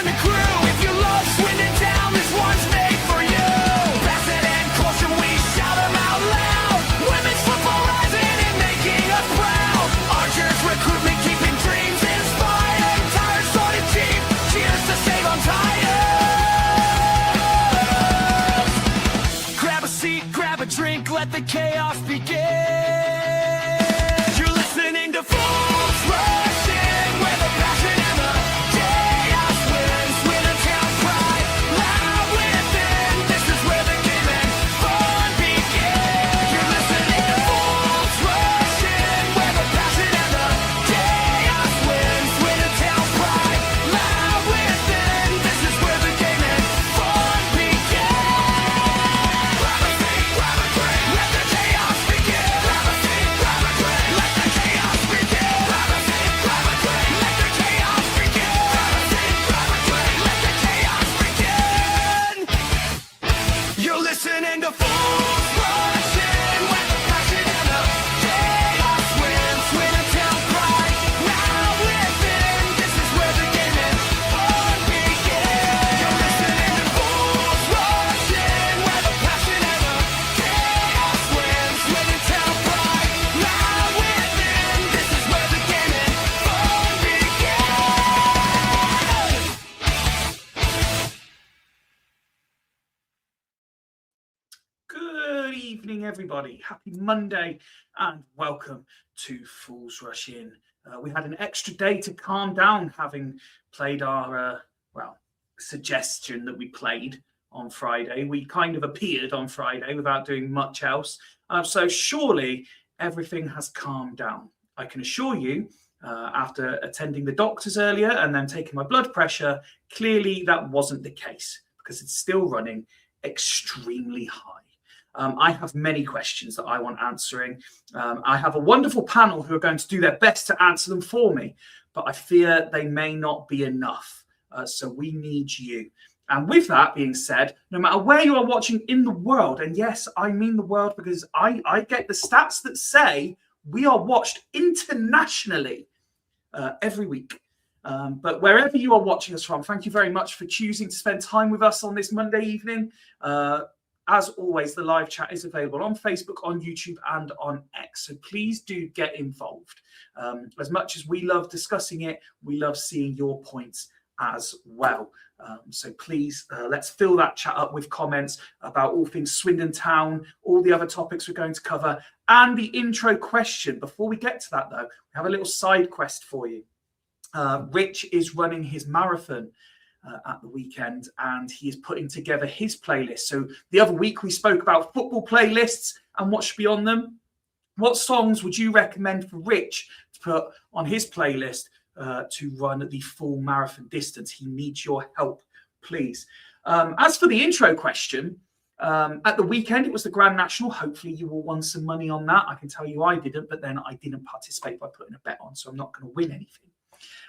join the crew. If you love Swindon Town, this one's made for you. Bassett and caution, we shout them out loud. Women's football rising and making us proud. Archers recruitment keeping dreams inspired. Tires sorted cheap, cheers to save on tires. Grab a seat, grab a drink, let the chaos begin. You're listening to Fools Rush In, where the passion and the chaos wins. Swindon Town pride, loud within. This is where the game and fun begin. You're listening to Fools Rush In, where the passion and the chaos wins. Swindon Town pride, loud within. This is where the game and fun begin. Grab a seat, grab a drink, let the chaos begin. Grab a seat, grab a drink, let the chaos begin. Grab a seat, grab a drink, let the chaos begin. Grab a seat, grab a drink, let the chaos begin. You're listening to Fools Rush In, where the passion and the chaos wins. Swindon Town pride, now within. This is where the game and fun begin. You're listening to Fools Rush In, where the passion and the chaos wins. Swindon Town pride, now within. This is where the game and fun begin. Good evening, everybody. Happy Monday and welcome to Fools Rush In. We had an extra day to calm down, having played our, suggestion that we played on Friday. We kind of appeared on Friday without doing much else. So surely everything has calmed down. I can assure you, after attending the doctors earlier and then taking my blood pressure, clearly that wasn't the case because it's still running extremely high. I have many questions that I want answering. I have a wonderful panel who are going to do their best to answer them for me, but I fear they may not be enough. So we need you. And with that being said, no matter where you are watching in the world, and yes, I mean the world because I get the stats that say we are watched internationally every week. But wherever you are watching us from, thank you very much for choosing to spend time with us on this Monday evening. As always, the live chat is available on Facebook, on YouTube, and on X. So please do get involved. As much as we love discussing it, we love seeing your points as well. So please, let's fill that chat up with comments about all things Swindon Town, all the other topics we're going to cover, and the intro question. Before we get to that, though, we have a little side quest for you. Rich is running his marathon at the weekend, and he is putting together his playlist. So the other week we spoke about football playlists and what should be on them. What songs would you recommend for Rich to put on his playlist to run the full marathon distance? He needs your help, please. As for the intro question, at the weekend it was the Grand National. Hopefully you all won some money on that. I can tell you I didn't, but then I didn't participate by putting a bet on, so I'm not going to win anything.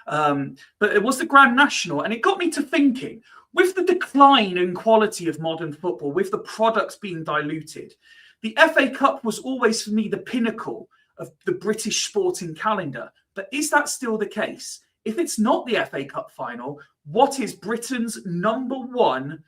But it was the Grand National, and it got me to thinking, with the decline in quality of modern football, with the products being diluted, the FA Cup was always for me the pinnacle of the British sporting calendar. But is that still the case? If it's not the FA Cup final, what is Britain's number one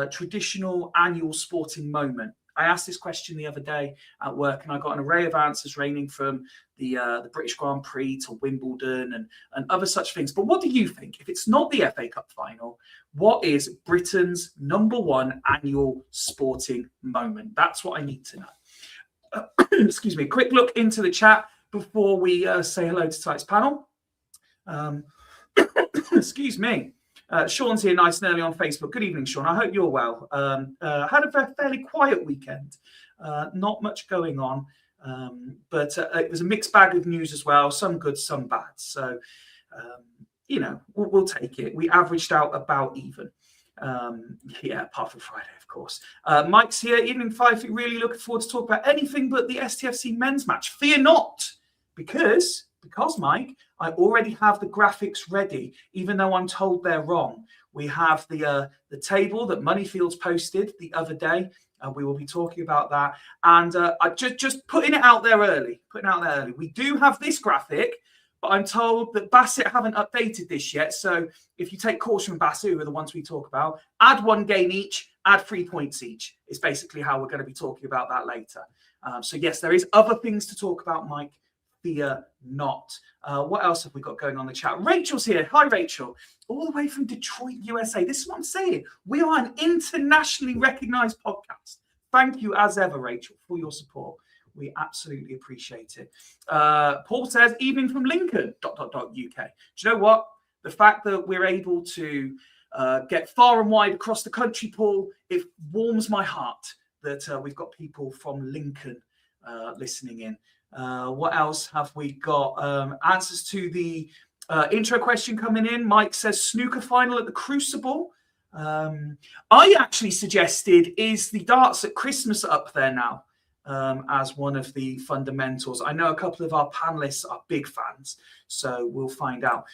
traditional annual sporting moment? I asked this question the other day at work, and I got an array of answers ranging from the British Grand Prix to Wimbledon and other such things. But what do you think? If it's not the FA Cup final, what is Britain's number one annual sporting moment? That's what I need to know. Excuse me. Quick look into the chat before we say hello to tonight's panel. Excuse me. Sean's here nice and early on Facebook. Good evening, Sean. I hope you're well. Had a fairly quiet weekend. Not much going on. But it was a mixed bag of news as well. Some good, some bad. So, we'll take it. We averaged out about even. Apart from Friday, of course. Mike's here. Evening Fyfie. Really looking forward to talk about anything but the STFC men's match. Fear not, because Mike, I already have the graphics ready, even though I'm told they're wrong. We have the table that Moneyfields posted the other day. We will be talking about that. And I just putting it out there early. We do have this graphic, but I'm told that Bassett haven't updated this yet. So if you take caution from Bassett, who are the ones we talk about, add 1 game each, add 3 points each. Is basically how we're going to be talking about that later. So yes, there is other things to talk about, Mike. Fear not. What else have we got going on in the chat? Rachel's here. Hi, Rachel. All the way from Detroit, USA. This is what I'm saying. We are an internationally recognized podcast. Thank you, as ever, Rachel, for your support. We absolutely appreciate it. Paul says, evening from Lincoln, .. UK. Do you know what? The fact that we're able to get far and wide across the country, Paul, it warms my heart that we've got people from Lincoln listening in. What else have we got? Answers to the intro question coming in. Mike says snooker final at the Crucible. I actually suggested, is the darts at Christmas up there now as one of the fundamentals? I know a couple of our panelists are big fans, so we'll find out.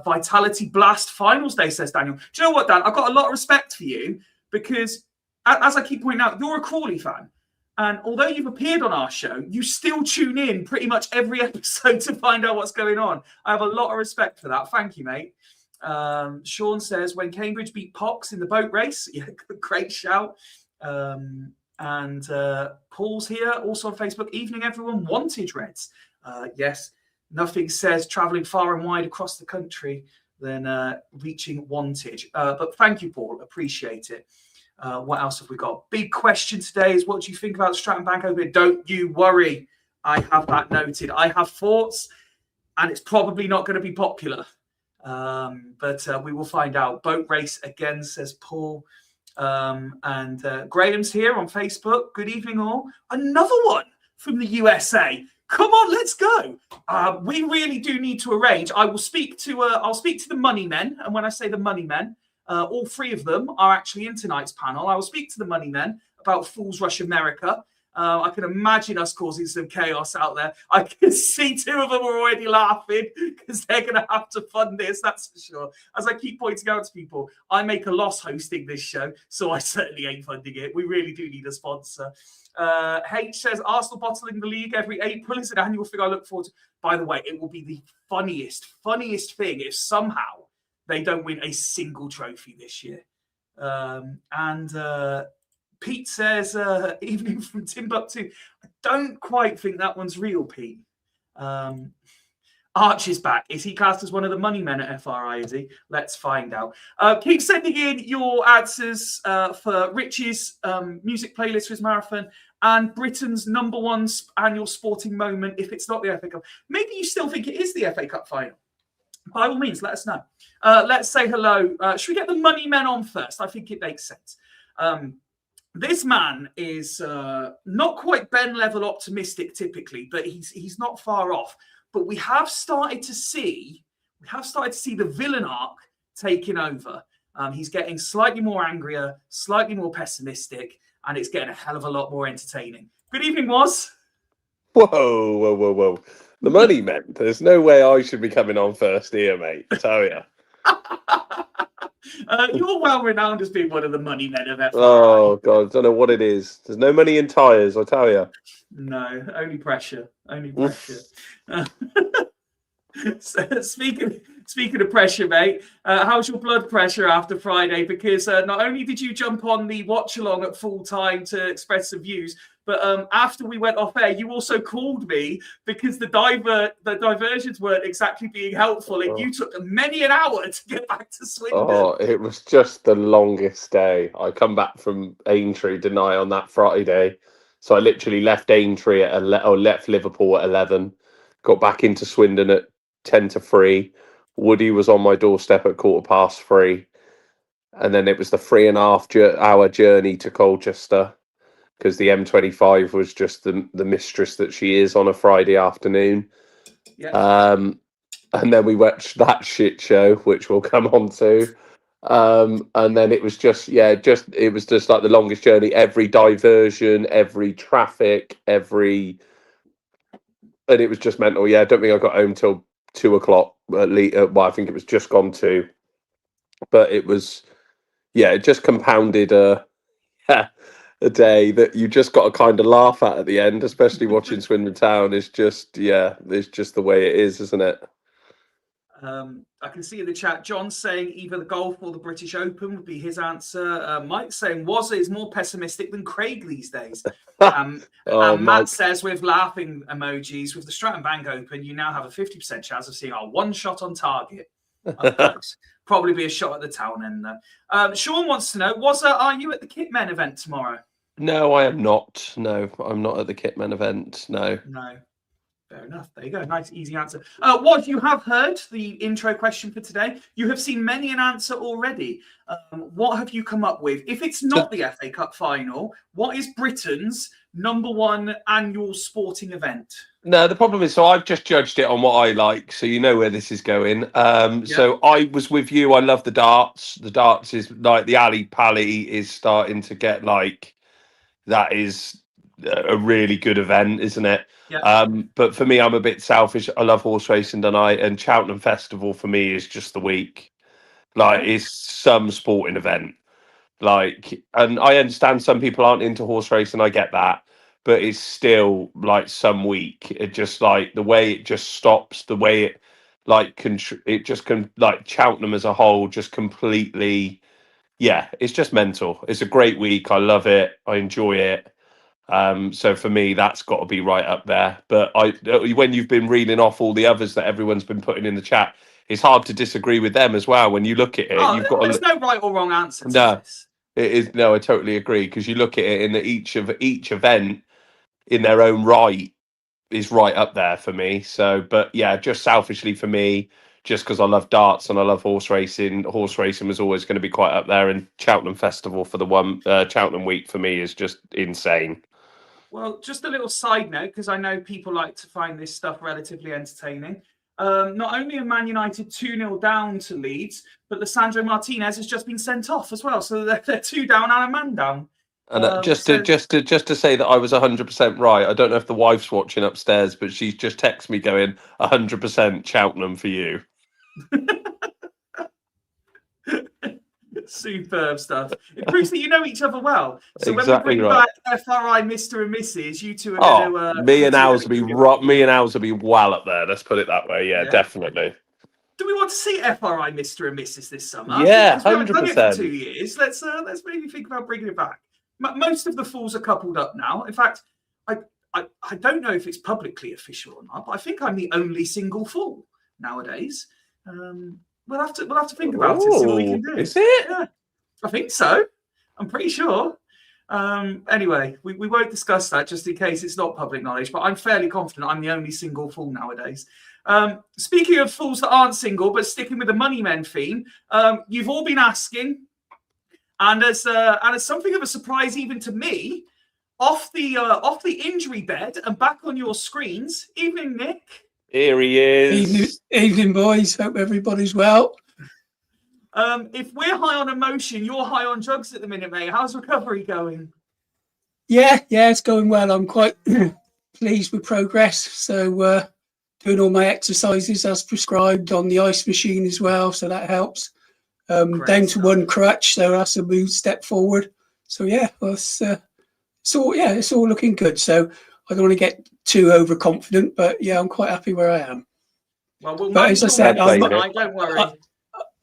Vitality Blast Finals Day, says Daniel. Do you know what, Dan? I've got a lot of respect for you because, as I keep pointing out, you're a Crawley fan. And although you've appeared on our show, you still tune in pretty much every episode to find out what's going on. I have a lot of respect for that. Thank you, mate. Sean says, when Cambridge beat Pox in the boat race. Yeah, great shout. And Paul's here, also on Facebook. Evening, everyone. Wantage Reds. Yes, nothing says travelling far and wide across the country than reaching Wantage. But thank you, Paul. Appreciate it. What else have we got? Big question today is, what do you think about the Stratton Bank Open? Don't you worry. I have that noted. I have thoughts, and it's probably not going to be popular. But we will find out. Boat race again, says Paul. And Graham's here on Facebook. Good evening, all. Another one from the USA. Come on, let's go. We really do need to arrange. I will speak to. I'll speak to the money men, and when I say the money men, all 3 of them are actually in tonight's panel. I will speak to the money men about Fools Rush America. I can imagine us causing some chaos out there. I can see 2 of them are already laughing because they're going to have to fund this, that's for sure. As I keep pointing out to people, I make a loss hosting this show, so I certainly ain't funding it. We really do need a sponsor. H says, Arsenal bottling the league every April is an annual thing I look forward to. By the way, it will be the funniest thing if somehow they don't win a single trophy this year. Pete says, evening from Timbuktu. I don't quite think that one's real, Pete. Arch is back. Is he cast as one of the money men at FRI, is he? Let's find out. Keep sending in your answers for Rich's music playlist for his marathon and Britain's #1 annual sporting moment, if it's not the FA Cup. Maybe you still think it is the FA Cup final. By all means, let us know. Let's say hello. Should we get the money men on first? I think it makes sense. This man is not quite Ben level optimistic typically, but he's not far off. But we have started to see the villain arc taking over. He's getting slightly more angrier, slightly more pessimistic, and it's getting a hell of a lot more entertaining. Good evening, Woz. Whoa. The money men. There's no way I should be coming on first here, mate. I tell you. You're well renowned as being one of the money men of FRI. Oh, God. I don't know what it is. There's no money in tyres, I tell you. No, only pressure. Only pressure. So, speaking of pressure, mate, how's your blood pressure after Friday? Because not only did you jump on the watch along at full time to express some views, but after we went off air, you also called me because the diversions weren't exactly being helpful, and you took many an hour to get back to Swindon. Oh, it was just the longest day. I come back from Aintree, didn't I, on that Friday? So I literally left Aintree left Liverpool at 11, got back into Swindon at 10 to 3. Woody was on my doorstep at 3:15, and then it was the 3.5 hour journey to Colchester because the M25 was just the mistress that she is on a Friday afternoon. Yeah. And then we watched that shit show, which we'll come on to. And then it was just like the longest journey. Every diversion, every traffic, and it was just mental. Yeah, I don't think I got home till 2 o'clock. At least, well, I think it was just gone 2. But it was, it just compounded a day that you just got to kind of laugh at the end, especially watching Swindon Town. It's just the way it is, isn't it? I can see in the chat, John saying either the golf or the British Open would be his answer. Mike saying Wazza is more pessimistic than Craig these days. And Matt Mike. says with laughing emojis, with the Stratton Bank Open, you now have a 50% chance of seeing our one shot on target. Up close. Probably be a shot at the town end though. Sean wants to know, Wazza, are you at the Kitmen event tomorrow? No, I am not. No, I'm not at the Kitmen event. No. No. Fair enough. There you go. Nice, easy answer. What you have heard, the intro question for today, you have seen many an answer already. What have you come up with? If it's not the FA Cup final, what is Britain's #1 annual sporting event? No, the problem is, so I've just judged it on what I like, so you know where this is going. So I was with you. I love the darts. The darts is like the Ali Pally is starting to get like, that is a really good event, isn't it? Yeah. But for me, I'm a bit selfish. I love horse racing, don't I? And Cheltenham Festival for me is just the week. Like, it's some sporting event. Like, and I understand some people aren't into horse racing. I get that, but it's still like some week. It just like the way it just stops, the way it like it just can like Cheltenham as a whole just completely. Yeah, it's just mental. It's a great week. I love it. I enjoy it. So for me, that's got to be right up there. But when you've been reading off all the others that everyone's been putting in the chat, it's hard to disagree with them as well. When you look at it, you've got there's no right or wrong answer to this. It is no, I totally agree, because you look at it in each event in their own right is right up there for me. So, but yeah, just selfishly for me, just because I love darts and I love horse racing was always going to be quite up there. And Cheltenham Festival for the Cheltenham week for me is just insane. Well, just a little side note, because I know people like to find this stuff relatively entertaining. Not only are Man United 2-0 down to Leeds, but Lisandro Martinez has just been sent off as well. So they're 2 down and a man down. And just to say that I was 100% right. I don't know if the wife's watching upstairs, but she's just texted me going 100% Cheltenham for you. Superb stuff. It proves that you know each other well. So exactly, when we bring back FRI Mr. and Mrs., you two are going to... me and Al's will be well up there. Let's put it that way. Yeah, definitely. Do we want to see FRI Mr. and Mrs. this summer? Yeah, 100%. We haven't done it for 2 years. Let's maybe think about bringing it back. Most of the fools are coupled up now. In fact, I don't know if it's publicly official or not, but I think I'm the only single fool nowadays. We'll have to think about it, see what we can do. Is it? Yeah, I think so. I'm pretty sure. Anyway, we won't discuss that just in case it's not public knowledge, but I'm fairly confident I'm the only single fool nowadays. Speaking of fools that aren't single, but sticking with the Money Men theme, you've all been asking, and as something of a surprise even to me, off the injury bed and back on your screens. Evening, Nick. Here he is. Evening, boys. Hope everybody's well. If we're high on emotion, you're high on drugs at the minute, mate. How's recovery going? Yeah, it's going well. I'm quite pleased with progress. So doing all my exercises as prescribed on the ice machine as well, so that helps. Down to one crutch, so that's a move step forward. So yeah, it's all looking good. So I don't want to get too overconfident, but yeah, I'm quite happy where I am. Well, but as I said, don't worry.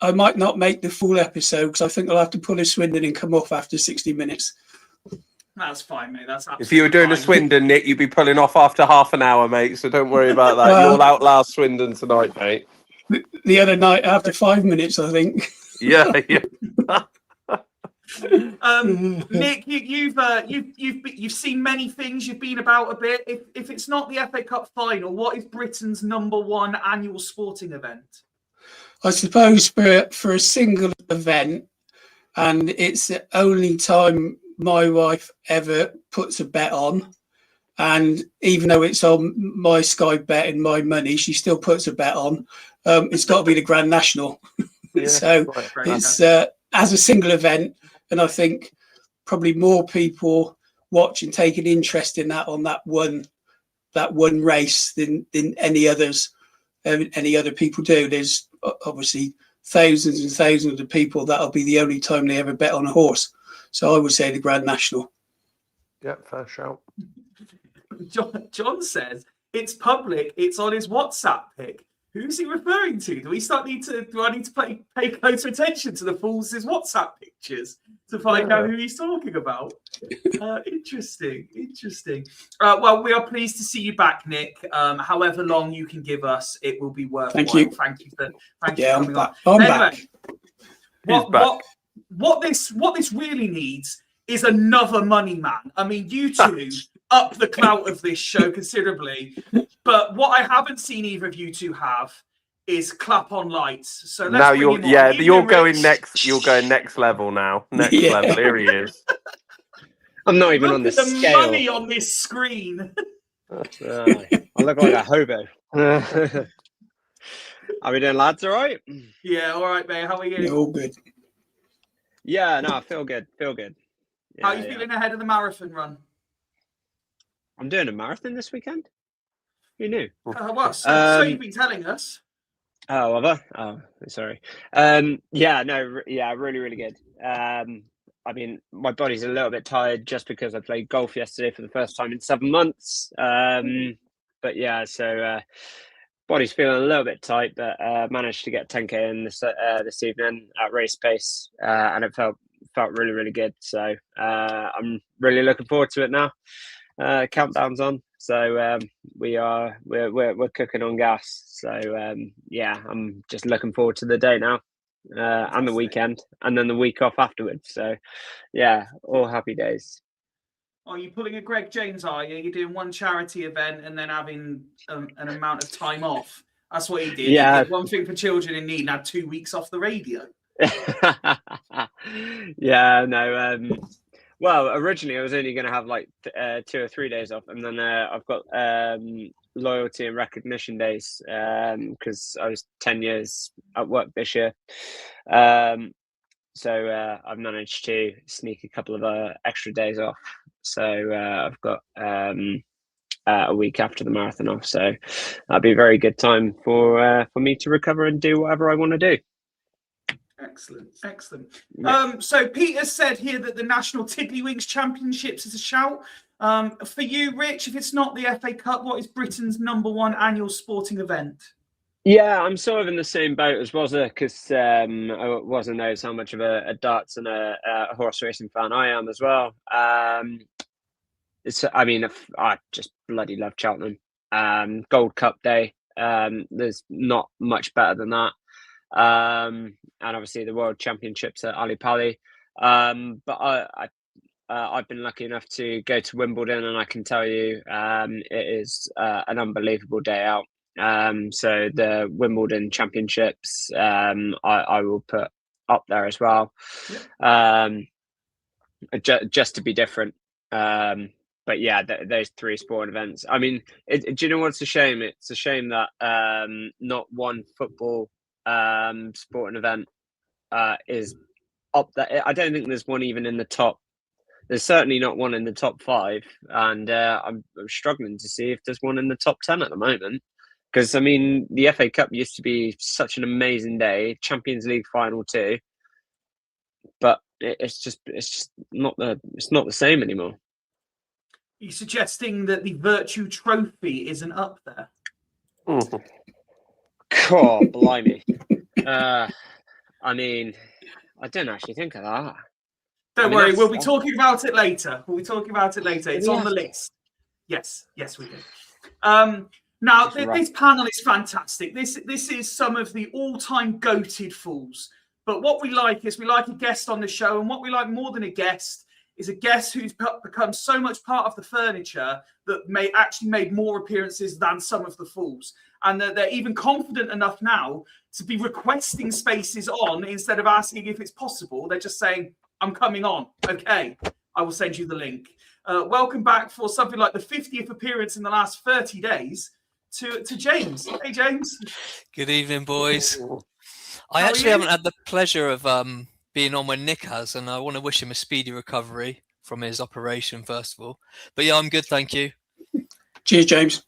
I might not make the full episode because I think I'll have to pull a Swindon and come off after 60 minutes. That's fine, mate. That's absolutely If you were doing fine. a Swindon, Nick, you'd be pulling off after half an hour, mate. So don't worry about that. You'll outlast Swindon tonight, mate. The other night, after 5 minutes, I think. Yeah. Nick, you've seen many things. You've been about a bit. If it's not the FA Cup final, what is Britain's #1 annual sporting event? I suppose for a single event, and it's the only time my wife ever puts a bet on, and even though it's on my Sky Bet and my money, she still puts a bet on. It's got to be the Grand National. Yeah, so it's as a single event, and I think probably more people watch and take an interest in that on that one race than any others. Any other people do. There's obviously thousands and thousands of people that'll be the only time they ever bet on a horse. So I would say the Grand National. Yeah, fair shout. John says it's public. It's on his WhatsApp pic. Who's he referring to? Do I need to pay closer attention to the Fools' WhatsApp pictures to find out who he's talking about? Interesting. Well, we are pleased to see you back, Nick. However long you can give us, it will be worthwhile. Thank you. Thank you for coming on. I'm Anyway, back. what this really needs is another money man. I mean, you two up the clout of this show considerably, but what I haven't seen either of you two have is clap on lights. So let's Now bring you're him on. you're Evening, going Rich. next. You're going next level now. Next Yeah. level. Here he is. I'm not even Look on the at the scale. money on this screen. I look like a hobo. How we doing, lads? All right? Yeah, all right, mate. How are you? Yeah, all good. Yeah, no, I feel good. Yeah, How are you feeling ahead of the marathon run? I'm doing a marathon this weekend. Who knew? So you've been telling us. Oh, have I? Oh, sorry. Really, really good. I mean, my body's a little bit tired just because I played golf yesterday for the first time in 7 months. But yeah, so body's feeling a little bit tight, but managed to get 10K in this evening at race pace, and it felt really, really good. So I'm really looking forward to it now. Countdown's on, so we're cooking on gas. So I'm just looking forward to the day now, and the weekend, and then the week off afterwards. So yeah, all happy days. Are you pulling a Greg James? Are you? You're doing one charity event and then having an amount of time off. That's what he did. Yeah. He did one thing for children in need and had 2 weeks off the radio. Yeah, no. Well, originally I was only going to have like 2 or 3 days off, and then I've got loyalty and recognition days because I was 10 years at work this year. So I've managed to sneak a couple of extra days off. So I've got a week after the marathon off. So that'll be a very good time for me to recover and do whatever I want to do. Excellent. Yeah. So Peter said here that the National Tiddlywinks Championships is a shout. For you, Rich, if it's not the FA Cup, what is Britain's #1 annual sporting event? Yeah, I'm sort of in the same boat as Wazza because Wazza knows how much of a darts and a horse racing fan I am as well. I just bloody love Cheltenham. Gold Cup Day. There's not much better than that. And obviously the World Championships at Ali Pali. But I've been lucky enough to go to Wimbledon, and I can tell you it is an unbelievable day out. So the Wimbledon Championships, I will put up there as well, just to be different. But yeah, those 3 sporting events. I mean, do you know what's a shame? It's a shame that not one football sporting event is up there. I don't think there's one even in the top. There's certainly not one in the top 5, and I'm struggling to see if there's one in the top 10 at the moment. Because I mean, the FA Cup used to be such an amazing day, Champions League final too, but it's just not the same anymore. Are you suggesting that the Virtue Trophy isn't up there? God, blimey! I mean, I didn't actually think of that. Don't worry, we'll be talking about it later. It's on the list. Yes, we do. Now, this panel is fantastic. This is some of the all-time goated Fools. But what we like is we like a guest on the show, and what we like more than a guest is a guest who's become so much part of the furniture that may actually made more appearances than some of the Fools. And they're even confident enough now to be requesting spaces on instead of asking if it's possible. They're just saying, I'm coming on. Okay, I will send you the link. Welcome back for something like the 50th appearance in the last 30 days to James. Hey, James. Good evening, boys. I How are actually you? haven't had the pleasure of being on when Nick has, and I want to wish him a speedy recovery from his operation, first of all. But yeah, I'm good, thank you. Cheers, James.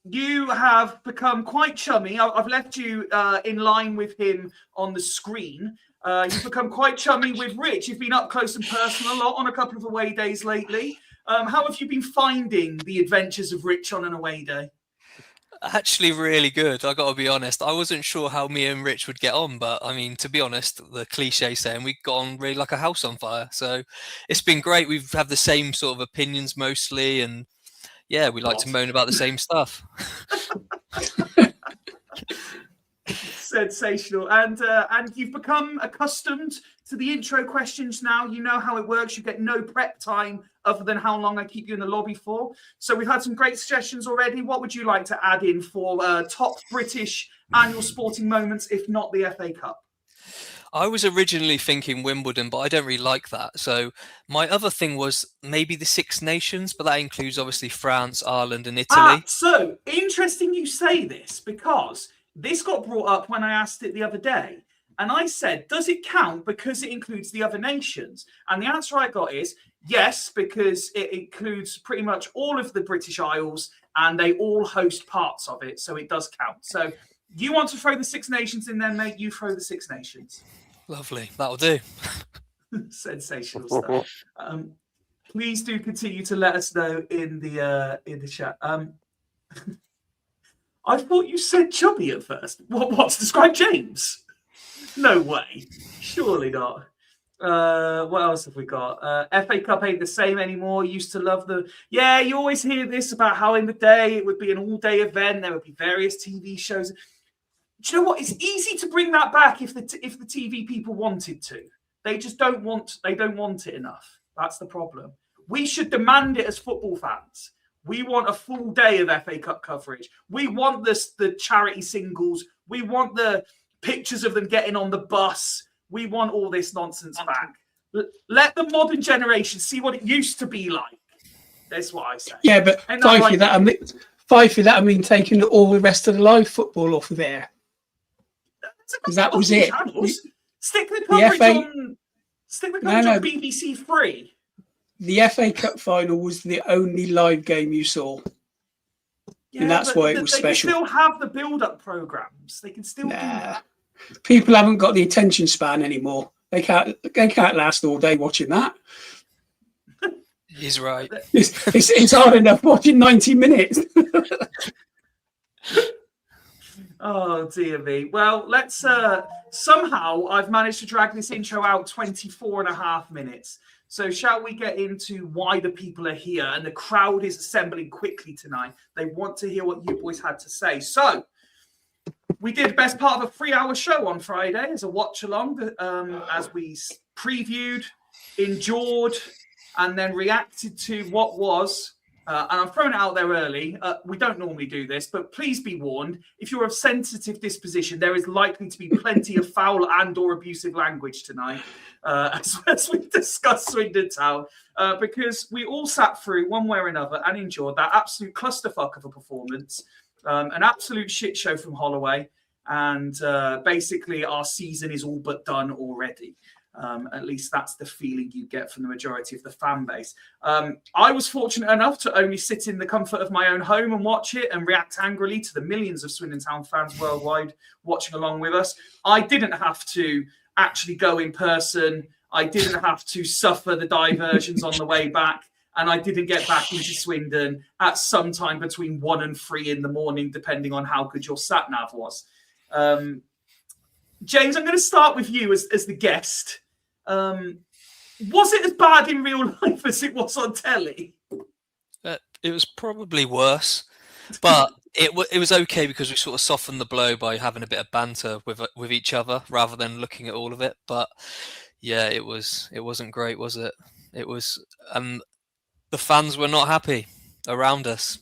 You have become quite chummy. I've left you in line with him on the screen. You've become quite chummy with Rich. You've been up close and personal a lot on a couple of away days lately. How have you been finding the adventures of Rich on an away day? Actually, really good. I got to be honest. I wasn't sure how me and Rich would get on, but I mean, to be honest, the cliche saying we got on really like a house on fire. So it's been great. We've had the same sort of opinions mostly, and yeah, we like to moan about the same stuff. Sensational. And you've become accustomed to the intro questions now. You know how it works. You get no prep time other than how long I keep you in the lobby for. So we've had some great suggestions already. What would you like to add in for top British annual sporting moments, if not the FA Cup? I was originally thinking Wimbledon, but I don't really like that. So my other thing was maybe the Six Nations, but that includes obviously France, Ireland, and Italy. So interesting you say this, because this got brought up when I asked it the other day. And I said, does it count because it includes the other nations? And the answer I got is yes, because it includes pretty much all of the British Isles and they all host parts of it. So it does count. So you want to throw the Six Nations in there, mate? You throw the Six Nations. Lovely. That'll do. Sensational stuff. Please do continue to let us know in the chat. I thought you said chubby at first. What to describe James? No way. Surely not. What else have we got? FA Cup ain't the same anymore. Used to love Yeah, you always hear this about how in the day it would be an all-day event. There would be various TV shows. Do you know what? It's easy to bring that back if the TV people wanted to. They just don't want. They don't want it enough. That's the problem. We should demand it as football fans. We want a full day of FA Cup coverage. We want the charity singles. We want the pictures of them getting on the bus. We want all this nonsense back. Let the modern generation see what it used to be like. That's what I say. Yeah, but Fyfie, that mean taking all the rest of the live football off of there. Because that was it. Stick the coverage on. Stick the coverage on BBC Three. The FA Cup final was the only live game you saw. Yeah, and that's why it was special. They can still have the build-up programs. They can still do that. People haven't got the attention span anymore. They can't last all day watching that. He's right. It's hard enough watching 90 minutes. Oh, dear me. Well, let's... somehow, I've managed to drag this intro out 24 and a half minutes. So shall we get into why the people are here? And the crowd is assembling quickly tonight. They want to hear what you boys had to say. So we did the best part of a 3-hour show on Friday as a watch-along, as we previewed, endured, and then reacted to what was... and I'm throwing it out there early. We don't normally do this, but please be warned. If you're of sensitive disposition, there is likely to be plenty of foul and or abusive language tonight, as we discussed Swindon Town, because we all sat through one way or another and endured that absolute clusterfuck of a performance, an absolute shit show from Holloway, and basically our season is all but done already. At least that's the feeling you get from the majority of the fan base. I was fortunate enough to only sit in the comfort of my own home and watch it and react angrily to the millions of Swindon Town fans worldwide watching along with us. I didn't have to actually go in person. I didn't have to suffer the diversions on the way back. And I didn't get back into Swindon at some time between 1 and 3 in the morning, depending on how good your sat-nav was. James, I'm going to start with you as the guest. Was it as bad in real life as it was on telly? It was probably worse, but it was okay because we sort of softened the blow by having a bit of banter with each other rather than looking at all of it. But yeah, it wasn't great, was it? It was, the fans were not happy around us.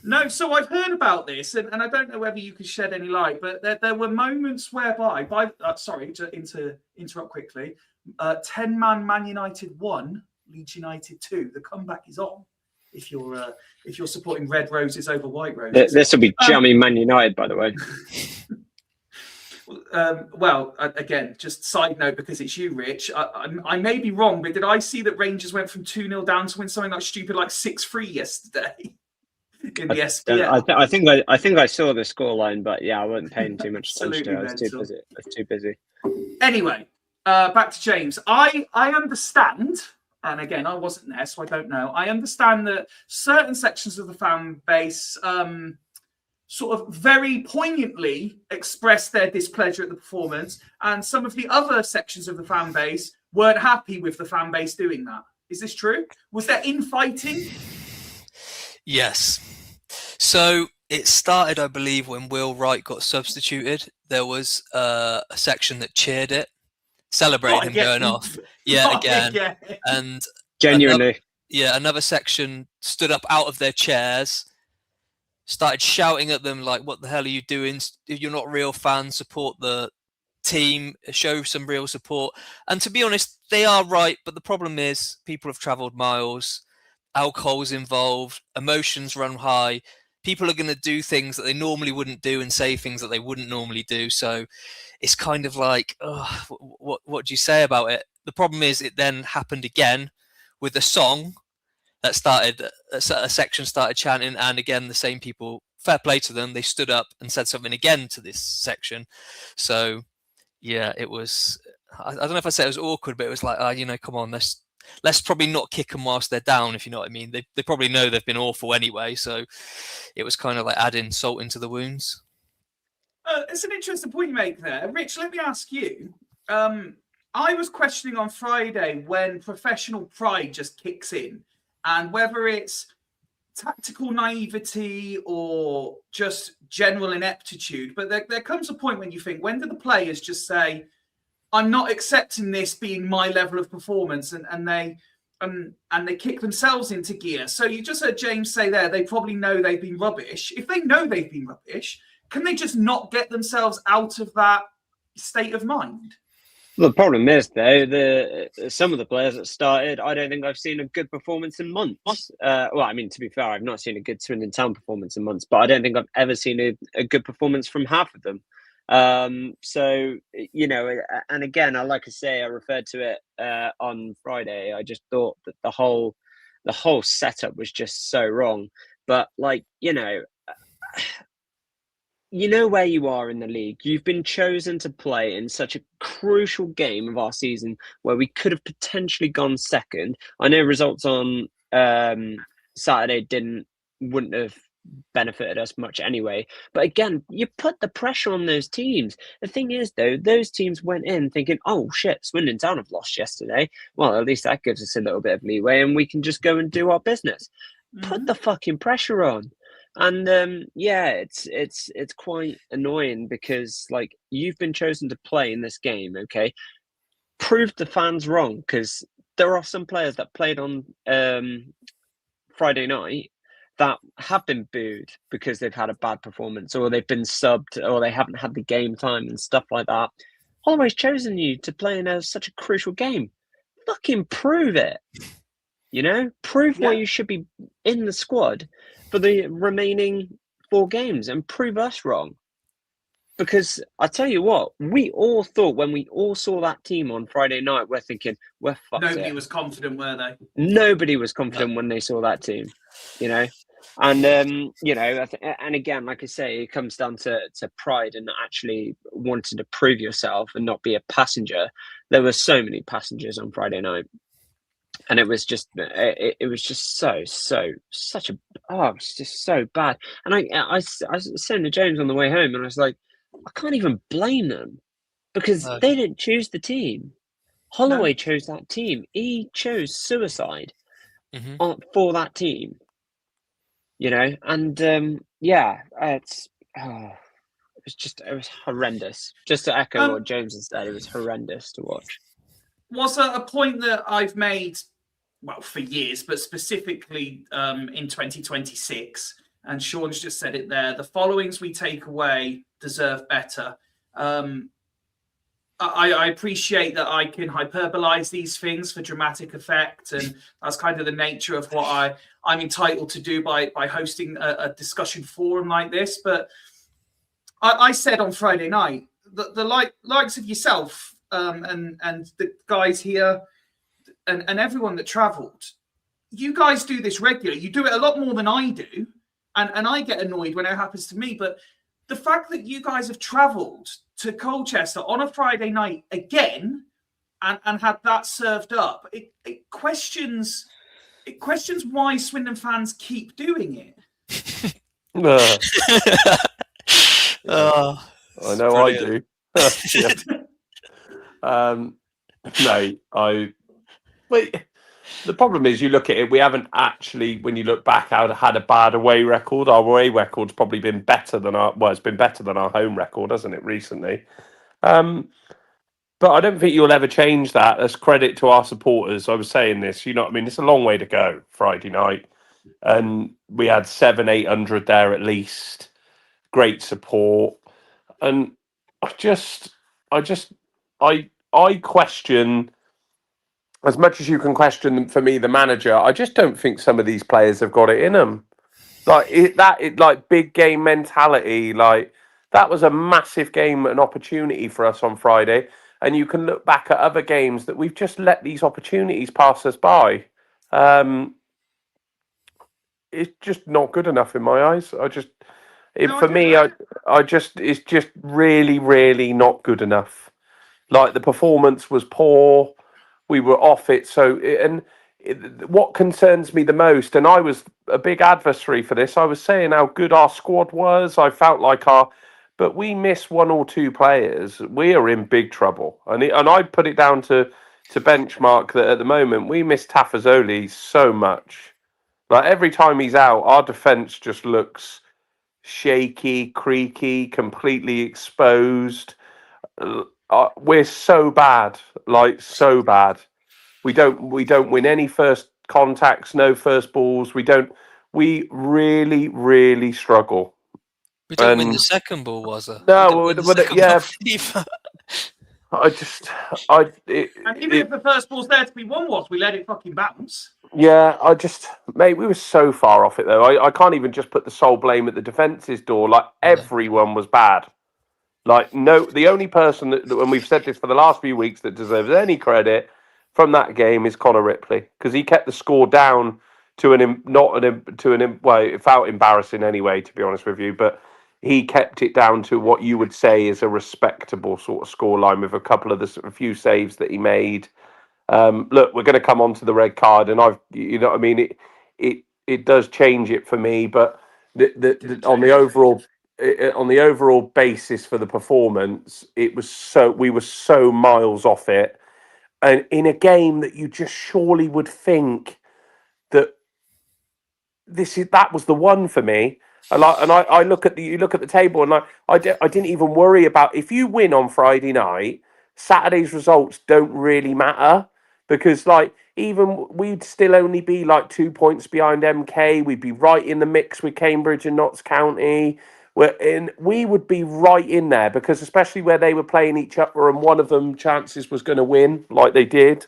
No, so I've heard about this, and I don't know whether you can shed any light, but there were moments whereby, sorry to interrupt quickly, 10-man Man United 1, Leeds United 2. The comeback is on. If you're supporting red roses over white roses, this will be jammy Man United, by the way. Well, again, just side note because it's you, Rich. I may be wrong, but did I see that Rangers went from 2-0 down to win something like stupid like 6-3 yesterday? In the SPL. I think I saw the scoreline, but yeah, I wasn't paying too much attention to it. I was too busy. Anyway, back to James. I understand, and again, I wasn't there, so I don't know. I understand that certain sections of the fan base sort of very poignantly expressed their displeasure at the performance, and some of the other sections of the fan base weren't happy with the fan base doing that. Is this true? Was there infighting? Yes. So it started, I believe, when Will Wright got substituted. There was a section that cheered it, celebrated him going off yet again. And Genuinely. another section stood up out of their chairs, started shouting at them like, what the hell are you doing? If you're not real fans, support the team, show some real support. And to be honest, they are right, but the problem is people have travelled miles, alcohol's involved, emotions run high. People are going to do things that they normally wouldn't do and say things that they wouldn't normally do. So it's kind of like, what do you say about it? The problem is it then happened again with a song that started, a section started chanting, and again, the same people, fair play to them, they stood up and said something again to this section. So yeah, it was, I don't know if I say it was awkward, but it was like, come on, let's probably not kick them whilst they're down, if you know what I mean. They probably know they've been awful anyway, so it was kind of like adding salt into the wounds. It's an interesting point you make there. Rich, let me ask you. I was questioning on Friday when professional pride just kicks in, and whether it's tactical naivety or just general ineptitude. But there comes a point when you think, when do the players just say, I'm not accepting this being my level of performance, and they kick themselves into gear. So you just heard James say there, they probably know they've been rubbish. If they know they've been rubbish, can they just not get themselves out of that state of mind? Well, the problem is, though, some of the players that started, I don't think I've seen a good performance in months. Well, I mean, to be fair, I've not seen a good Swindon Town performance in months, but I don't think I've ever seen a good performance from half of them. So, and again, like I say, I referred to it on Friday. I just thought that the whole setup was just so wrong. But you know where you are in the league. You've been chosen to play in such a crucial game of our season where we could have potentially gone second. I know results on Saturday wouldn't have benefited us much anyway. But again, you put the pressure on those teams. The thing is, though, those teams went in thinking, oh, shit, Swindon Town have lost yesterday. Well, at least that gives us a little bit of leeway and we can just go and do our business. Mm-hmm. Put the fucking pressure on. And it's quite annoying because you've been chosen to play in this game, okay? Prove the fans wrong, because there are some players that played on Friday night that have been booed because they've had a bad performance or they've been subbed or they haven't had the game time and stuff like that. Holloway's chosen you to play in such a crucial game. Fucking prove it. Prove why you should be in the squad for the remaining 4 games and prove us wrong. Because I tell you what, we all thought when we all saw that team on Friday night, we're thinking, we're fucked. Nobody was confident, were they? Nobody was confident when they saw that team, And, and again, like I say, it comes down to pride and actually wanting to prove yourself and not be a passenger. There were so many passengers on Friday night. And it was just, it was just such a, it's just so bad. And I was saying to James on the way home, and I was like, I can't even blame them because they didn't choose the team. Holloway chose that team. He chose suicide for that team, and it was horrendous. Just to echo what James has said, it was horrendous to watch. Was a point that I've made, well, for years, but specifically in 2026, and Sean's just said it there, the followings we take away deserve better. I appreciate that I can hyperbolize these things for dramatic effect, and that's kind of the nature of what I'm entitled to do by hosting a discussion forum like this. But I said on Friday night that the likes of yourself, and the guys here and everyone that travelled, you guys do this regularly. You do it a lot more than I do. And I get annoyed when it happens to me. But the fact that you guys have travelled to Colchester on a Friday night again and had that served up, it questions why Swindon fans keep doing it. Uh, Oh, I it's know brilliant. I do. Yeah. No, But the problem is, you look at it. We haven't actually, when you look back, had a bad away record. Our away record's probably been better than it's been better than our home record, hasn't it, recently? But I don't think you'll ever change that. As credit to our supporters, I was saying this. You know what I mean? It's a long way to go. Friday night, and we had 700-800 there at least. Great support, and I just, I question, as much as you can question, for me, the manager. I just don't think some of these players have got it in them. Like big game mentality. Like, that was a massive game, an opportunity for us on Friday. And you can look back at other games that we've just let these opportunities pass us by. It's just not good enough in my eyes. No, I For get me, that. it's just really, really not good enough. Like, the performance was poor. We were off it. What concerns me the most, and I was a big adversary for this, I was saying how good our squad was. I felt like but we miss one or two players. We are in big trouble. And I put it down to benchmark that at the moment we miss Tafazoli so much. Like, every time he's out, our defence just looks shaky, creaky, completely exposed. We're so bad, like, so bad. We don't win any first contacts, no first balls. We really, really struggle. We don't win the And second ball, was it? We no, didn't win the but second ball yeah, either. I just, I And even if the first ball's there to be won, we let it fucking bounce. yeah, mate, we were so far off it though. I can't even just put the sole blame at the defence's door. Like, No. everyone was bad. Like, no, the only person and we've said this for the last few weeks, that deserves any credit from that game is Connor Ripley, because he kept the score down to well, it felt embarrassing anyway, to be honest with you, but he kept it down to what you would say is a respectable sort of scoreline, with a few saves that he made. Look, we're going to come on to the red card, and you know what I mean. It does change it for me, but on the overall basis for the performance, we were so miles off it, and in a game that you just surely would think that that was the one for me. I look at you look at the table, and I didn't even worry about, if you win on Friday night, Saturday's results don't really matter, because, like, even we'd still only be like 2 points behind MK. We'd be right in the mix with Cambridge and Notts County. We would be right in there, because especially where they were playing each other and one of them chances was going to win like they did.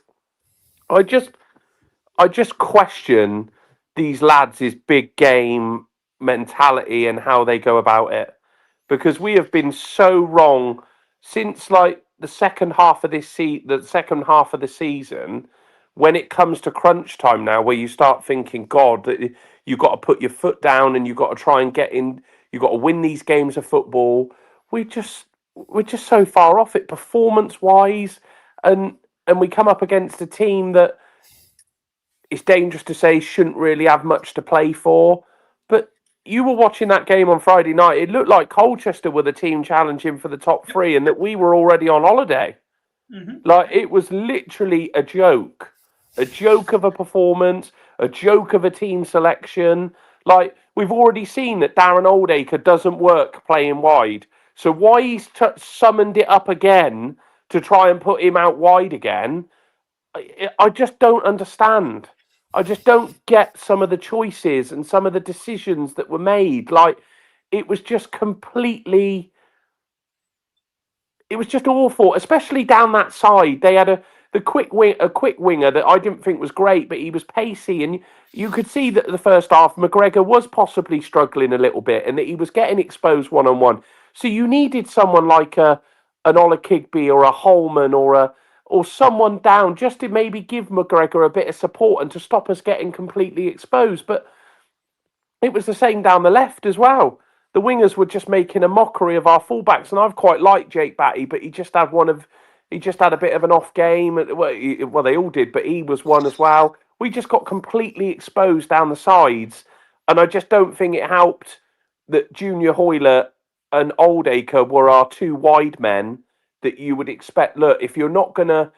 I just question these lads' big game mentality and how they go about it, because we have been so wrong since, like, the second half of the season. When it comes to crunch time now, where you start thinking, God, that you've got to put your foot down and you've got to try and get in, you've got to win these games of football. We're just so far off it performance wise, and we come up against a team that, it's dangerous to say, shouldn't really have much to play for. But you were watching that game on Friday night. It looked like Colchester were the team challenging for the top three, and that we were already on holiday. Mm-hmm. Like, it was literally a joke of a performance, a joke of a team selection. Like, we've already seen that Darren Oldacre doesn't work playing wide. So why he's summoned it up again to try and put him out wide again, I just don't understand. I just don't get some of the choices and some of the decisions that were made. Like, it was just completely, it was just awful, especially down that side. They had a quick winger that I didn't think was great, but he was pacey, and you could see that the first half McGregor was possibly struggling a little bit, and that he was getting exposed 1-on-1. So you needed someone like an Ola Kigby or a Holman or someone down, just to maybe give McGregor a bit of support and to stop us getting completely exposed. But it was the same down the left as well. The wingers were just making a mockery of our fullbacks, and I've quite liked Jake Batty, but he just had a bit of an off game. Well, they all did, but he was one as well. We just got completely exposed down the sides, and I just don't think it helped that Junior Hoylett and Oldacre were our two wide men that you would expect. Look, if you're not going to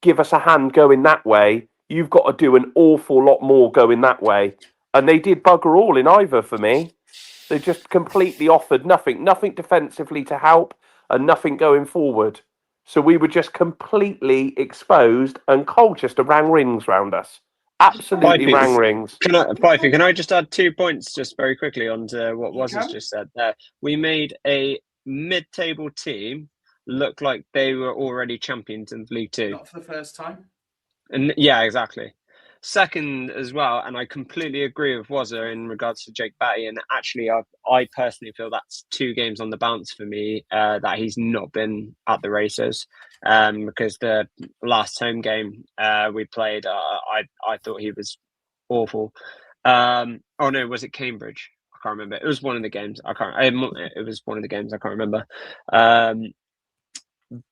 give us a hand going that way, you've got to do an awful lot more going that way. And they did bugger all in either for me. They just completely offered nothing defensively to help and nothing going forward. So we were just completely exposed, and Colchester rang rings round us. Absolutely Fyfie, rang rings. Fyfie, can I just add 2 points just very quickly on to what You was can. just said there? We made a mid-table team look like they were already champions in League Two. Not for the first time. And yeah, exactly. Second as well, and I completely agree with Wazza in regards to Jake Batty. And actually, I personally feel that's 2 games on the bounce for me that he's not been at the races. Because the last home game we played, I thought he was awful. Oh no, was it Cambridge? I can't remember. It was one of the games. It was one of the games. I can't remember.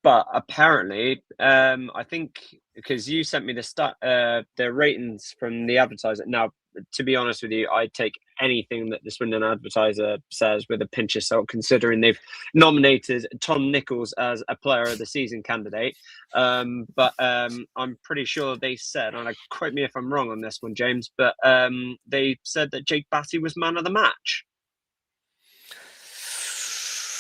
But apparently, I think because you sent me the ratings from the advertiser. Now, to be honest with you, I take anything that the Swindon advertiser says with a pinch of salt, considering they've nominated Tom Nichols as a Player of the Season candidate. But I'm pretty sure they said, and quote me if I'm wrong on this one, James, but they said that Jake Batty was man of the match.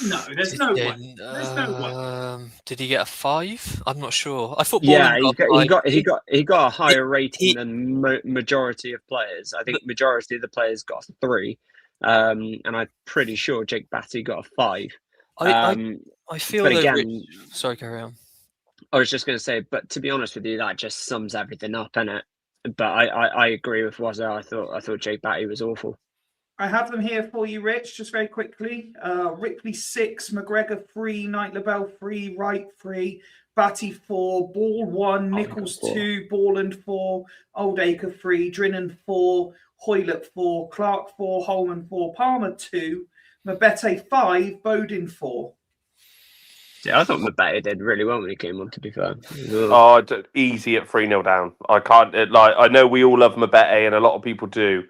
No, there's no way. There's no way. Did he get a 5? I'm not sure. I thought. Yeah, Bowling he got a higher rating than majority of players. I think majority of the players got 3, and I'm pretty sure Jake Batty got a 5. I feel. But though, again, sorry, carry on. I was just going to say, but to be honest with you, that just sums everything up, innit? But I agree with Wazza. I thought Jake Batty was awful. I have them here for you, Rich, just very quickly. Ripley 6, McGregor 3, Knight LaBelle 3, Wright 3, Batty 4, Ball 1, Nichols 2, Borland 4, Oldacre 3, Drinnan 4, Hoylett 4, Clark 4, Holman 4, Palmer 2, Mabete 5, Bowden 4. Yeah, I thought Mabete did really well when he came on, to be fair. Oh, easy at 3-0 down. I can't, I know we all love Mabete and a lot of people do.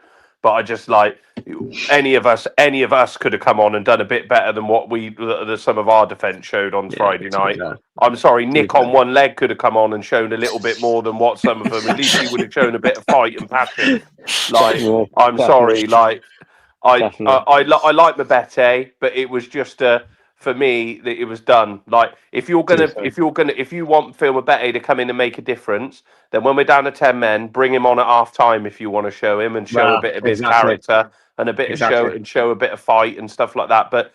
But I just any of us could have come on and done a bit better than what some of our defence showed on Friday night. I'm sorry, Nick on one leg could have come on and shown a little bit more than what some of them. At least he would have shown a bit of fight and passion. I'm sorry, I like Mabete, but it was just for me that it was done. If you want Phil Mabete to come in and make a difference, then when we're down to 10 men, bring him on at half time if you want to show him and show a bit of his character and a bit of show a bit of fight and stuff like that. But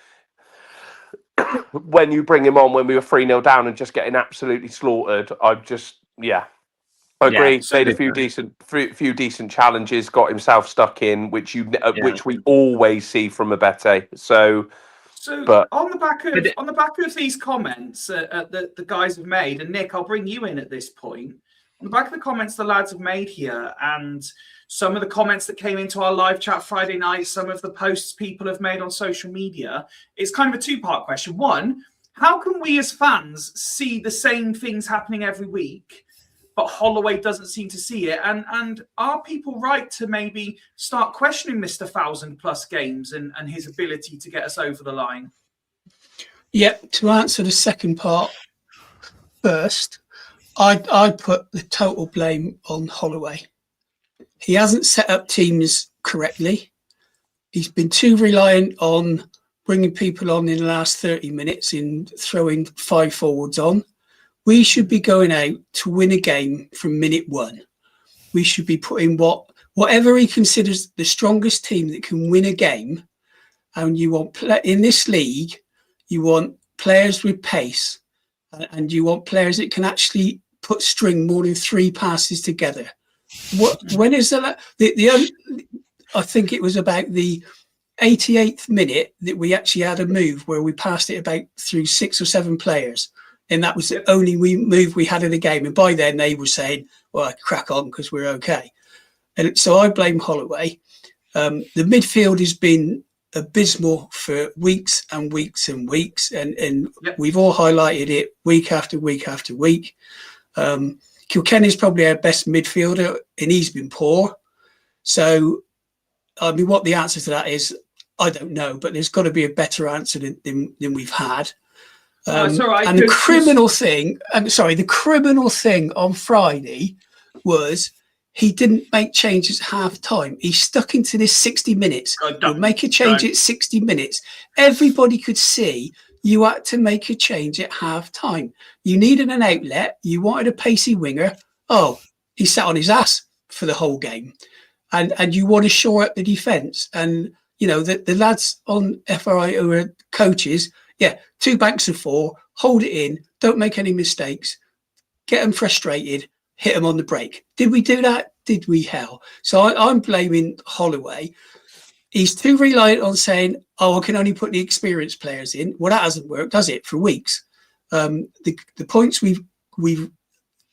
when you bring him on when we were 3-0 down and just getting absolutely slaughtered, I agree. Played a few decent challenges, got himself stuck in, which we always see from Mabete. So on the back of these comments that the guys have made, and Nick, I'll bring you in at this point. On the back of the comments the lads have made here, and some of the comments that came into our live chat Friday night, some of the posts people have made on social media, it's kind of a 2-part question. One, how can we as fans see the same things happening every week, but Holloway doesn't seem to see it? And are people right to maybe start questioning Mr. 1,000+ games and his ability to get us over the line? Yeah, to answer the second part first, I'd put the total blame on Holloway. He hasn't set up teams correctly. He's been too reliant on bringing people on in the last 30 minutes in throwing 5 forwards on. We should be going out to win a game from minute 1. We should be putting whatever he considers the strongest team that can win a game. And you want in this league, you want players with pace, and you want players that can actually string more than 3 passes together. When is that? I think it was about the 88th minute that we actually had a move where we passed it about through 6 or 7 players. And that was the only move we had in the game. And by then they were saying, well, crack on because we're okay. And so I blame Holloway. The midfield has been abysmal for weeks and weeks and weeks. And we've all highlighted it week after week after week. Kilkenny's probably our best midfielder and he's been poor. So, I mean, what the answer to that is, I don't know, but there's got to be a better answer than we've had. It's all right, And the 'cause- criminal thing, the criminal thing on Friday was he didn't make changes at half time. He stuck into this 60 minutes. We'll make a change at 60 minutes. Everybody could see you had to make a change at half time. You needed an outlet. You wanted a pacey winger. Oh, he sat on his ass for the whole game. And you want to shore up the defence. And, you know, the lads on FRI who are coaches, 2 banks of 4, hold it in, don't make any mistakes, get them frustrated, hit them on the break. Did we do that? Did we? Hell. So I'm blaming Holloway. He's too reliant on saying, I can only put the experienced players in. Well, that hasn't worked, does it, for weeks? The points we've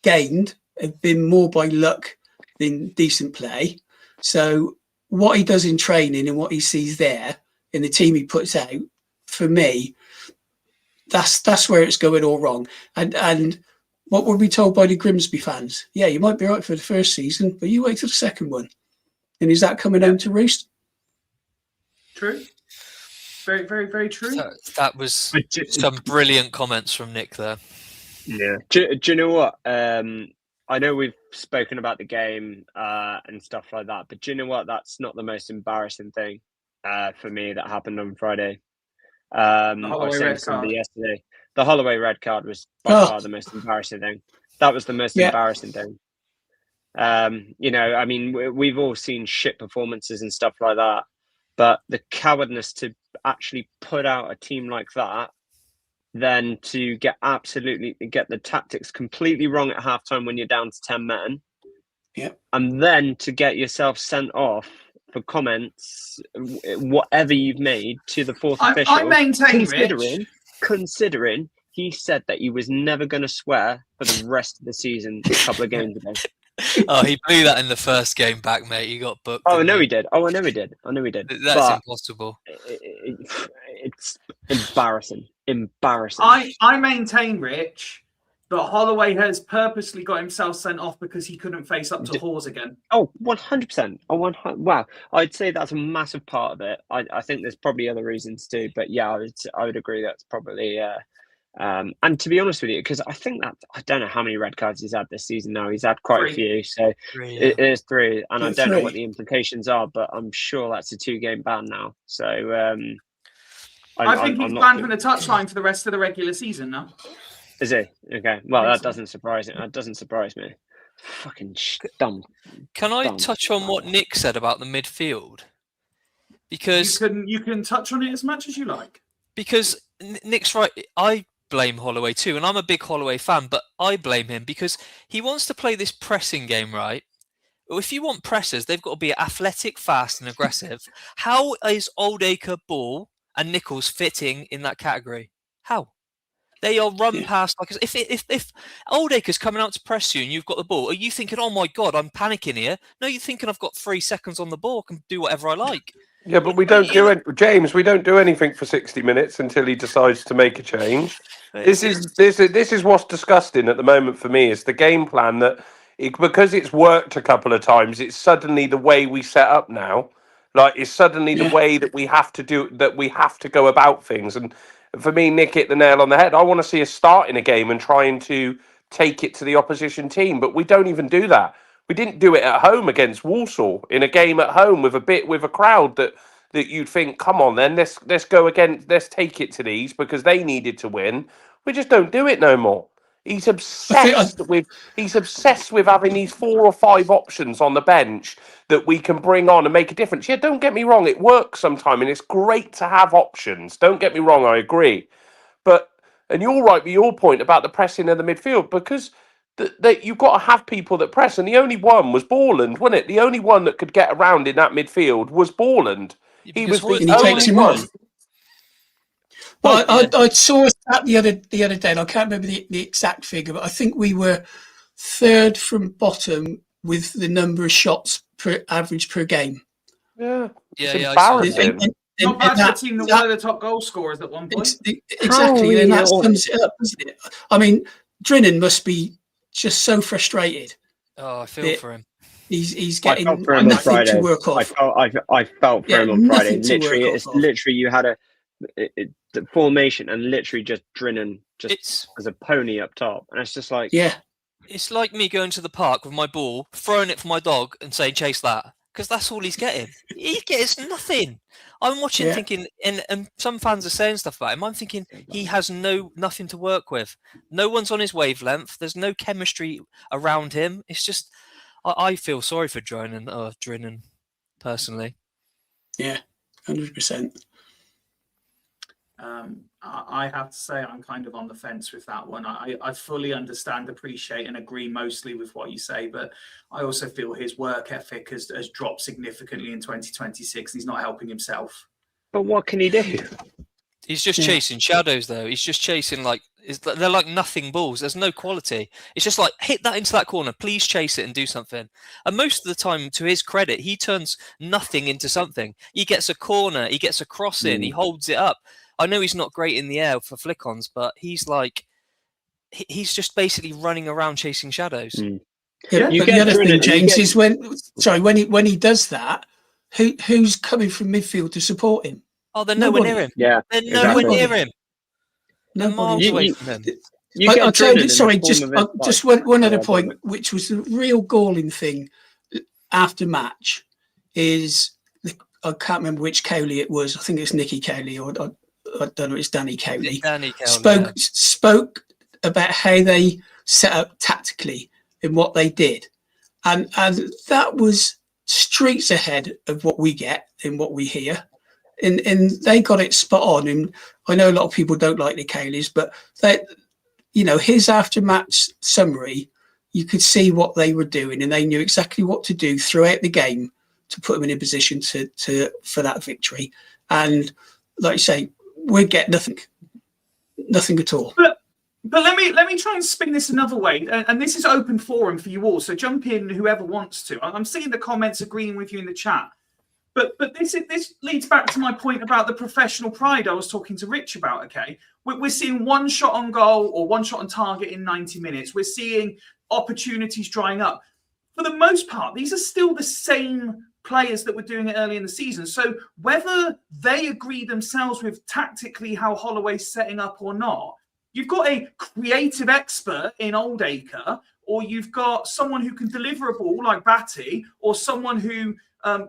gained have been more by luck than decent play. So what he does in training and what he sees there in the team he puts out, for me, that's where it's going all wrong. And what were we told by the Grimsby fans? Yeah, you might be right for the first season, but you wait till the second one. And is that coming home to roost? True. Very, very, very true. That was some brilliant comments from Nick there. Yeah. Do you know what? I know we've spoken about the game and stuff like that, but do you know what? That's not the most embarrassing thing for me that happened on Friday. I was saying to somebody yesterday, the Holloway red card was by far the most embarrassing thing. That was the most embarrassing thing. You know, I mean, we've all seen shit performances and stuff like that, but the cowardness to actually put out a team like that, then to get the tactics completely wrong at halftime when you're down to 10 men, and then to get yourself sent off for comments, whatever you've made, to the fourth official. I maintain, considering he said that he was never going to swear for the rest of the season a couple of games ago. Oh, he blew that in the first game back, mate. He got booked. Oh, no, he did. I know he did. That's impossible. It's embarrassing. I maintain, Rich, that Holloway has purposely got himself sent off because he couldn't face up to Hawes again. Oh, 100%. Wow. I'd say that's a massive part of it. I think there's probably other reasons too, but yeah, I would agree that's probably... and to be honest with you, because I think that I don't know how many red cards he's had this season now. He's had quite a few, so 3, it is 3, and I don't know what the implications are, but I'm sure that's a 2-game ban now. So I think he's banned from the touchline for the rest of the regular season now. Is he? Okay. Well, that doesn't surprise me. That doesn't surprise me. Fucking dumb. Can I touch on what Nick said about the midfield? Because you can touch on it as much as you like. Because Nick's right. I blame Holloway too, and I'm a big Holloway fan, but I blame him because he wants to play this pressing game, right? Well, if you want pressers, they've got to be athletic, fast, and aggressive. How is Oldacre, Ball, and Nichols fitting in that category? How? They are run past like if Oldacre's coming out to press you and you've got the ball, are you thinking, "Oh my God, I'm panicking here"? No, you're thinking, "I've got 3 seconds on the ball, I can do whatever I like." Yeah, but we don't do it, James. We don't do anything for 60 minutes until he decides to make a change. This is what's disgusting at the moment for me. Is the game plan that because it's worked a couple of times, it's suddenly the way we set up now. Like it's suddenly the way that we have to do that. We have to go about things. And for me, Nick hit the nail on the head. I want to see us starting a game and trying to take it to the opposition team, but we don't even do that. We didn't do it at home against Walsall in a game at home with a crowd that you'd think, come on, then let's go again, let's take it to these because they needed to win. We just don't do it no more. He's obsessed with having these 4 or 5 options on the bench that we can bring on and make a difference. Yeah, don't get me wrong, it works sometimes and it's great to have options. Don't get me wrong, I agree. And you're right with your point about the pressing of the midfield because that you've got to have people that press, and the only one was Borland, wasn't it? The only one that could get around in that midfield was Borland. He was the only one. Well, I saw that the other day, and I can't remember the exact figure, but I think we were 3rd from bottom with the number of shots per average per game. Yeah, it's embarrassing. Not bad for a team that one of the top goal scorers at one point. Exactly, and that sums it up, doesn't it? I mean, Drinnan must be just so frustrated. Oh, I feel for him. He's I getting felt for him on nothing Friday. to work off. I felt for him on Friday. nothing to work Literally, off it's of. literally you had the formation and literally just Drinnen just as a pony up top, and it's just like It's like me going to the park with my ball, throwing it for my dog, and saying chase that, because that's all he's getting. He gets nothing. I'm watching, thinking, and some fans are saying stuff about him. I'm thinking he has nothing to work with. No one's on his wavelength. There's no chemistry around him. It's just, I feel sorry for Drinnen, personally. Yeah, 100%. I have to say I'm kind of on the fence with that one. I fully understand, appreciate, and agree mostly with what you say, but I also feel his work ethic has dropped significantly in 2026. He's not helping himself. But what can he do? He's just chasing shadows, though. He's just chasing they're like nothing balls. There's no quality. It's just like hit that into that corner. Please chase it and do something. And most of the time, to his credit, he turns nothing into something. He gets a corner. He gets a cross in. He holds it up. I know he's not great in the air for flick-ons, but he's just basically running around chasing shadows. Yeah, but the other thing, James, is when he does that, who's coming from midfield to support him? Oh, they're nowhere near him. Yeah, they're nowhere near him. They're Nobody. miles away from him. I'll tell you. Sorry, just one other point, which was the real galling thing after match, is I can't remember which Cowley it was. I think it's Nicky Cowley, or I don't know. It's Danny Cowley. Spoke about how they set up tactically in what they did, and that was streets ahead of what we get and what we hear. And they got it spot on. And I know a lot of people don't like the Cowleys, but his after-match summary, you could see what they were doing, and they knew exactly what to do throughout the game to put them in a position for that victory. And like you say, we get nothing at all. But let me try and spin this another way, and this is open forum for you all. So jump in, whoever wants to. I'm seeing the comments agreeing with you in the chat. But this leads back to my point about the professional pride I was talking to Rich about, okay? We're seeing one shot on goal or one shot on target in 90 minutes. We're seeing opportunities drying up. For the most part, these are still the same players that were doing it early in the season. So whether they agree themselves with tactically how Holloway's setting up or not, you've got a creative expert in Oldacre, or you've got someone who can deliver a ball like Batty, or someone who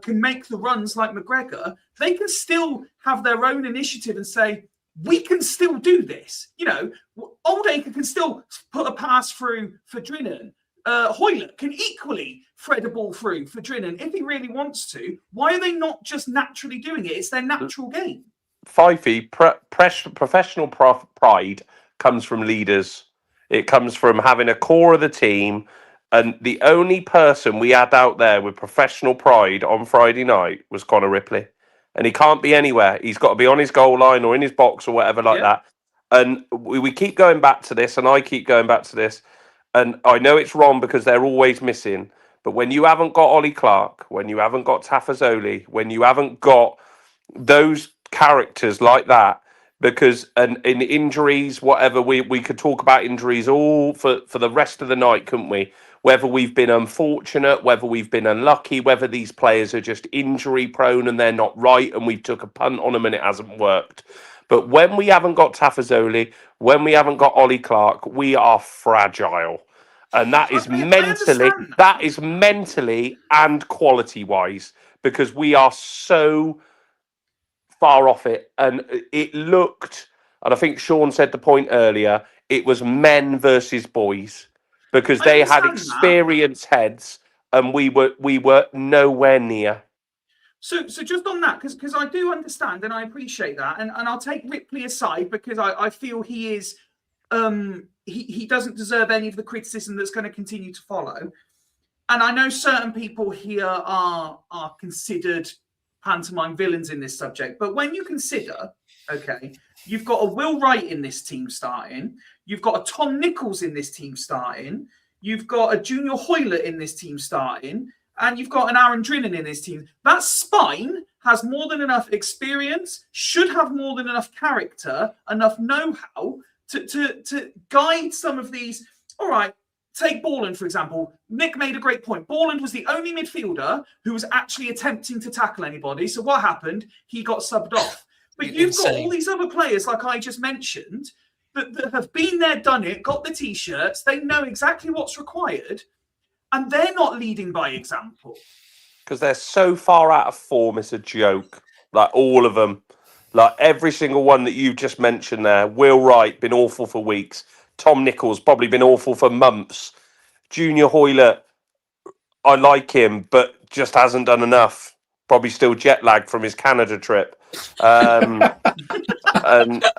can make the runs like McGregor. They can still have their own initiative and say, we can still do this. Oldacre can still put a pass through for Drinnen. Hoylett can equally thread a ball through for Drinnen if he really wants to. Why are they not just naturally doing it? It's their natural game. Fyfie, professional pride comes from leaders. It comes from having a core of the team. And the only person we had out there with professional pride on Friday night was Connor Ripley. And he can't be anywhere. He's got to be on his goal line or in his box or whatever like that. And we keep going back to this, and I keep going back to this. And I know it's wrong because they're always missing. But when you haven't got Ollie Clark, when you haven't got Tafazoli, when you haven't got those characters like that, because in injuries, whatever, we could talk about injuries all for the rest of the night, couldn't we? Whether we've been unfortunate, whether we've been unlucky, whether these players are just injury prone and they're not right and we took a punt on them and it hasn't worked. But when we haven't got Tafazoli, when we haven't got Ollie Clark, we are fragile. And that is mentally and quality wise, because we are so far off it. And it looked, and I think Sean said the point earlier, it was men versus boys, because they had experienced heads and we were nowhere near. So just on that, because I do understand and I appreciate that, and I'll take Ripley aside because I feel he is he doesn't deserve any of the criticism that's going to continue to follow. And I know certain people here are considered pantomime villains in this subject, but when you consider, okay, you've got a Will Wright in this team starting, you've got a Tom Nichols in this team starting, you've got a Junior Hoylett in this team starting, and you've got an Aaron Drinnen in this team. That spine has more than enough experience, should have more than enough character, enough know-how to guide some of these. All right, take Borland, for example. Nick made a great point. Borland was the only midfielder who was actually attempting to tackle anybody. So what happened? He got subbed off. But you've got all these other players, like I just mentioned, that have been there, done it, got the T-shirts. They know exactly what's required, and they're not leading by example. Because they're so far out of form, it's a joke. Like, all of them. Like, every single one that you've just mentioned there. Will Wright, been awful for weeks. Tom Nichols, probably been awful for months. Junior Hoylett, I like him, but just hasn't done enough. Probably still jet lagged from his Canada trip. And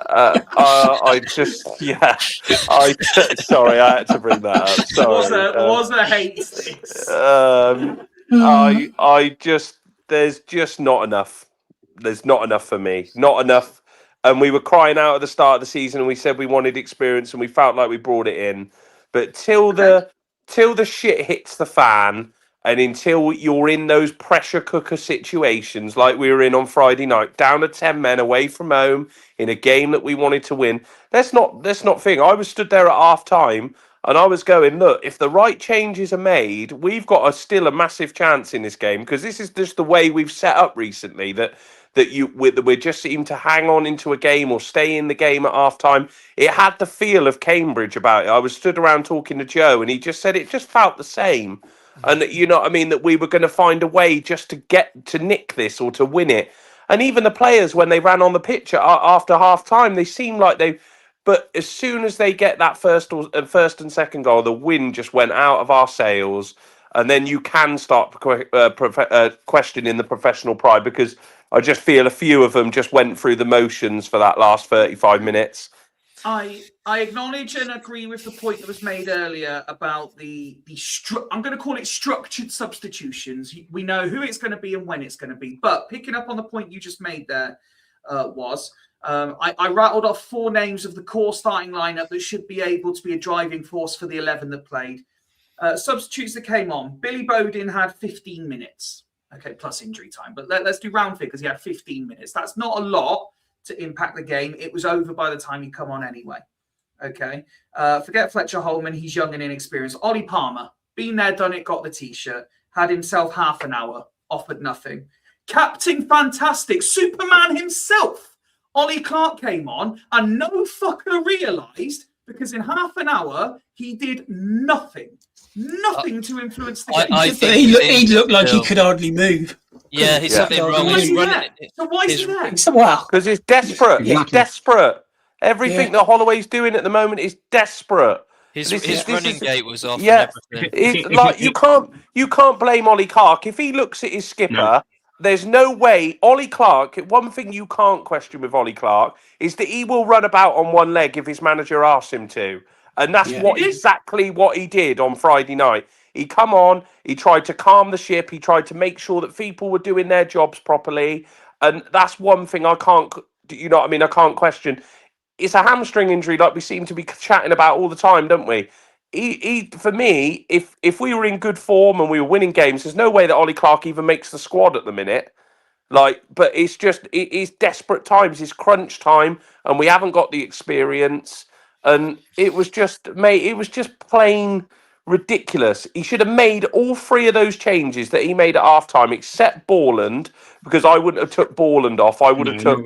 I just, yeah, sorry, I had to bring that up. Sorry, was a hate sticks. I just, there's just not enough. There's not enough for me. Not enough. And we were crying out at the start of the season, and we said we wanted experience, and we felt like we brought it in. But till the shit hits the fan, and until you're in those pressure cooker situations like we were in on Friday night, down to 10 men away from home in a game that we wanted to win, that's not thing. I was stood there at half time and I was going, look, if the right changes are made, we've got still a massive chance in this game, because this is just the way we've set up recently, that we just seem to hang on into a game or stay in the game at half time. It had the feel of Cambridge about it. I was stood around talking to Joe, and he just said it just felt the same. And you know what I mean, that we were going to find a way just to get to nick this or to win it. And even the players, when they ran on the pitch after half time, they seemed like they. But as soon as they get that first and second goal, the wind just went out of our sails, and then you can start questioning the professional pride, because I just feel a few of them just went through the motions for that last 35 minutes. I acknowledge and agree with the point that was made earlier about I'm going to call it structured substitutions. We know who it's going to be and when it's going to be. But picking up on the point you just made there, I rattled off 4 names of the core starting lineup that should be able to be a driving force for the 11 that played. Substitutes that came on. Billy Bodin had 15 minutes. Okay, plus injury time. But let's do round figures. He had 15 minutes. That's not a lot to impact the game. It was over by the time he come on anyway. Okay. Forget Fletcher Holman. He's young and inexperienced. Ollie Palmer, been there, done it, got the T-shirt. Had himself half an hour. Offered nothing. Captain Fantastic. Superman himself. Ollie Clark came on and no fucker realised, because in half an hour, he did nothing. Nothing to influence the game. He looked like he could hardly move. Yeah, he's something wrong. Why is he there? So why is he there? Well, because he's desperate. He's desperate. Everything that Holloway's doing at the moment is desperate. His running gate was off. Yeah, and everything. it's like you can't blame Ollie Clark if he looks at his skipper. No. There's no way Ollie Clark. One thing you can't question with Ollie Clark is that he will run about on one leg if his manager asks him to, and that's exactly what he did on Friday night. He come on, he tried to calm the ship, he tried to make sure that people were doing their jobs properly, and that's one thing I can't, you know what I mean, I can't question. It's a hamstring injury like we seem to be chatting about all the time, don't we? He for me, if we were in good form and we were winning games, there's no way that Ollie Clark even makes the squad at the minute. Like, but it's just, it's desperate times, it's crunch time, and we haven't got the experience, and it was just plain ridiculous. He should have made all 3 of those changes that he made at halftime, except Borland, because I wouldn't have took Borland off. I would have took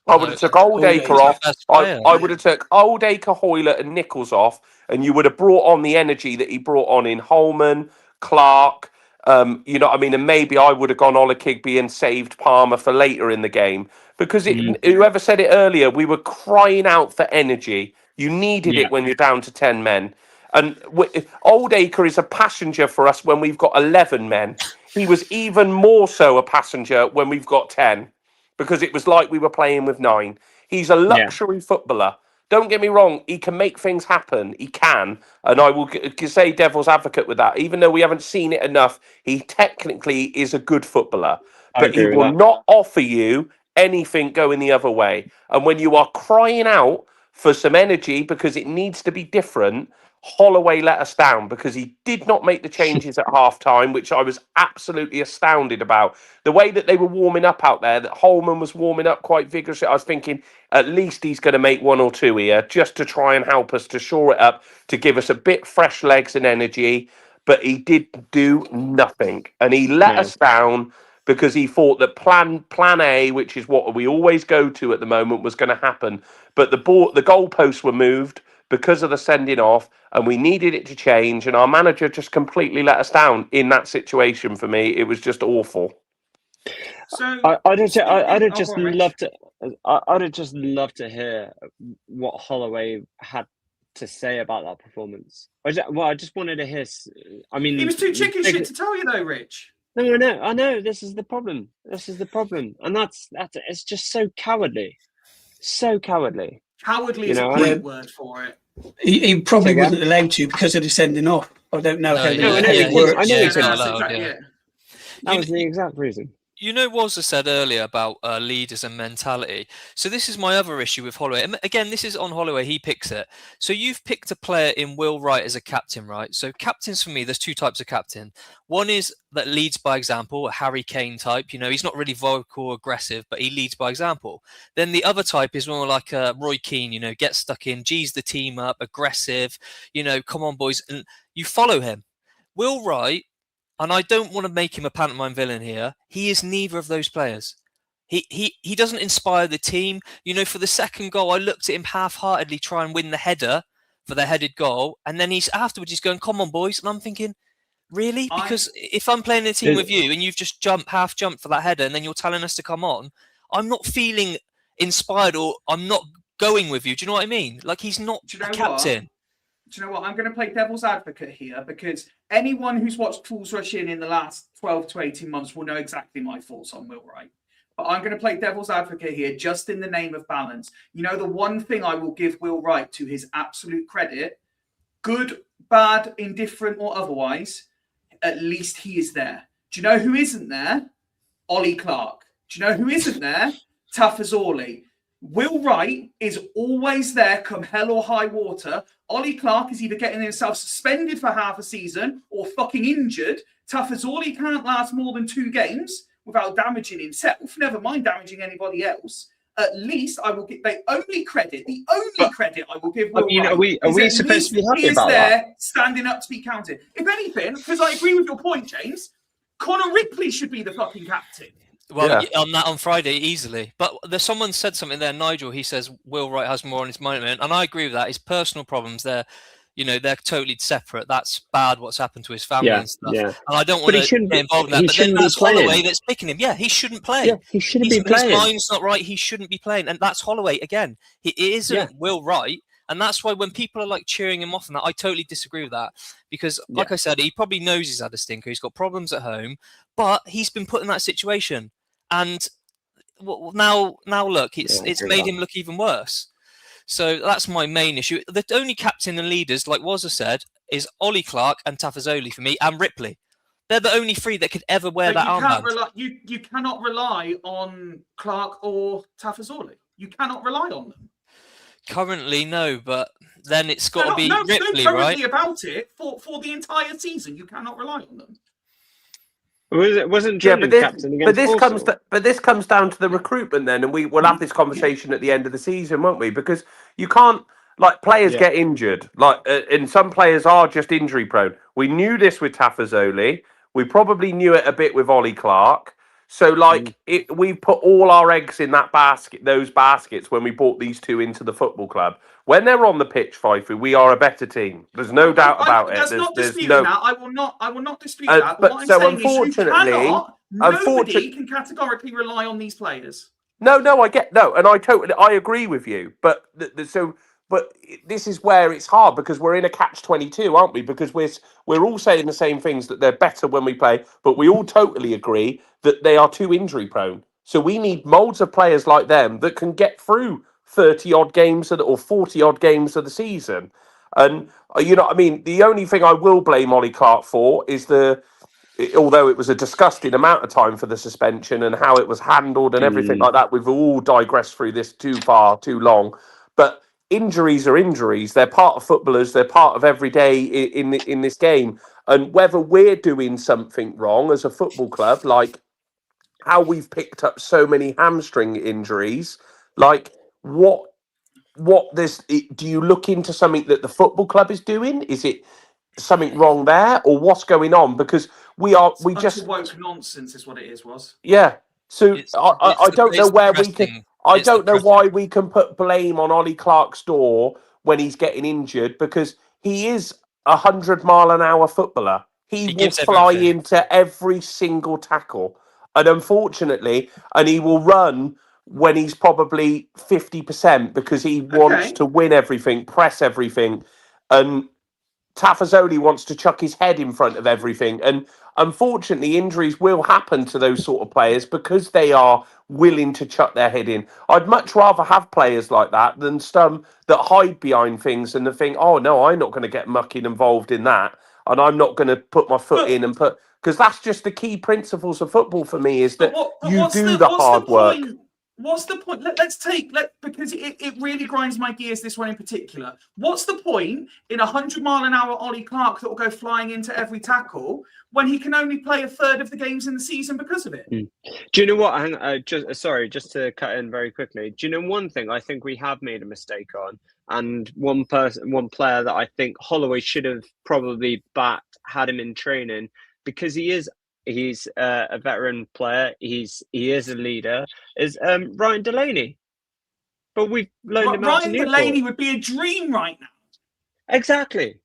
Oldacre off. I would have took Oldacre, Hoylett, and Nichols off, and you would have brought on the energy that he brought on in Holman, Clark. You know what I mean? And maybe I would have gone Ola Kigby and saved Palmer for later in the game, because whoever said it earlier, we were crying out for energy. You needed it when you're down to 10 men. And Oldacre is a passenger for us when we've got 11 men. He was even more so a passenger when we've got 10, because it was like we were playing with 9. He's a luxury footballer. Don't get me wrong, he can make things happen. He can. And I will say devil's advocate with that. Even though we haven't seen it enough, he technically is a good footballer. But he will not offer you anything going the other way. And when you are crying out for some energy because it needs to be different, Holloway let us down because he did not make the changes at half time, which I was absolutely astounded about. The way that they were warming up out there, that Holman was warming up quite vigorously, I was thinking at least he's going to make one or two here just to try and help us to shore it up, to give us a bit fresh legs and energy. But he did do nothing. And he let us down because he thought that plan A, which is what we always go to at the moment, was going to happen. But the goalposts were moved because of the sending off, and we needed it to change, and our manager just completely let us down in that situation. For me, it was just awful. So I'd have just loved to hear what Holloway had to say about that performance. I just wanted to hear. I mean, he was too chicken shit to tell you, though, Rich. No, I know. This is the problem, and that's it's just so cowardly, so cowardly. Cowardly is a great word for it. He probably wasn't allowed to because of the sending off. I don't know how it works. That was the exact reason. You know, Wazza said earlier about leaders and mentality. So this is my other issue with Holloway. And again, this is on Holloway. He picks it. So you've picked a player in Will Wright as a captain, right? So captains for me, there's two types of captain. One is that leads by example, a Harry Kane type. You know, he's not really vocal, aggressive, but he leads by example. Then the other type is more like Roy Keane, you know, gets stuck in, G's the team up, aggressive, you know, come on, boys. And you follow him. Will Wright, and I don't want to make him a pantomime villain here, he is neither of those players. He doesn't inspire the team. You know, for the second goal, I looked at him half-heartedly try and win the header for the headed goal. And then he's going, come on, boys. And I'm thinking, really? Because if I'm playing a team with you and you've just half jumped for that header and then you're telling us to come on, I'm not feeling inspired or I'm not going with you. Do you know what I mean? Like, he's not a captain. Do you know what? I'm going to play devil's advocate here because anyone who's watched Fools Rush in the last 12 to 18 months will know exactly my thoughts on Will Wright. But I'm going to play devil's advocate here just in the name of balance. You know, the one thing I will give Will Wright to his absolute credit, good, bad, indifferent or otherwise, at least he is there. Do you know who isn't there? Ollie Clark. Do you know who isn't there? Tafazorli. Will Wright is always there come hell or high water. Ollie Clark is either getting himself suspended for half a season or fucking injured. Tafazorli can't last more than 2 games without damaging himself, never mind damaging anybody else. At least I will give the only credit I will give Will Wright. Are we supposed to be happy about there that? Standing up to be counted. If anything, because I agree with your point, James, Connor Ripley should be the fucking captain. Well, on Friday, easily. But someone said something there, Nigel, he says Will Wright has more on his mind. And I agree with that. His personal problems, they're totally separate. That's bad what's happened to his family and stuff. Yeah. And I don't want to get involved in that. But then that's Holloway that's picking him. Yeah, he shouldn't play. Yeah, he shouldn't be playing. His mind's not right. He shouldn't be playing. And that's Holloway again. It isn't Will Wright. And that's why when people are like cheering him off and that, I totally disagree with that. Because like I said, he probably knows he's had a stinker. He's got problems at home. But he's been put in that situation. And now look, it's made him look even worse. So that's my main issue. The only captain and leaders, like Wazza said, is Ollie Clark and Tafazorli for me, and Ripley. They're the only 3 that could ever wear that armband. You cannot rely on Clark or Tafazorli. You cannot rely on them. Currently, no, but then it's got to be Ripley, currently right? About it for the entire season, you cannot rely on them. Wasn't captain against but this comes down to the recruitment then, and we'll have this conversation at the end of the season, won't we? Because you can't, like, players get injured, and some players are just injury prone. We knew this with Tafazorli. We probably knew it a bit with Ollie Clark. So, we put all our eggs in those baskets when we brought these 2 into the football club. When they're on the pitch, Fyfie, we are a better team. There's no doubt about it. That. I will not dispute that. But what I'm saying is nobody can categorically rely on these players. No, and I agree with you. But this is where it's hard because we're in a catch-22, aren't we? Because we're all saying the same things, that they're better when we play, but we all totally agree that they are too injury prone. So we need moulds of players like them that can get through 30-odd games or 40-odd games of the season. And, you know what I mean? The only thing I will blame Ollie Clark for is although it was a disgusting amount of time for the suspension and how it was handled and everything like that, we've all digressed through this too far, too long. But injuries are injuries. They're part of footballers. They're part of every day in this game. And whether we're doing something wrong as a football club, like how we've picked up so many hamstring injuries, like what this do you look into something that the football club is doing? Is it something wrong there, or what's going on? Because we just woke nonsense is what it is. Yeah. So It's I don't know it's the where we can. pressing. I It's the don't know pressing. why we can put blame on Ollie Clark's door when he's getting injured, because he is 100-mile-an-hour footballer. He He will gives fly everything. into every single tackle, and unfortunately, and he will run when he's probably 50% because he wants Okay. to win everything, press everything, and Tafazoli wants to chuck his head in front of everything. And unfortunately, injuries will happen to those sort of players because they are willing to chuck their head in. I'd much rather have players like that than some that hide behind things and think, oh, no, I'm not going to get mucking involved in that. And I'm not going to put my foot in and put... Because that's just the key principles of football for me, is that you do the hard work. What's the point? Because it really grinds my gears, this one in particular. What's the point in 100-mile-an-hour Ollie Clark that will go flying into every tackle when he can only play a third of the games in the season because of it? Do you know what? Just to cut in very quickly. Do you know one thing I think we have made a mistake on, and one player that I think Holloway should have probably had him in training, because he's a veteran player. He is a leader. Is Ryan Delaney, but we've loaned him out to Newport. Ryan Delaney would be a dream right now. Exactly.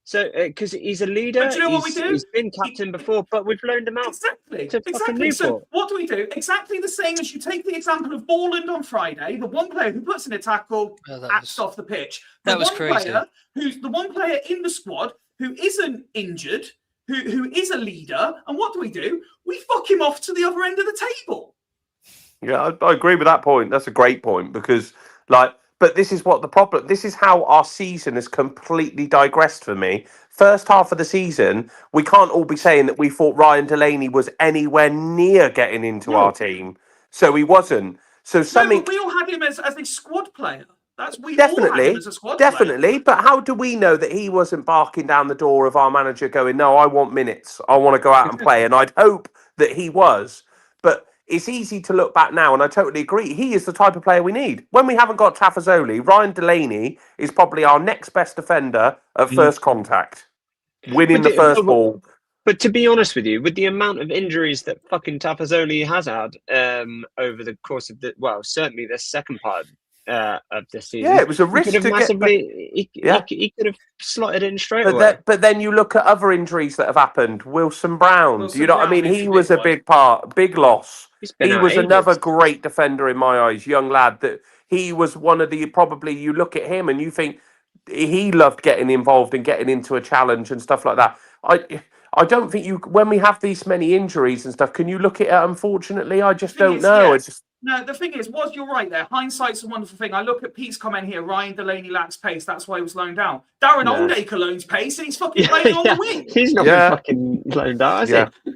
So because he's a leader, but do you know what we do? He's been captain before, but we've loaned him out to fucking Newport. So what do we do? Exactly the same as you take the example of Borland on Friday, the one player who puts in a tackle, acts off the pitch. That was crazy. Who's the one player in the squad who isn't injured, who is a leader, and what do? We fuck him off to the other end of the table. Yeah, I agree with that point. That's a great point, because, but this is what the problem... This is how our season has completely digressed for me. First half of the season, we can't all be saying that we thought Ryan Delaney was anywhere near getting into our team. So he wasn't. So something... No, but we all had him as a squad player. All had him as a squad player. But how do we know that he wasn't barking down the door of our manager going, no, I want minutes. I want to go out and play. And I'd hope that he was. But it's easy to look back now, and I totally agree. He is the type of player we need. When we haven't got Tafazoli, Ryan Delaney is probably our next best defender at first contact, winning the first ball. But to be honest with you, with the amount of injuries that fucking Tafazoli has had over the course of certainly the second part of this season. Yeah, it was a risk to he could have slotted in straight away. But then you look at other injuries that have happened. Wilson Brown, you know what I mean? He was a big loss. He was another great defender in my eyes, young lad. That he was one of the, probably, you look at him and you think he loved getting involved and getting into a challenge and stuff like that. I don't think when we have these many injuries and stuff, can you look at it? Unfortunately, I just don't know. No, the thing is, you're right there. Hindsight's a wonderful thing. I look at Pete's comment here. Ryan Delaney lacks pace. That's why he was loaned out. Darren Oldacre loans pace, and he's fucking playing on the wing. He's not been fucking loaned out, has he?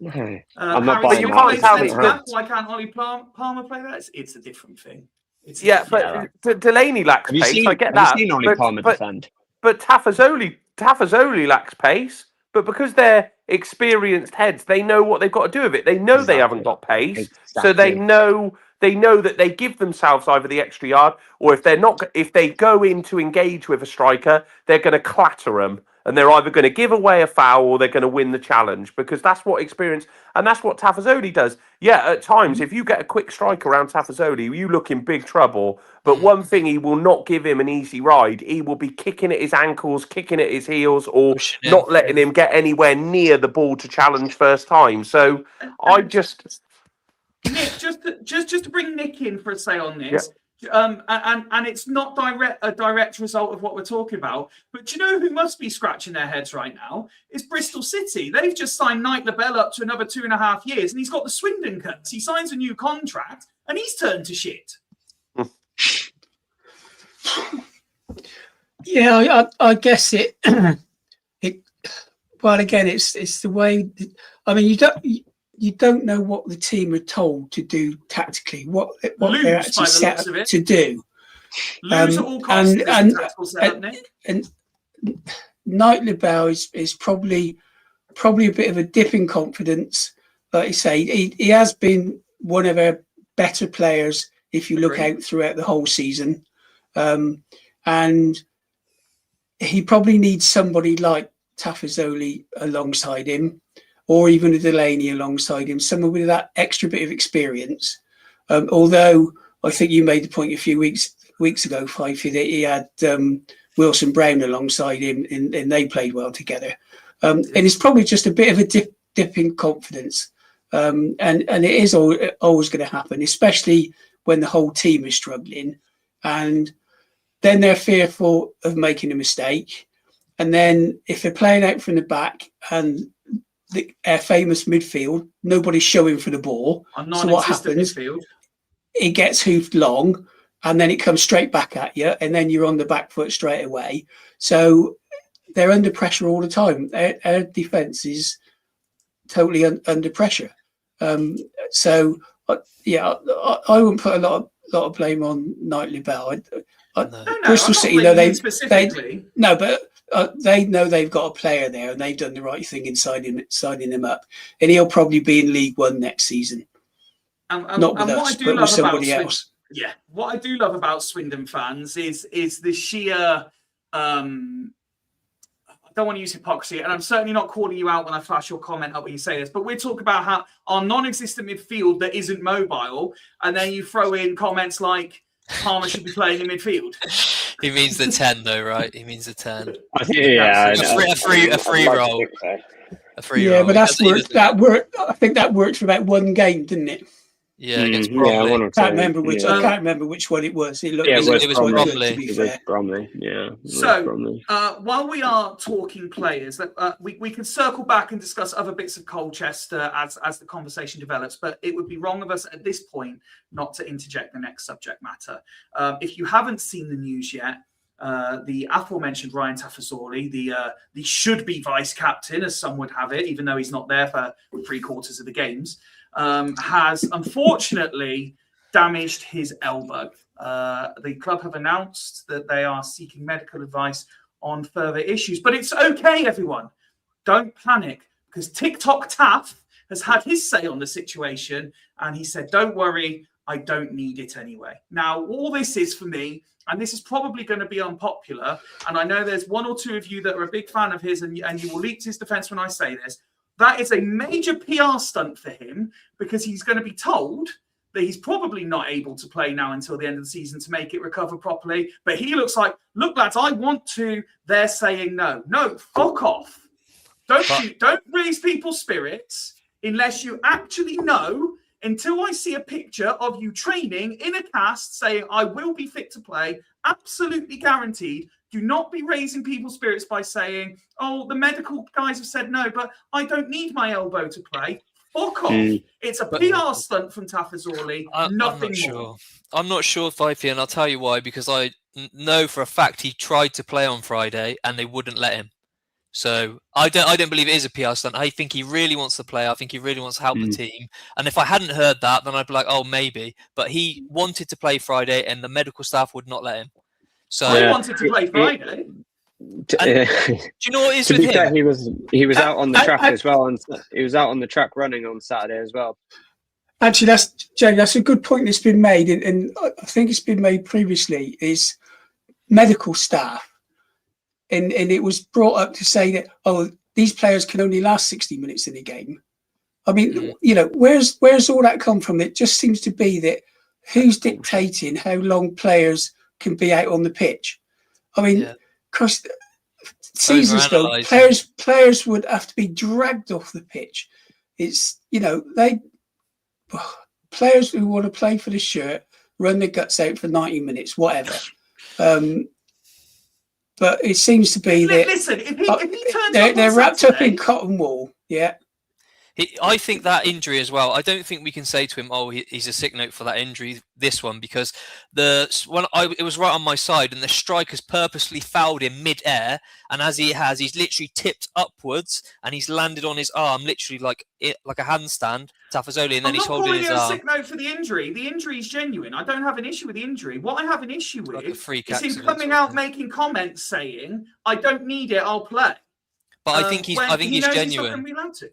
No. I'm not buying that. Why can't Ollie Palmer play that? It's a different thing. But Delaney lacks pace. I get that. Have you seen Ollie Palmer defend? But Tafazoli lacks pace. But because they're experienced heads, they know what they've got to do with it. They know they haven't got pace, so they know that they give themselves either the extra yard, or if they go in to engage with a striker, they're going to clatter them, and they're either going to give away a foul or they're going to win the challenge, because that's what experience, and that's what Tafazoli does. Yeah, at times, if you get a quick strike around Tafazoli, you look in big trouble. But one thing, he will not give him an easy ride. He will be kicking at his ankles, kicking at his heels, or not letting him get anywhere near the ball to challenge first time. So I just... Nick, just to bring Nick in for a say on this, and it's not a direct result of what we're talking about, but do you know who must be scratching their heads right now? It's Bristol City. They've just signed Knight Labelle up to another 2.5 years, and he's got the Swindon cuts. He signs a new contract, and he's turned to shit. Yeah, I guess it. Well, again, it's the way. I mean, you don't know what the team are told to do tactically, what they're actually set up to do. Lose at all costs. Is the tactical setup, Nick? And Knight LaBelle is probably a bit of a dip in confidence. Like you say, he has been one of our better players if you look out throughout the whole season. And he probably needs somebody like Tafazoli alongside him, or even a Delaney alongside him, someone with that extra bit of experience. Although I think you made the point a few weeks ago, Fyfie, that he had Wilson Brown alongside him, and they played well together. And it's probably just a bit of a dip in confidence. And it is always going to happen, especially when the whole team is struggling. And then they're fearful of making a mistake. And then if they're playing out from the back and our famous midfield, nobody's showing for the ball. So what happens? Midfield. It gets hoofed long, and then it comes straight back at you, and then you're on the back foot straight away. So they're under pressure all the time. Our defence is totally under pressure. So I wouldn't put a lot of blame on Knight LaBelle. Bristol City, they know they've got a player there, and they've done the right thing in signing him up, and he'll probably be in League One next season. Not with us, but with somebody else. Yeah, what I do love about Swindon fans is the sheer. I don't want to use hypocrisy, and I'm certainly not calling you out when I flash your comment up when you say this, but we're talking about how our non-existent midfield that isn't mobile, and then you throw in comments like Palmer should be playing in midfield. He means the 10, though, right? He means the 10. Yeah, a free roll. A free roll. Yeah, but that worked. I think that worked for about one game, didn't it? Yeah, against Bromley. I can't remember which one it was. It was Bromley. To be fair. Bromley. Yeah. So while we are talking players, we can circle back and discuss other bits of Colchester as the conversation develops. But it would be wrong of us at this point not to interject the next subject matter. If you haven't seen the news yet, the aforementioned Ryan Tafazoli, the should-be vice captain, as some would have it, even though he's not there for 3/4 of the games, has unfortunately damaged his elbow. The club have announced that they are seeking medical advice on further issues. But it's okay, everyone. Don't panic, because TikTok Taff has had his say on the situation, and he said, don't worry, I don't need it anyway. Now, all this is for me, and this is probably going to be unpopular, and I know there's one or two of you that are a big fan of his, and you will leap to his defense when I say this. That is a major PR stunt for him, because he's going to be told that he's probably not able to play now until the end of the season to make it recover properly. But he looks like, look, lads, I want to. They're saying no. No, fuck off. Don't raise people's spirits unless you actually know. Until I see a picture of you training in a cast saying, I will be fit to play, absolutely guaranteed. Do not be raising people's spirits by saying, oh, the medical guys have said no, but I don't need my elbow to play. Fuck off. It's a PR stunt from Tafazoli. Nothing more. I'm not sure, Fyfie, and I'll tell you why, because I know for a fact he tried to play on Friday and they wouldn't let him. So I don't believe it is a PR stunt. I think he really wants to play. I think he really wants to help the team. And if I hadn't heard that, then I'd be like, oh, maybe. But he wanted to play Friday and the medical staff would not let him. So I wanted to play Friday. Do you know what it is with him? Fair, he was out on the track as well, and he was out on the track running on Saturday as well. Actually, that's a good point that's been made, and I think it's been made previously. Is medical staff, and it was brought up to say that these players can only last 60 minutes in a game. I mean, where's all that come from? It just seems to be that who's dictating how long players can be out on the pitch. I mean, because seasons ago, players would have to be dragged off the pitch. It's players who want to play for the shirt run their guts out for 90 minutes, whatever. But it seems to be that listen, if he turns they're wrapped up in cotton wool. Yeah. I think that injury as well. I don't think we can say to him, "Oh, he's a sick note for that injury." This one, because it was right on my side, and the striker's purposely fouled him mid-air, and as he's literally tipped upwards, and he's landed on his arm, literally like a handstand, Tafazoli, and then he's holding his I'm not arm. calling it a sick note for the injury. The injury is genuine. I don't have an issue with the injury. What I have an issue with is him coming out making comments saying, "I don't need it. I'll play." But I think he's genuine. He's not going to be allowed to.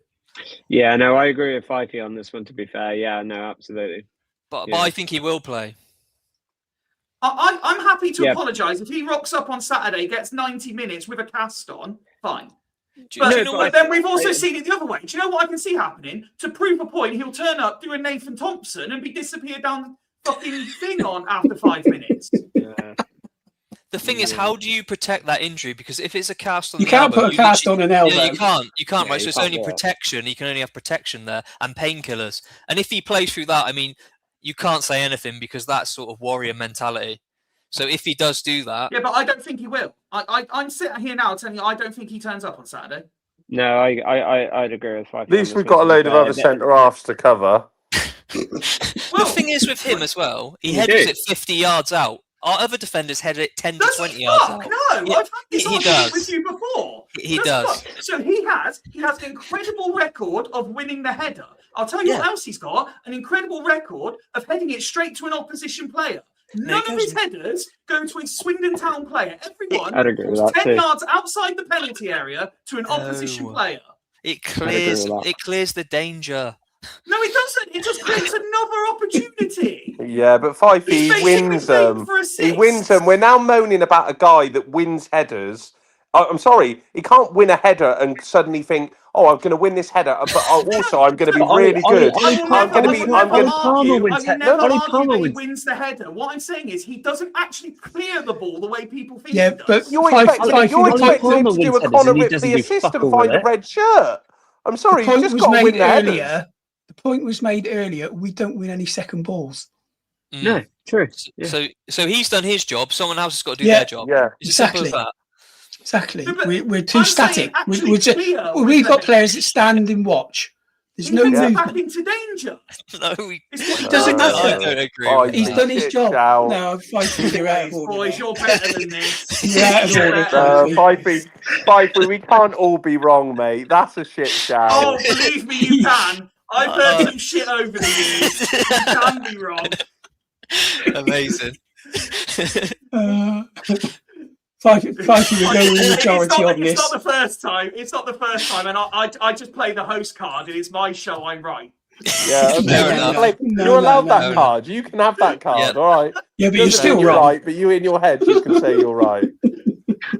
Yeah, no, I agree with Fyfie on this one, to be fair. Yeah, no, absolutely. But I think he will play. I'm happy to apologise. If he rocks up on Saturday, gets 90 minutes with a cast on, fine. But then we've also seen it the other way. Do you know what I can see happening? To prove a point, he'll turn up, do a Nathan Thompson, and disappear down the fucking thing on after 5 minutes. Yeah. The thing is, how do you protect that injury? Because if it's a cast on, you can't put a cast on an elbow. Yeah, you can't, right? So it's only protection. You can only have protection there and painkillers. And if he plays through that, I mean, you can't say anything because that's sort of warrior mentality. So if he does do that, yeah, but I don't think he will. I'm sitting here now telling you I don't think he turns up on Saturday. No, I'd agree with Fyfie. At least we've got a load of other centre halves to cover. The thing is with him as well, he headers it 50 yards out. Our other defenders head it 10 to 20 yards out. No, yeah, I've had this argument with you before. He does. So he has an incredible record of winning the header. I'll tell you what else he's got: an incredible record of heading it straight to an opposition player. None of his headers go to a Swindon Town player. Everyone was 10 yards outside the penalty area to an opposition player. It clears the danger. No, it doesn't. It just creates another opportunity. Yeah, but Fyfie wins them. He wins them. We're now moaning about a guy that wins headers. I'm sorry, he can't win a header and suddenly think, "Oh, I'm going to win this header, but also I'm going to be really good." I'm going to be. He wins the header. What I'm saying is he doesn't actually clear the ball the way people think. Yeah, he does. but you're expecting him to do a Connor Ripley assist and find a red shirt. I'm sorry, you just got to win the header. The point was made earlier. We don't win any second balls. No, true. Yeah. So he's done his job. Someone else has got to do their job. Yeah, it's exactly. As simple as that. Exactly. We're too static. We've got players that stand and watch. There's no movement. Back into danger. No, it doesn't matter. I don't agree. He's done his job. No, Fyfie, you're out of order. Boys, you're better than this. You're out of order. Fyfie, we can't all be wrong, mate. That's a shit show. Oh, believe me, you can. I've heard some shit over the years. You can be wrong. Amazing. Fyfie will go with the majority on this. It's not the first time. It's not the first time, and I just play the host card, and it's my show. I'm right. Yeah, okay. You're allowed that card. You can have that card. All right. Yeah, but you're still right. But you in your head, you can say you're right.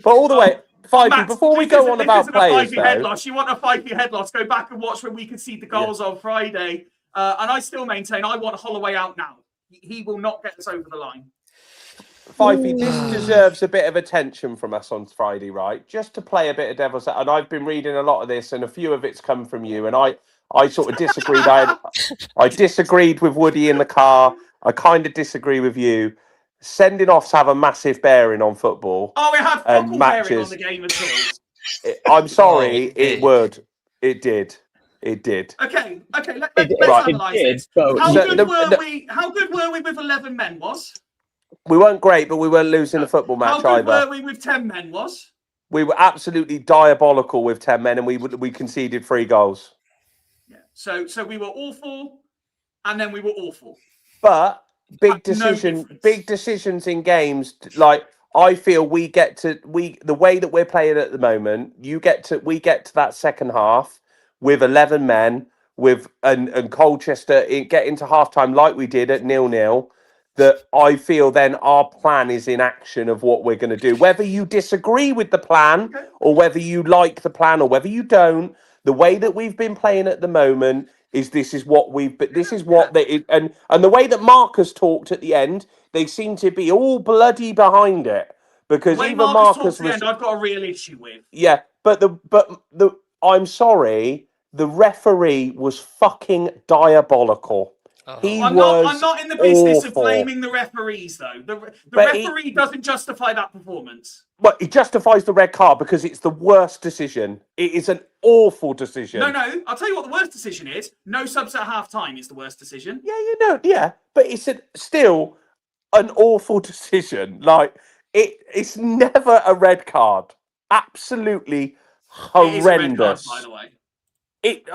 But all the way, Fyfie. Before we go on about players, though, head loss. You want a Fyfie head loss? Go back and watch when we could see the goals on Friday. And I still maintain I want Holloway out now. He will not get us over the line. Fyfie, this deserves a bit of attention from us on Friday, right? Just to play a bit of devil's advocate. And I've been reading a lot of this, and a few of it's come from you. And I sort of disagreed. I disagreed with Woody in the car. I kind of disagree with you. Sending offs have a massive bearing on football. Oh, it had full bearing on the game at all. I'm sorry, it would. It did. It did. Okay. Let's analyse this. How good were we with 11 men? We weren't great, but we weren't losing the football match either. How good were we with 10 men? We were absolutely diabolical with 10 men, and we conceded 3 goals. Yeah. So we were awful, and then we were awful. But big decisions in games, like I feel the way that we're playing at the moment, we get to that second half with 11 men and Colchester get into halftime like we did at 0-0. That I feel then our plan is in action of what we're going to do. Whether you disagree with the plan or whether you like the plan or whether you don't, the way that we've been playing at the moment is and the way that Marcus talked at the end, they seem to be all bloody behind it because the way even Marcus was. Talked at the end, I've got a real issue with. Yeah, but I'm sorry, the referee was fucking diabolical. He I'm was not in the business of awful. blaming the referees, though. The But referee doesn't justify that performance. But he justifies the red card because it's the worst decision. It is an awful decision. No. I'll tell you what the worst decision is. No subs at half time is the worst decision. Yeah. But it's still an awful decision. Like, it's never a red card. Absolutely horrendous. It is a red card, by the way.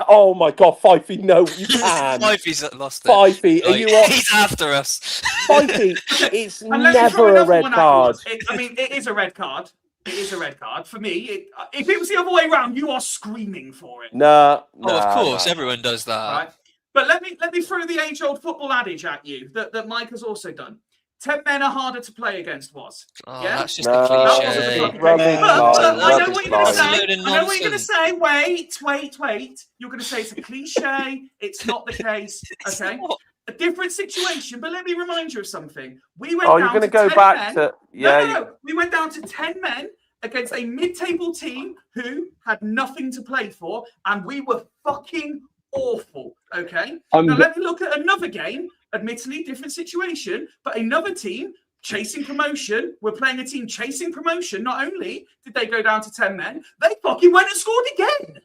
Oh my God, Fyfie, no, you can. Fyfie's lost it. Fyfie, are you on? He's after us. Fyfie, it's And let me throw never a another red one at you. card. It is a red card. It is a red card. For me, if it was the other way around, you are screaming for it. No. Of course, everyone does that. Right? But let me throw the age-old football adage at you that Mike has also done. 10 men are harder to play against was. Oh, yeah? that's just No, a cliche. that's But rubbish line, I know rubbish what you're going to line. say. That's a load of I know what you're going to nonsense. say. Wait. You're going to say it's a cliche. It's not the case. It's Okay. not. A different situation, but let me remind you of something. We went Oh, down you're going to to go 10 back men. to... Yeah, No. We went down to 10 men against a mid-table team who had nothing to play for, and we were fucking awful, okay? Now let me look at another game, admittedly different situation, but another team chasing promotion. We're playing a team chasing promotion. Not only did they go down to 10 men, they fucking went and scored again.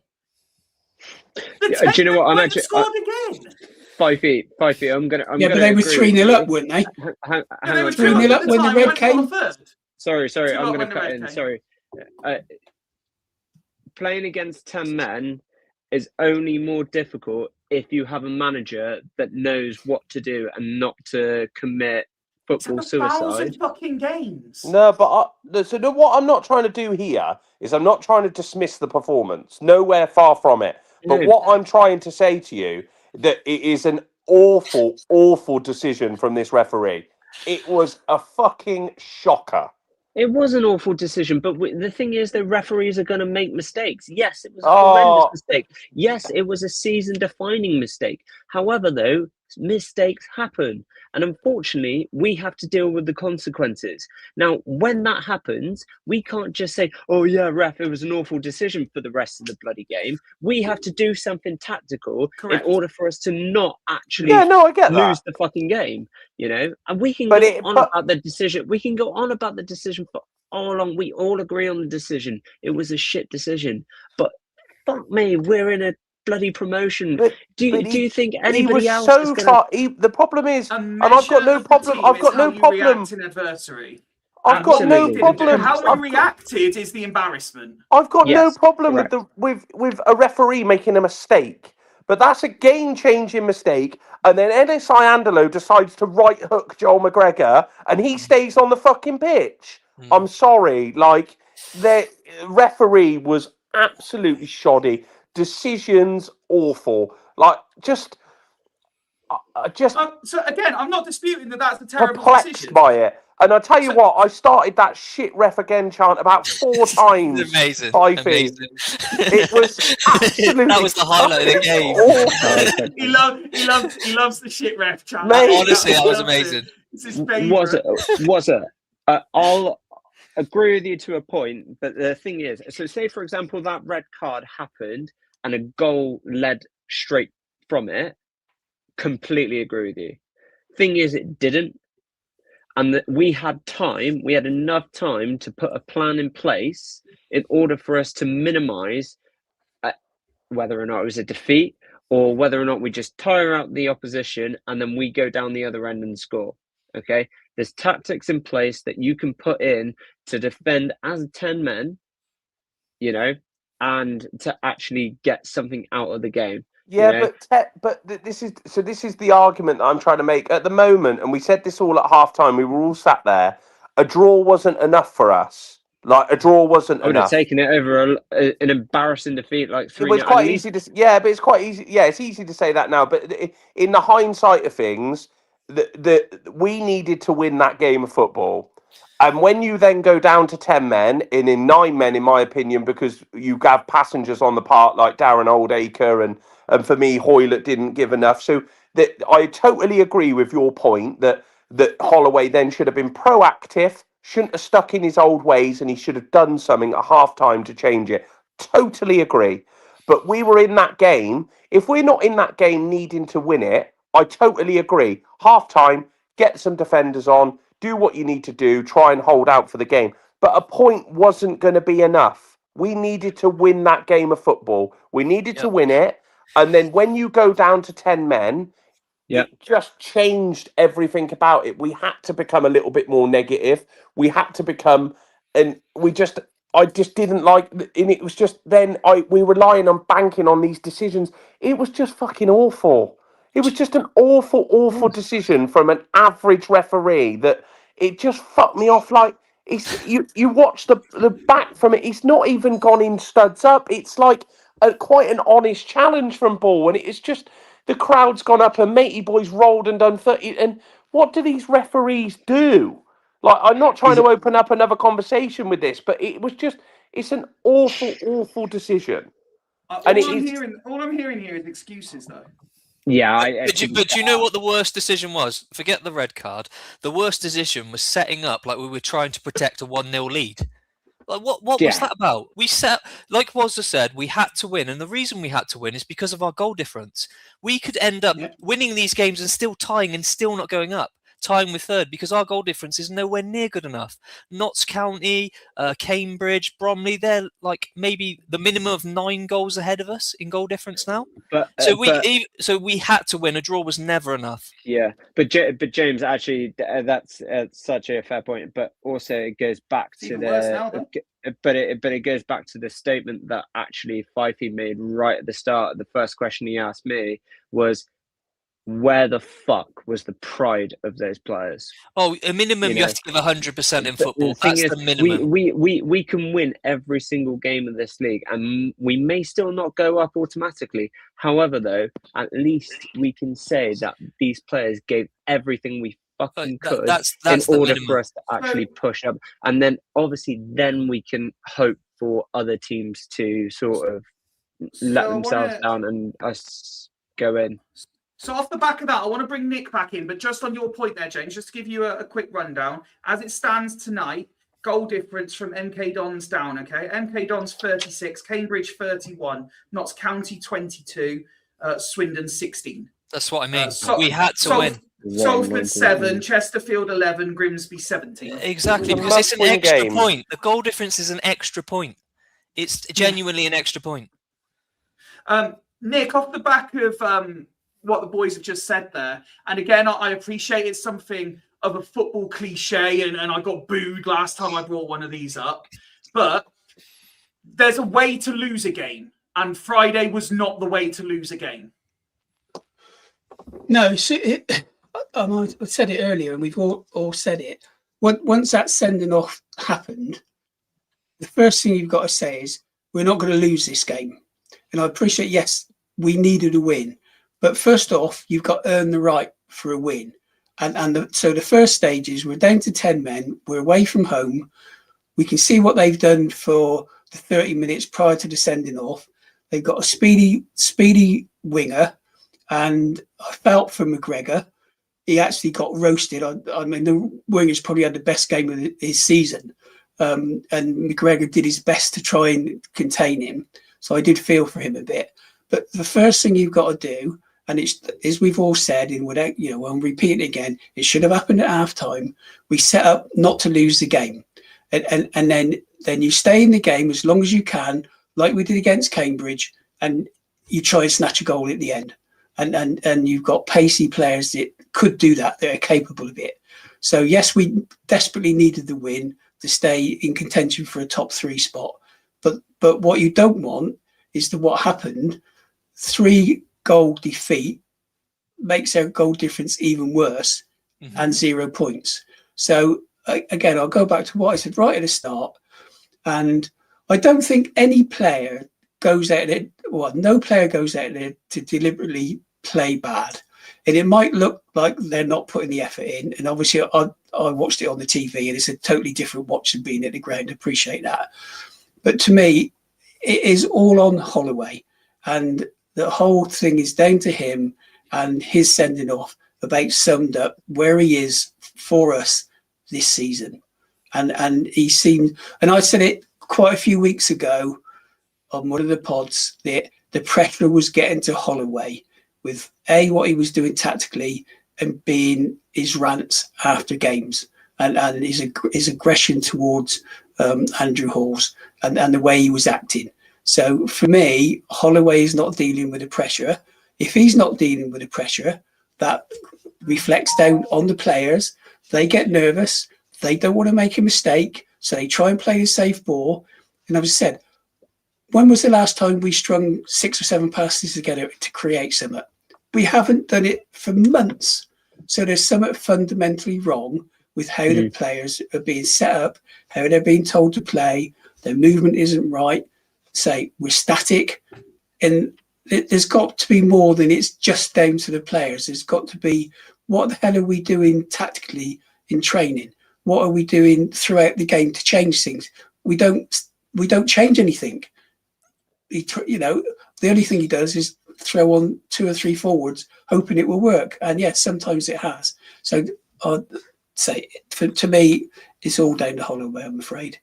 Do you know what? I'm actually scored again. Fyfie. I'm gonna. Yeah, but they were 3-0 up, weren't they? Hang They on. were 3-0 up when the red came. Sorry. 2-0 I'm when going the to cut red in. came. Sorry. Playing against 10 men is only more difficult if you have a manager that knows what to do and not to commit football suicide. Fucking games. No, but what I'm not trying to do here is I'm not trying to dismiss the performance. Nowhere far from it. But what I'm trying to say to you that it is an awful, awful decision from this referee. It was a fucking shocker. It was an awful decision, but the thing is, the referees are going to make mistakes. Yes, it was a horrendous mistake. Yes, it was a season-defining mistake. However, though, mistakes happen. And unfortunately, we have to deal with the consequences. Now, when that happens, we can't just say, oh, yeah, ref, it was an awful decision for the rest of the bloody game. We have to do something tactical in order for us to not actually lose the fucking game, you know? And we can go on about the decision. We can go on about the decision for all long. We all agree on the decision. It was a shit decision. But fuck me, we're in a bloody promotion. Do you think anybody else is going to... The problem is, and I've got no problem. I've got no problem in adversary. I've got no problem. How we reacted is the embarrassment. I've got no problem with a referee making a mistake, but that's a game-changing mistake. And then NSI Andelo decides to right hook Joel McGregor, and he stays on the fucking pitch. I'm sorry, like the referee was absolutely shoddy. Decisions awful. Like just. So again, I'm not disputing that that's a terrible perplexed decision. by it. And I tell you what, I started that shit ref again chant about 4 times. Amazing. Amazing. It was absolutely. That was the highlight of the game. He loves the shit ref chant. Mate, honestly, that was amazing. It's his favorite. Was it? I'll agree with you to a point, but the thing is, so say for example that red card happened and a goal led straight from it. Completely agree with you. Thing is, it didn't. And that we had enough time to put a plan in place in order for us to minimize whether or not it was a defeat or whether or not we just tire out the opposition and then we go down the other end and score. Okay, there's tactics in place that you can put in to defend as 10 men, you know, and to actually get something out of the game. Yeah, you know? but this is the argument that I'm trying to make at the moment, and we said this all at halftime. We were all sat there. A draw wasn't enough for us. Like a draw wasn't I would enough. have taken it over an embarrassing defeat like 3-0. It was quite easy to, but it's quite easy. Yeah, it's easy to say that now. But in the hindsight of things, we needed to win that game of football. And when you then go down to 10 men, and in 9 men, in my opinion, because you have passengers on the park like Darren Oldacre and for me, Hoylett didn't give enough. So that I totally agree with your point that Holloway then should have been proactive, shouldn't have stuck in his old ways, and he should have done something at halftime to change it. Totally agree. But we were in that game. If we're not in that game needing to win it, I totally agree. Half time, get some defenders on, do what you need to do, try and hold out for the game. But a point wasn't going to be enough. We needed to win that game of football. We needed to Yep. win it. And then when you go down to 10 men, Yep. it just changed everything about it. We had to become a little bit more negative. We had to become, I just didn't like, and it was just then we were relying on banking on these decisions. It was just fucking awful. It was just an awful, awful decision from an average referee that it just fucked me off. Like you watch the back from it. It's not even gone in studs up. It's like quite an honest challenge from Ball, and it's just the crowd's gone up and matey boys rolled and done 30. And what do these referees do? Like, I'm not trying to open up another conversation with this, but it's an awful, awful decision. All And I'm hearing here is excuses, though. Yeah, But do you know what the worst decision was? Forget the red card. The worst decision was setting up like we were trying to protect a 1-0 lead. Like what was Yeah. that about? We set, like Wazza said, we had to win, and the reason we had to win is because of our goal difference. We could end up winning these games and still tying and still not going up, tying with third, because our goal difference is nowhere near good enough. Notts County, Cambridge, Bromley, they're like maybe the minimum of 9 goals ahead of us in goal difference now. but So we had to win. A draw was never enough. yeah, but James, actually, that's such a fair point. But also, it goes back It's to even worse now, though. but it goes back to the statement that actually Fyfie made right at the start. The first question he asked me was, "Where the fuck was the pride of those players?" Oh, a minimum you have to give 100% in football. That's the minimum. We can win every single game of this league, and we may still not go up automatically. However, though, at least we can say that these players gave everything we fucking could that's in the order minimum. for us to actually push up. And then, obviously, then we can hope for other teams to sort of let themselves down and us go in. So off the back of that, I want to bring Nick back in, but just on your point there, James, just to give you a quick rundown. As it stands tonight, goal difference from MK Dons down, okay? MK Dons 36, Cambridge 31, Notts County 22, Swindon 16. That's what I mean. We had to win. Salford 7, Chesterfield 11, Grimsby 17. Exactly, because it's an extra point. The goal difference is an extra point. It's genuinely an extra point. Nick, off the back of what the boys have just said there, and again, I appreciate it's something of a football cliche, and I got booed last time I brought one of these up, but there's a way to lose a game, and Friday was not the way to lose a game. No, so I said it earlier, and we've all said it. Once that sending off happened, the first thing you've got to say is, we're not going to lose this game. And I appreciate, yes, we needed a win. But first off, you've got to earn the right for a win. So the first stage is we're down to 10 men. We're away from home. We can see what they've done for the 30 minutes prior to the sending off. They've got a speedy winger. And I felt for McGregor, he actually got roasted. I mean, the winger's probably had the best game of his season. And McGregor did his best to try and contain him. So I did feel for him a bit. But the first thing you've got to do, and it's, as we've all said, and without, I'll repeat it again, it should have happened at halftime. We set up not to lose the game. And then you stay in the game as long as you can, like we did against Cambridge, and you try and snatch a goal at the end. And you've got pacey players that could do that, that are capable of it. So yes, we desperately needed the win to stay in contention for a top 3 spot. But what you don't want is what happened. 3-goal defeat makes our goal difference even worse, and 0 points. So again, I'll go back to what I said right at the start. And I don't think any player goes out there, no player goes out there to deliberately play bad. And it might look like they're not putting the effort in. And obviously I watched it on the TV, and it's a totally different watch than being at the ground. I appreciate that. But to me, it is all on Holloway. And the whole thing is down to him and his sending off about summed up where he is for us this season. And he seemed, and I said it quite a few weeks ago on one of the pods, that the pressure was getting to Holloway with A, what he was doing tactically, and B, his rants after games and his aggression towards Andrew Halls and the way he was acting. So for me, Holloway is not dealing with the pressure. If he's not dealing with the pressure, that reflects down on the players. They get nervous. They don't want to make a mistake. So they try and play a safe ball. And as I said, when was the last time we strung 6 or 7 passes together to create something? We haven't done it for months. So there's something fundamentally wrong with how the players are being set up, how they're being told to play. Their movement isn't right. Say we're static. And there's got to be more than it's just down to the players. There's got to be, what the hell are we doing tactically in training? What are we doing throughout the game to change things? We don't change anything. The only thing he does is throw on 2 or 3 forwards, hoping it will work. And yes, sometimes it has. So I'd say, to me, it's all down to Holloway, I'm afraid.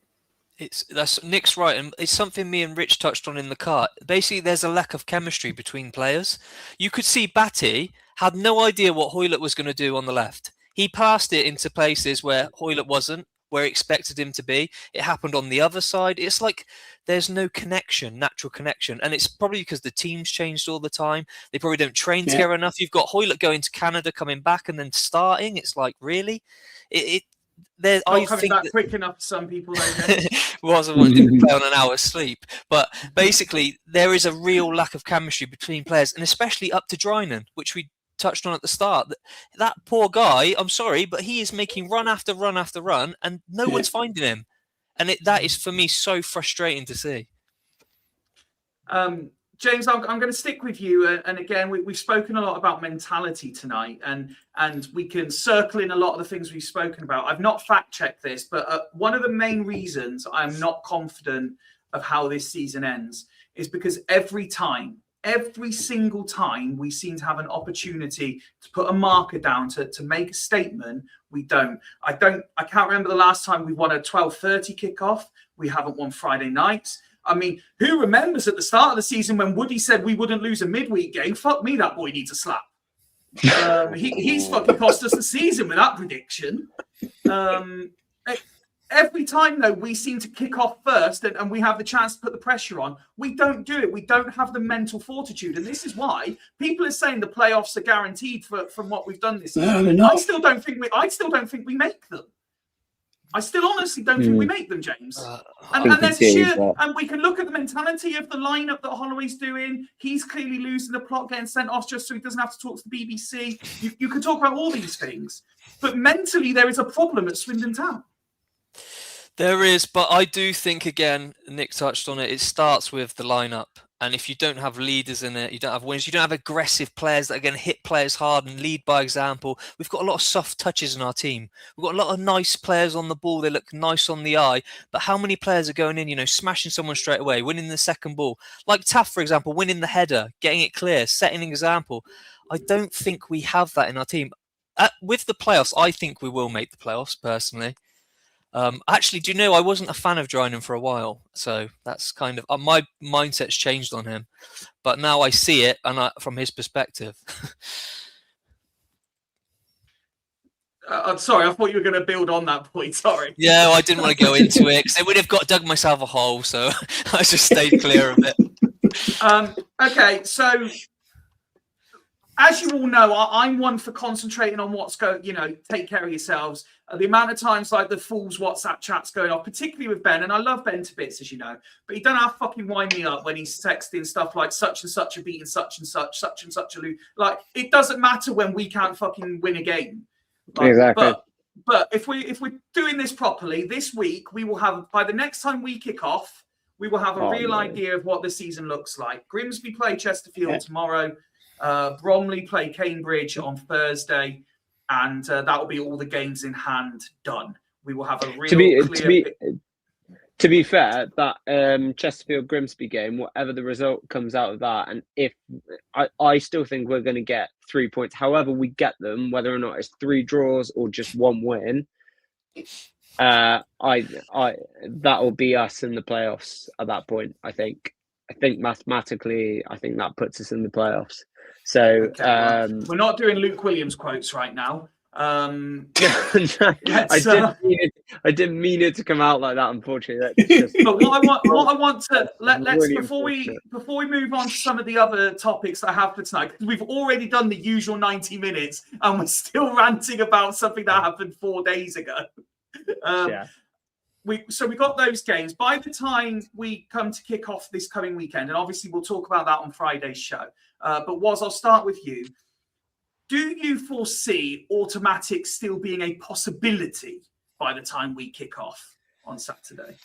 That's Nick's right, and it's something me and Rich touched on in the car. Basically, there's a lack of chemistry between players. You could see Batty had no idea what Hoylett was going to do on the left. He passed it into places where Hoylett wasn't, where he expected him to be. It happened on the other side. It's like there's no connection, natural connection, and it's probably because the team's changed all the time. They probably don't train together enough. You've got Hoylett going to Canada, coming back, and then starting. It's like, really? I think that quick enough for some people. Wasn't wanting to play on an hour's sleep, but basically there is a real lack of chemistry between players, and especially up to Drinan, which we touched on at the start. That poor guy, I'm sorry, but he is making run after run after run, and no one's finding him, and that is for me so frustrating to see. James, I'm going to stick with you. And again, we've spoken a lot about mentality tonight, and we can circle in a lot of the things we've spoken about. I've not fact-checked this, but one of the main reasons I'm not confident of how this season ends is because every single time we seem to have an opportunity to put a marker down to make a statement, we don't. I can't remember the last time we won a 12:30 kickoff. We haven't won Friday nights. I mean, who remembers at the start of the season when Woody said we wouldn't lose a midweek game? Fuck me, that boy needs a slap. He's fucking cost us the season with that prediction. Every time, though, we seem to kick off first and we have the chance to put the pressure on. We don't do it. We don't have the mental fortitude. And this is why people are saying the playoffs are guaranteed from what we've done this season. No, they're not. I still don't think we make them. I still honestly don't think we make them, James. And there's and we can look at the mentality of the lineup that Holloway's doing. He's clearly losing the plot, getting sent off just so he doesn't have to talk to the BBC. You can talk about all these things, but mentally there is a problem at Swindon Town. There is, but I do think, again, Nick touched on it, it starts with the lineup. And if you don't have leaders in it, you don't have winners, you don't have aggressive players that are going to hit players hard and lead by example. We've got a lot of soft touches in our team. We've got a lot of nice players on the ball. They look nice on the eye. But how many players are going in, smashing someone straight away, winning the second ball? Like Taff, for example, winning the header, getting it clear, setting an example. I don't think we have that in our team. With the playoffs, I think we will make the playoffs, personally. Actually, do you know, I wasn't a fan of Drinan for a while, so that's kind of my mindset's changed on him. But now I see it, and from his perspective. I'm sorry, I thought you were going to build on that point. Sorry. Yeah, I didn't want to go into it because it would have dug myself a hole, so I just stayed clear of it. Okay, so as you all know, I'm one for concentrating on what's going. Take care of yourselves. The amount of times like the fool's WhatsApp chats going off, particularly with Ben, and I love Ben to bits, as you know, but he don't have to fucking wind me up when he's texting stuff like such and such a beating such and such a lose. Like, it doesn't matter when we can't fucking win a game. Like, exactly. But if we're doing this properly, this week we will have, by the next time we kick off, we will have a real idea of what the season looks like. Grimsby play Chesterfield tomorrow. Bromley play Cambridge on Thursday. And that will be all the games in hand done. We will have a real To be fair, that Chesterfield Grimsby game, whatever the result comes out of that, and if I still think we're going to get 3 points, however we get them, whether or not it's 3 draws or just 1 win, that will be us in the playoffs at that point. I think mathematically, I think that puts us in the playoffs. So Okay, well, we're not doing Luke Williams quotes right now. no, Let's, I didn't mean it to come out like that. Unfortunately, that's just but what I want to let's really before we unfortunate. move on to some of the other topics that I have for tonight, because we've already done the usual 90 minutes and we're still ranting about something that happened 4 days ago. Yeah. We got those games. By the time we come to kick off this coming weekend, and obviously we'll talk about that on Friday's show. But I'll start with you. Do you foresee automatic still being a possibility by the time we kick off on Saturday?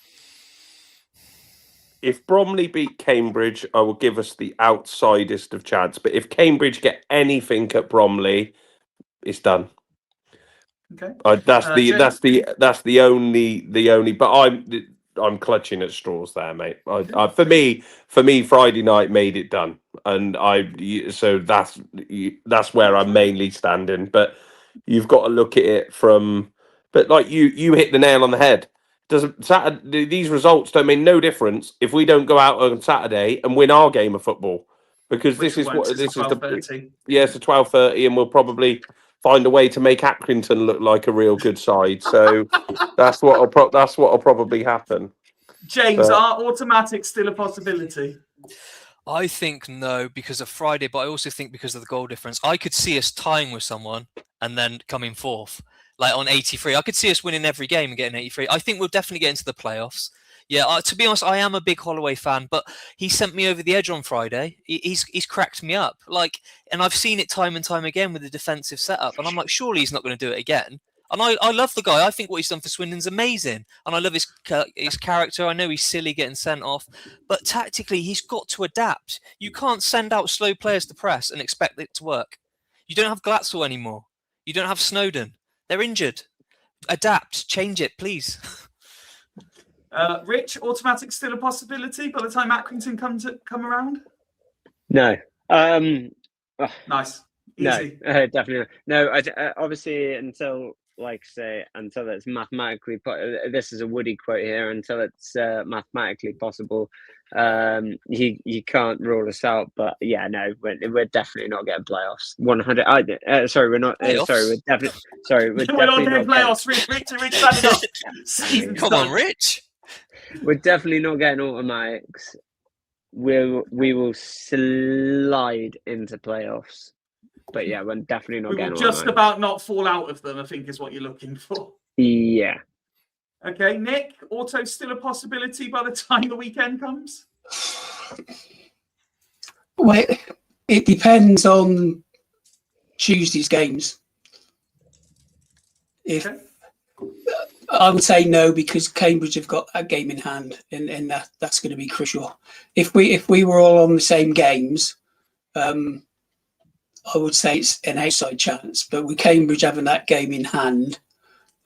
If Bromley beat Cambridge, I will give us the outsidest of chance. But if Cambridge get anything at Bromley, it's done. Okay. That's the only. But I'm clutching at straws there, mate. For me, Friday night made it done, and so that's where I'm mainly standing. But you've got to look at it from. But like you hit the nail on the head. Doesn't Saturday, these results don't mean no difference if we don't go out on Saturday and win our game of football, because Which this is it's 12:30, it's 12:30, and we'll probably find a way to make Accrington look like a real good side. So that's what'll probably happen. James, are automatics still a possibility? I think no, because of Friday, but I also think because of the goal difference. I could see us tying with someone and then coming fourth, like on 83. I could see us winning every game and getting 83. I think we'll definitely get into the playoffs. Yeah, to be honest, I am a big Holloway fan, but he sent me over the edge on Friday. He's cracked me up, and I've seen it time and time again with the defensive setup, and I'm like, surely he's not going to do it again. And I love the guy. I think what he's done for Swindon's amazing, and I love his character. I know he's silly getting sent off, but tactically he's got to adapt. You can't send out slow players to press and expect it to work. You don't have Glatzel anymore. You don't have Snowden. They're injured. Adapt, change it, please. Rich, automatic still a possibility by the time Accrington come around? No. Nice. Easy. No, definitely no. Obviously, until it's mathematically this is a Woody quote here, until it's mathematically possible, you can't rule us out. But yeah, no, we're definitely not getting playoffs. 100. Sorry, we're not. We're definitely. We're not getting playoffs. Rich, stand up. Come on, Rich. We're definitely not getting automatics. We will slide into playoffs. But yeah, we're definitely not getting. We will just about not fall out of them, I think, is what you're looking for. Yeah. Okay, Nick, auto still a possibility by the time the weekend comes? Well, it depends on Tuesday's games. Okay. I would say no, because Cambridge have got a game in hand, and that's going to be crucial. If we were all on the same games, I would say it's an outside chance. But with Cambridge having that game in hand,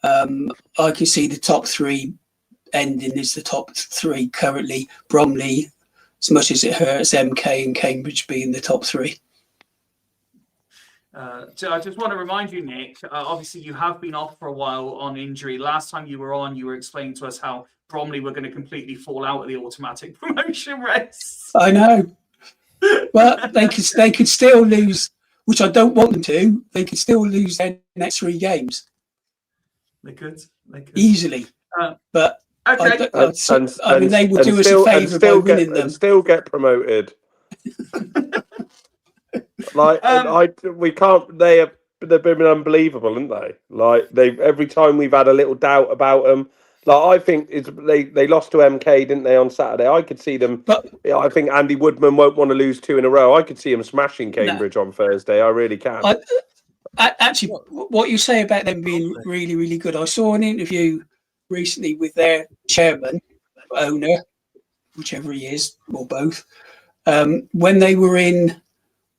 I can see the top three ending as the top three currently. Bromley, as much as it hurts, MK and Cambridge being the top three. So I just want to remind you, Nick, obviously you have been off for a while on injury. Last time you were on, you were explaining to us how Bromley were going to completely fall out of the automatic promotion race. I know. But they could still lose, which I don't want them to. They could still lose their next 3 games. They could. Easily. But okay. They will do us a favour by winning them. And still get promoted. We can't. They've been unbelievable, haven't they? Every time we've had a little doubt about them. I think they lost to MK, didn't they, on Saturday? I could see them. But I think Andy Woodman won't want to lose 2 in a row. I could see him smashing Cambridge on Thursday. I really can. Actually, what you say about them being really, really good. I saw an interview recently with their chairman, owner, whichever he is, or both, when they were in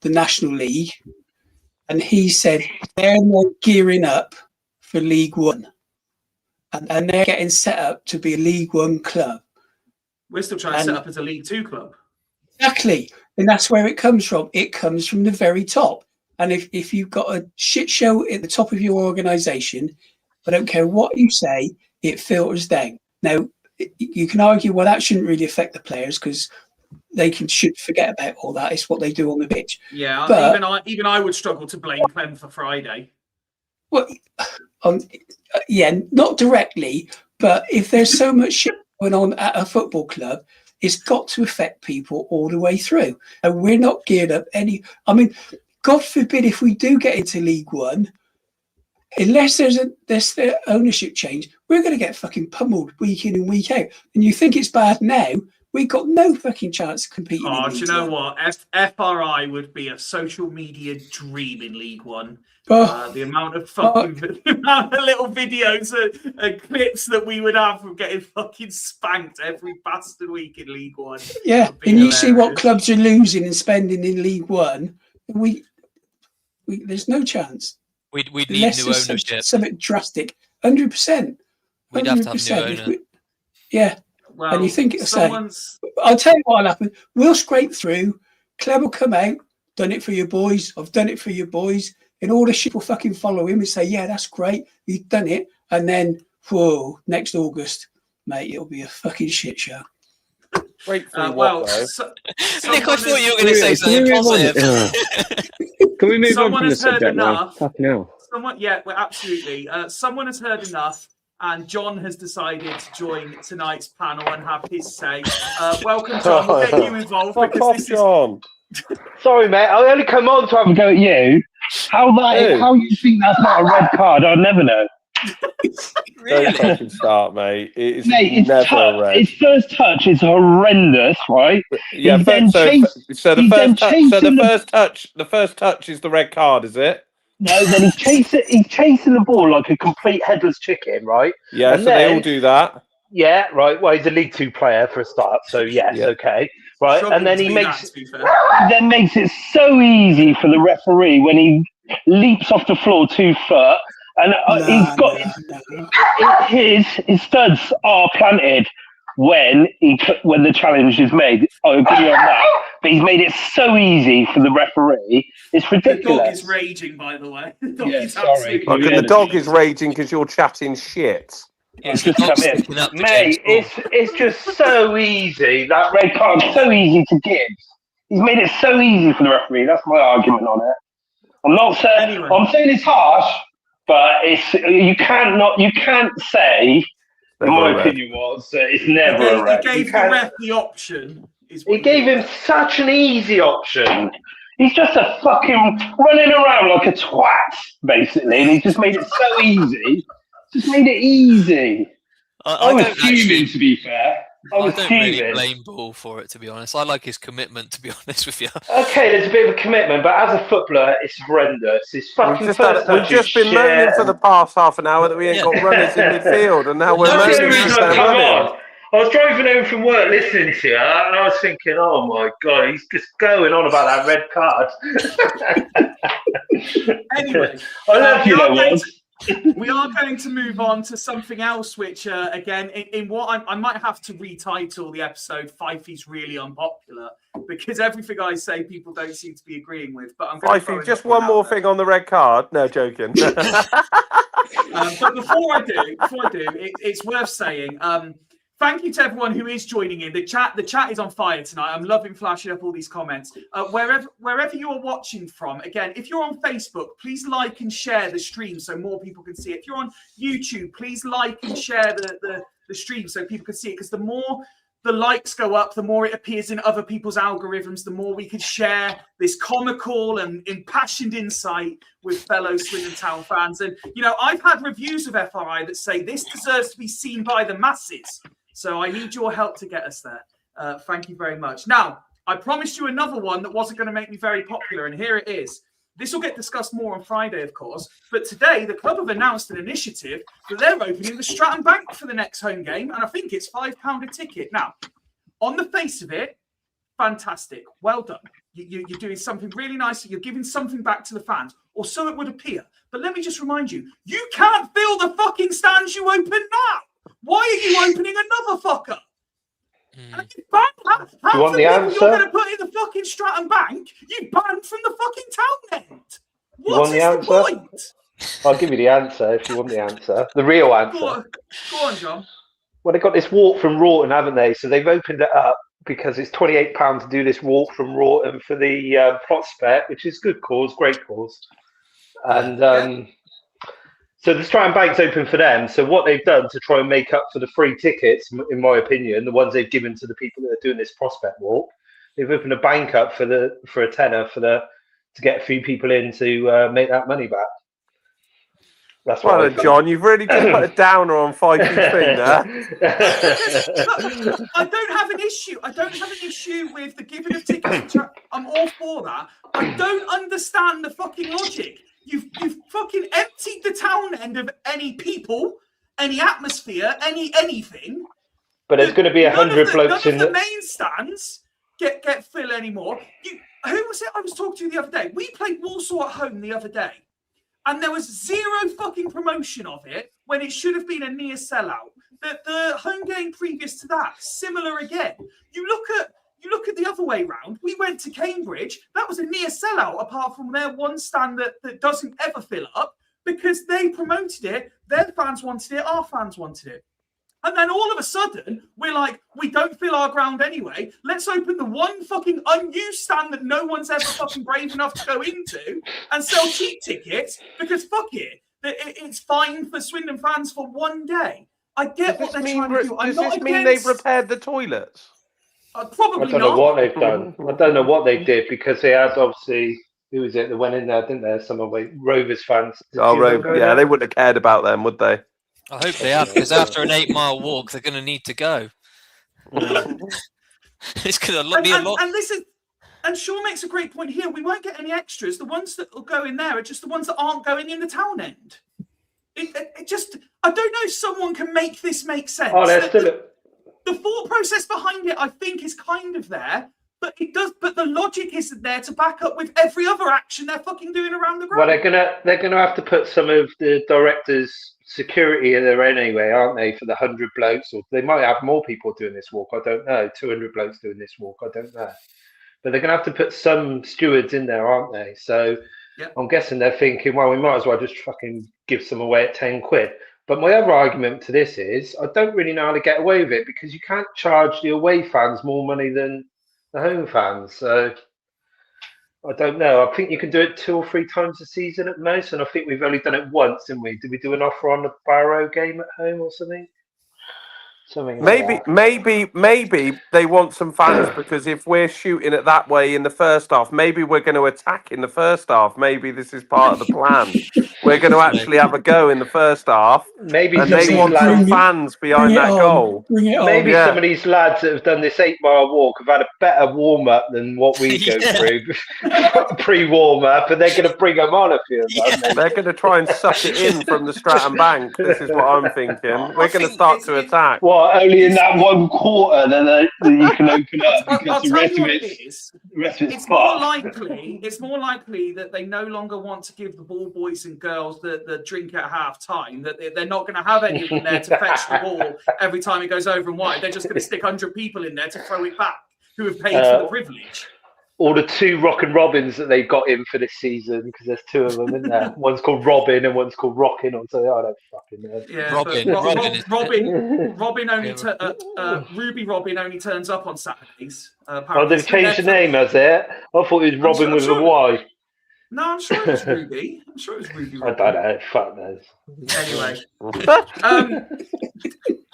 the National League, and he said they're now gearing up for League One, and they're getting set up to be a League One club. We're still trying to set up as a League Two club. Exactly, and that's where it comes from. It comes from the very top. And if you've got a shit show at the top of your organisation, I don't care what you say, it filters down. Now, you can argue, well, that shouldn't really affect the players because they should forget about all that. It's what they do on the pitch. Yeah, But, even I would struggle to blame Clem for Friday. well, yeah, not directly, but if there's so much shit going on at a football club, it's got to affect people all the way through. And we're not geared up any. I mean, God forbid if we do get into League One, unless there's the ownership change, we're going to get fucking pummeled week in and week out. And you think it's bad now? We've got no fucking chance of competing. Oh, do you know what? FRI would be a social media dream in League One. The amount of the amount of little videos and clips that we would have from getting fucking spanked every bastard week in League One. Yeah, and you see what clubs are losing and spending in League One. We there's no chance. We'd need new ownership. Something drastic. 100%. We'd have to have new owner. Yeah. Well, and you think it'll say, I'll tell you what'll happen. We'll scrape through. Clem will come out. Done it for your boys. I've done it for your boys. And all the shit will fucking follow him and say, yeah, that's great. You've done it. And then, whoa, next August, mate, it'll be a fucking shit show. Nick, I thought you were going to say something positive. Can we move on from the subject now? Fucking hell. Absolutely. Someone has heard enough, and John has decided to join tonight's panel and have his say. Welcome, John. We'll get you involved. John. Sorry, mate. I only come on to have a go at you. How you think that's not a red card? I'll never know. Really? Don't fucking start, mate. It's never red. His first touch is horrendous, right? Yeah. The first touch is the red card, is it? No, then he's chasing the ball like a complete headless chicken, right? Yeah, and so they all do that. Yeah, right. Well, he's a League Two player for a start, so yes, okay. Right, and then he makes it so easy for the referee when he leaps off the floor 2 foot, and his studs are planted when the challenge is made. I agree on that, but he's made it so easy for the referee. It's ridiculous. The dog is raging, by the way. The dog is raging because you're chatting shit. It's just come in. Mate, it's just so easy. That red card is so easy to give. He's made it so easy for the referee. That's my argument on it. I'm not saying anyway. I'm saying it's harsh, but you can't say. In my opinion, was it's never a red. He gave the ref the option. He gave him such an easy option. He's just a fucking running around like a twat, basically, and he just made it so easy. Just made it easy. I was fuming, to be fair. I don't really blame Ball for it, to be honest. I like his commitment, to be honest with you. Okay, there's a bit of a commitment, but as a footballer, it's horrendous. It's fucking We've just been moaning for the past half an hour that we ain't got runners in midfield, and now we're moaning I was driving home from work listening to you, and I was thinking, oh my God, he's just going on about that red card. Anyway, I love you, though, we are going to move on to something else, which, again, in what I might have to retitle the episode, Fyfie's really unpopular, because everything I say people don't seem to be agreeing with. But I'm Fyfie, just one more thing on the red card. No, joking. But before I do, it's worth saying, thank you to everyone who is joining in. The chat is on fire tonight. I'm loving flashing up all these comments. Wherever you are watching from, again, if you're on Facebook, please like and share the stream so more people can see it. If you're on YouTube, please like and share the stream so people can see it, because the more the likes go up, the more it appears in other people's algorithms, the more we can share this comical and impassioned insight with fellow Swindon Town fans. And, I've had reviews of FRI that say this deserves to be seen by the masses. So I need your help to get us there. Thank you very much. Now, I promised you another one that wasn't going to make me very popular, and here it is. This will get discussed more on Friday, of course. But today, the club have announced an initiative that they're opening the Stratton Bank for the next home game, and I think it's £5 a ticket. Now, on the face of it, fantastic. Well done. You're doing something really nice. You're giving something back to the fans, or so it would appear. But let me just remind you, you can't fill the fucking stands you open now. Why are you opening another fucker? You want the answer? You're going to put in the fucking Stratton Bank? You banned from the fucking town end. What is the point? I'll give you the answer if you want the answer. The real answer. Go on, John. Well, they've got this walk from Rawton, haven't they? So they've opened it up because it's £28 to do this walk from Rawton for the prospect, which is good cause, great cause. And so the Stratton Bank's open for them. So what they've done to try and make up for the free tickets, in my opinion, the ones they've given to the people that are doing this prospect walk, they've opened a bank up for a tenner to get a few people in to make that money back. That's Well, what then, John, you've really just put a downer on Fyfie's thing there. I don't have an issue. I don't have an issue with the giving of tickets. I'm all for that. I don't understand the fucking logic. You've fucking emptied the town end of any people, any atmosphere, anything. But there's going to be 100 blokes in the main stands get full anymore. Who was it I was talking to the other day? We played Walsall at home the other day, and there was zero fucking promotion of it when it should have been a near sellout. The home game previous to that, similar again. You look at the other way round. We went to Cambridge. That was a near sellout, apart from their one stand that doesn't ever fill up because they promoted it. Their fans wanted it. Our fans wanted it. And then all of a sudden, we're like, we don't fill our ground anyway. Let's open the one fucking unused stand that no one's ever fucking brave enough to go into and sell cheap tickets because fuck it. It's fine for Swindon fans for one day. I get what they're trying to do. Does this mean they've repaired the toilets? Probably I don't know what they've done. I don't know what they did because they had obviously, who was it that went in there, didn't there? Some of the Rovers fans. Yeah, they wouldn't have cared about them, would they? I hope they have, because after an 8-mile walk, they're going to need to go. It's going to be a lot. And Sean makes a great point here. We won't get any extras. The ones that will go in there are just the ones that aren't going in the town end. It just, I don't know if someone can make this make sense. Oh, there's still the thought process behind it, I think, is kind of there, but it does. But the logic isn't there to back up with every other action they're fucking doing around the ground. Well, they're gonna have to put some of the directors' security in there anyway, aren't they? For the 100 blokes, or they might have more people doing this walk. I don't know. 200 blokes doing this walk. I don't know. But they're gonna have to put some stewards in there, aren't they? So yep. I'm guessing they're thinking, well, we might as well just fucking give some away at 10 quid. But my other argument to this is I don't really know how to get away with it because you can't charge the away fans more money than the home fans. So I don't know. I think you can do it 2 or 3 times a season at most. And I think we've only done it once, didn't we? Did we do an offer on the Barrow game at home or something? Maybe they want some fans because if we're shooting it that way in the first half, maybe we're going to attack in the first half. Maybe this is part of the plan. We're going to actually have a go in the first half. Maybe and they want some fans behind that goal. Maybe some of these lads that have done this 8-mile walk have had a better warm up than what we go through pre-warm up, and they're going to bring them on a few of them. They're going to try and suck it in from the Stratton Bank. This is what I'm thinking. We're going to start to attack. Only in that 1 quarter that you can open up because the rest of it's it's more likely that they no longer want to give the ball boys and girls the drink at half time, that they're not going to have any of them there to fetch the ball every time it goes over and wide. They're just going to stick 100 people in there to throw it back who have paid for the privilege. Or the 2 Rockin' Robins that they've got in for this season, because there's 2 of them in there. One's called Robin and one's called Rockin' or something. I don't fucking know. Yeah, Robin only Ruby Robin only turns up on Saturdays. They've changed the name, has it? I thought it was Robin with a Y. No, I'm sure it was Ruby. I don't know. Fuck knows. Anyway,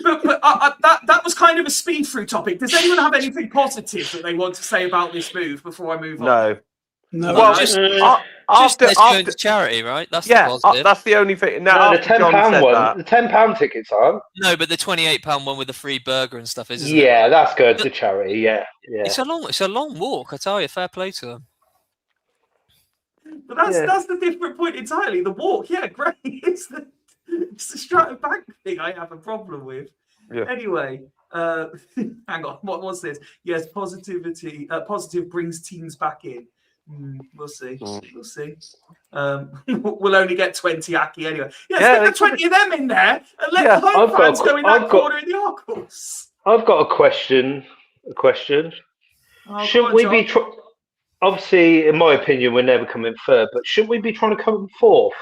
that was kind of a speed through topic. Does anyone have anything positive that they want to say about this move before I move on? No. Well, just let's go into charity, right? That's the positive. That's the only thing. No, the £10 one. The £10 tickets aren't. No, but the £28 one with the free burger and stuff is. Yeah, that's good. The charity. Yeah. It's a long walk. I tell you, fair play to them. But that's the different point entirely. The walk, yeah, great. It's the Stratton Bank thing I have a problem with. Yeah. Anyway, hang on. What was this? Yes, positive brings teams back in. We'll see. We'll see. We'll only get 20 Aki anyway. Yeah, get 20 of them in there and let the home fans go in that corner in the arcos. I've got a question. Should we be... Obviously, in my opinion, we're never coming third, but shouldn't we be trying to come fourth?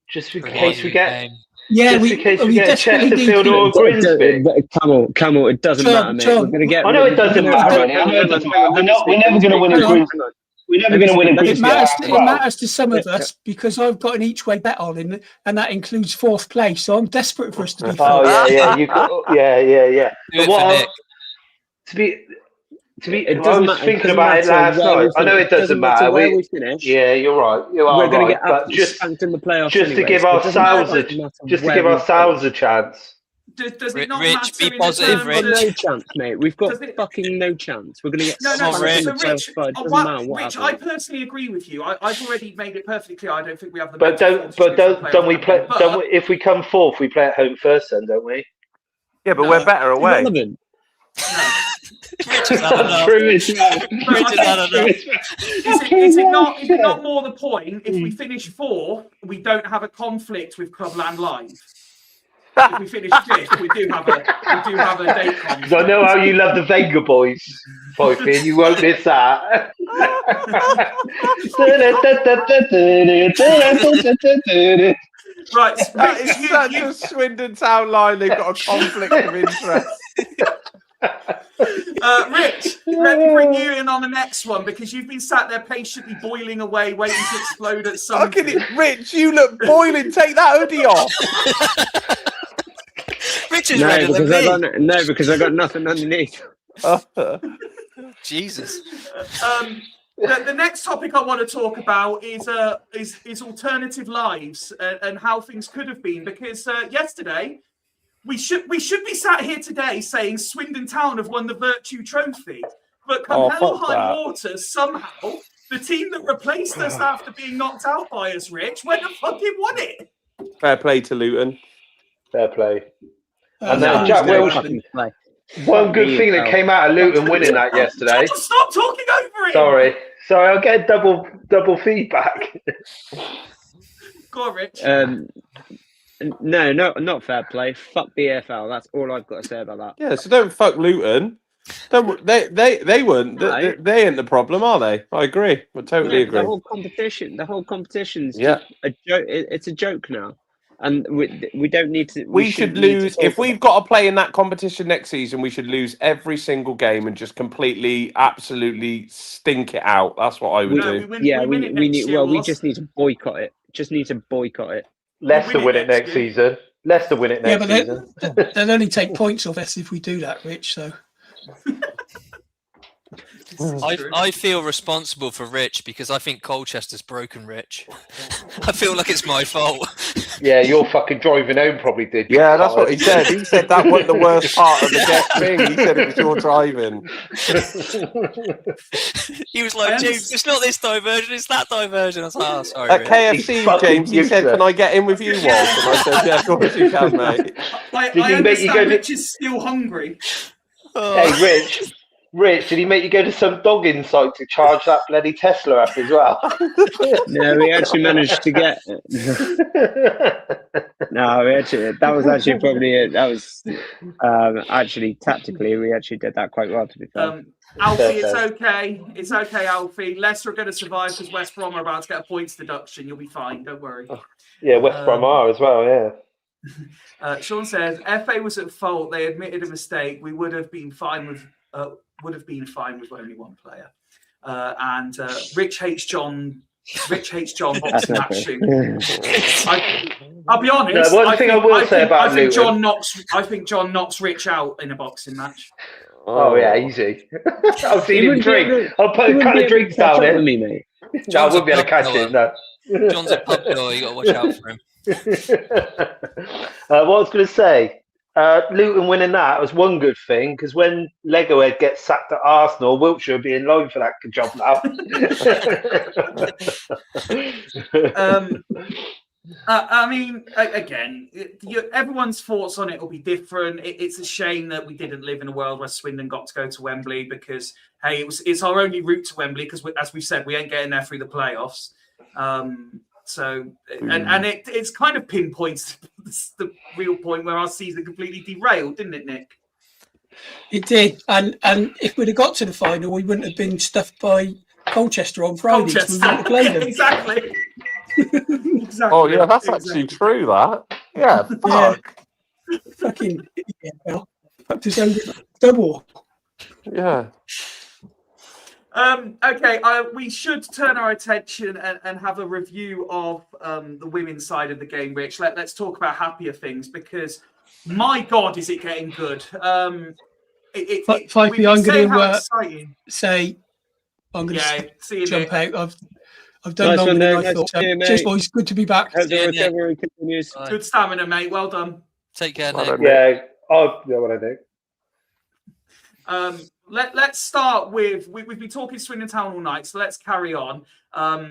Just in case we get... Yeah, Just in case we get desperately need Chesterfield or Grimsby. Camel, it doesn't matter, mate. John, We're going to get. I know it doesn't matter. I know it doesn't matter. We're never going to win a Grimsby. We're never going to win a It Grimsby. matters to some of us because I've got an each way bet on him, and that includes fourth place. So I'm desperate for us to be fourth. Oh yeah. You got, yeah. Do it for Nick. I was thinking about it last night. I know it doesn't matter where we finish. Yeah, you're right. We're going to right. get up spanked in the playoffs. Just to give ourselves a chance. Does it not Rich, matter be in positive, terms Rich. of- No chance, mate. We've got fucking no chance. We're going to get No, spanked Rich. in the so Rich, playoffs, but it doesn't matter what Rich, I happens. personally agree with you. I've already made it perfectly clear. I don't think we have the. But don't we play? Don't we, if we come fourth, we play at home first, then, don't we? Yeah, but No. we're better away. Irrelevant. Rich is had enough. True as well. Rich is had enough. Is it not more the point? If we finish fourth, we don't have a conflict with Clubland Live. If we finish fifth, we do have a date conflict. I know how you love the Vega boys, Fyfie, and you won't miss that. Right, That Rich, is such a Swindon Town line. They've got a conflict of interest. Rich, let me bring you in on the next one because you've been sat there patiently boiling away, waiting to explode at something. Rich, you look boiling. Take that hoodie off. Rich is redder than me. Because I got nothing underneath. Jesus. The next topic I want to talk about is alternative lives and how things could have been. Because yesterday we should be sat here today saying Swindon Town have won the Virtue Trophy, but come hell or high water, somehow the team that replaced us after being knocked out by us, Rich, went and fucking won it. Fair play to Luton. Fair play. And that then was Jack good. Wilson. One good thing that came out of Luton winning that yesterday. Stop talking over it. Sorry, I'll get double feedback. Go on, Rich. No, not fair play. Fuck BFL. That's all I've got to say about that. Yeah, so don't fuck Luton. They weren't. No. They ain't the problem, are they? I agree. I totally agree. The whole competition's Yeah. a joke. It's a joke now, and we don't need to. We should lose if we've got to play in that competition next season. We should lose every single game and just completely, absolutely stink it out. That's what I would do. We just need to boycott it. Leicester win it next season. Leicester win it next season. They'll only take points off us if we do that, Rich. So I feel responsible for Rich because I think Colchester's broken Rich. I feel like it's my fault. Yeah, you're fucking driving home probably did. Yeah, that's what he said. He said that wasn't the worst part of the thing. He said it was your driving. He was like, James, it's not this diversion, it's that diversion. I was like, oh, sorry. At Rich. KFC, James, he said, can I get in with you, Walt? And I said, yeah, of course you can, mate. I Did he make you go understand to- Rich is still hungry. Hey, Rich, did he make you go to some dogging site to charge that bloody Tesla up as well? No, we actually managed to get. That was actually probably it. That was actually tactically, we actually did that quite well, to be fair. Alfie, it's okay. It's okay, Alfie. Leicester are going to survive because West Brom are about to get a points deduction. You'll be fine. Don't worry. Yeah, West Brom are as well, yeah. Sean says, FA was at fault. They admitted a mistake. We would have been fine with only one player. And Rich hates John boxing matching. I'll be honest. No, one thing I will say about Luton. I think John knocks Rich out in a boxing match. Oh yeah, easy. I'll see him drink. I'll put a couple of drinks down there. Me, mate. No, I wouldn't be able to catch him. No. John's a pub door. You got to watch out for him. What I was going to say, Luton winning that was one good thing because when Legohead gets sacked at Arsenal, Wiltshire will be in line for that job now. I mean, again, everyone's thoughts on it will be different. It's a shame that we didn't live in a world where Swindon got to go to Wembley because, hey, it's our only route to Wembley because, as we've said, we ain't getting there through the playoffs. It's kind of pinpoints the real point where our season completely derailed, didn't it, Nick? it did, and if we'd have got to the final, we wouldn't have been stuffed by Colchester on Friday. We wouldn't have played them. Exactly. Oh yeah, that's actually true. That Yeah, fuck. Fucking yeah, fucked us over double. Yeah. Okay, we should turn our attention and have a review of the women's side of the game, Rich. Let's talk about happier things because, my God, is it getting good? Fyfie, I'm going to exciting. say I'm going to jump out. I've done Nice longer one, than Nick. I Nice thought. to see you, mate. Cheers, boys. Good to be back. Hope the Yeah, Nick. recovery continues. Bye. Good stamina, mate. Well done. Take care, Well Nick. done, Nick. Yeah, I know what I do. Let's start with we've been talking Swindon Town all night, so let's carry on.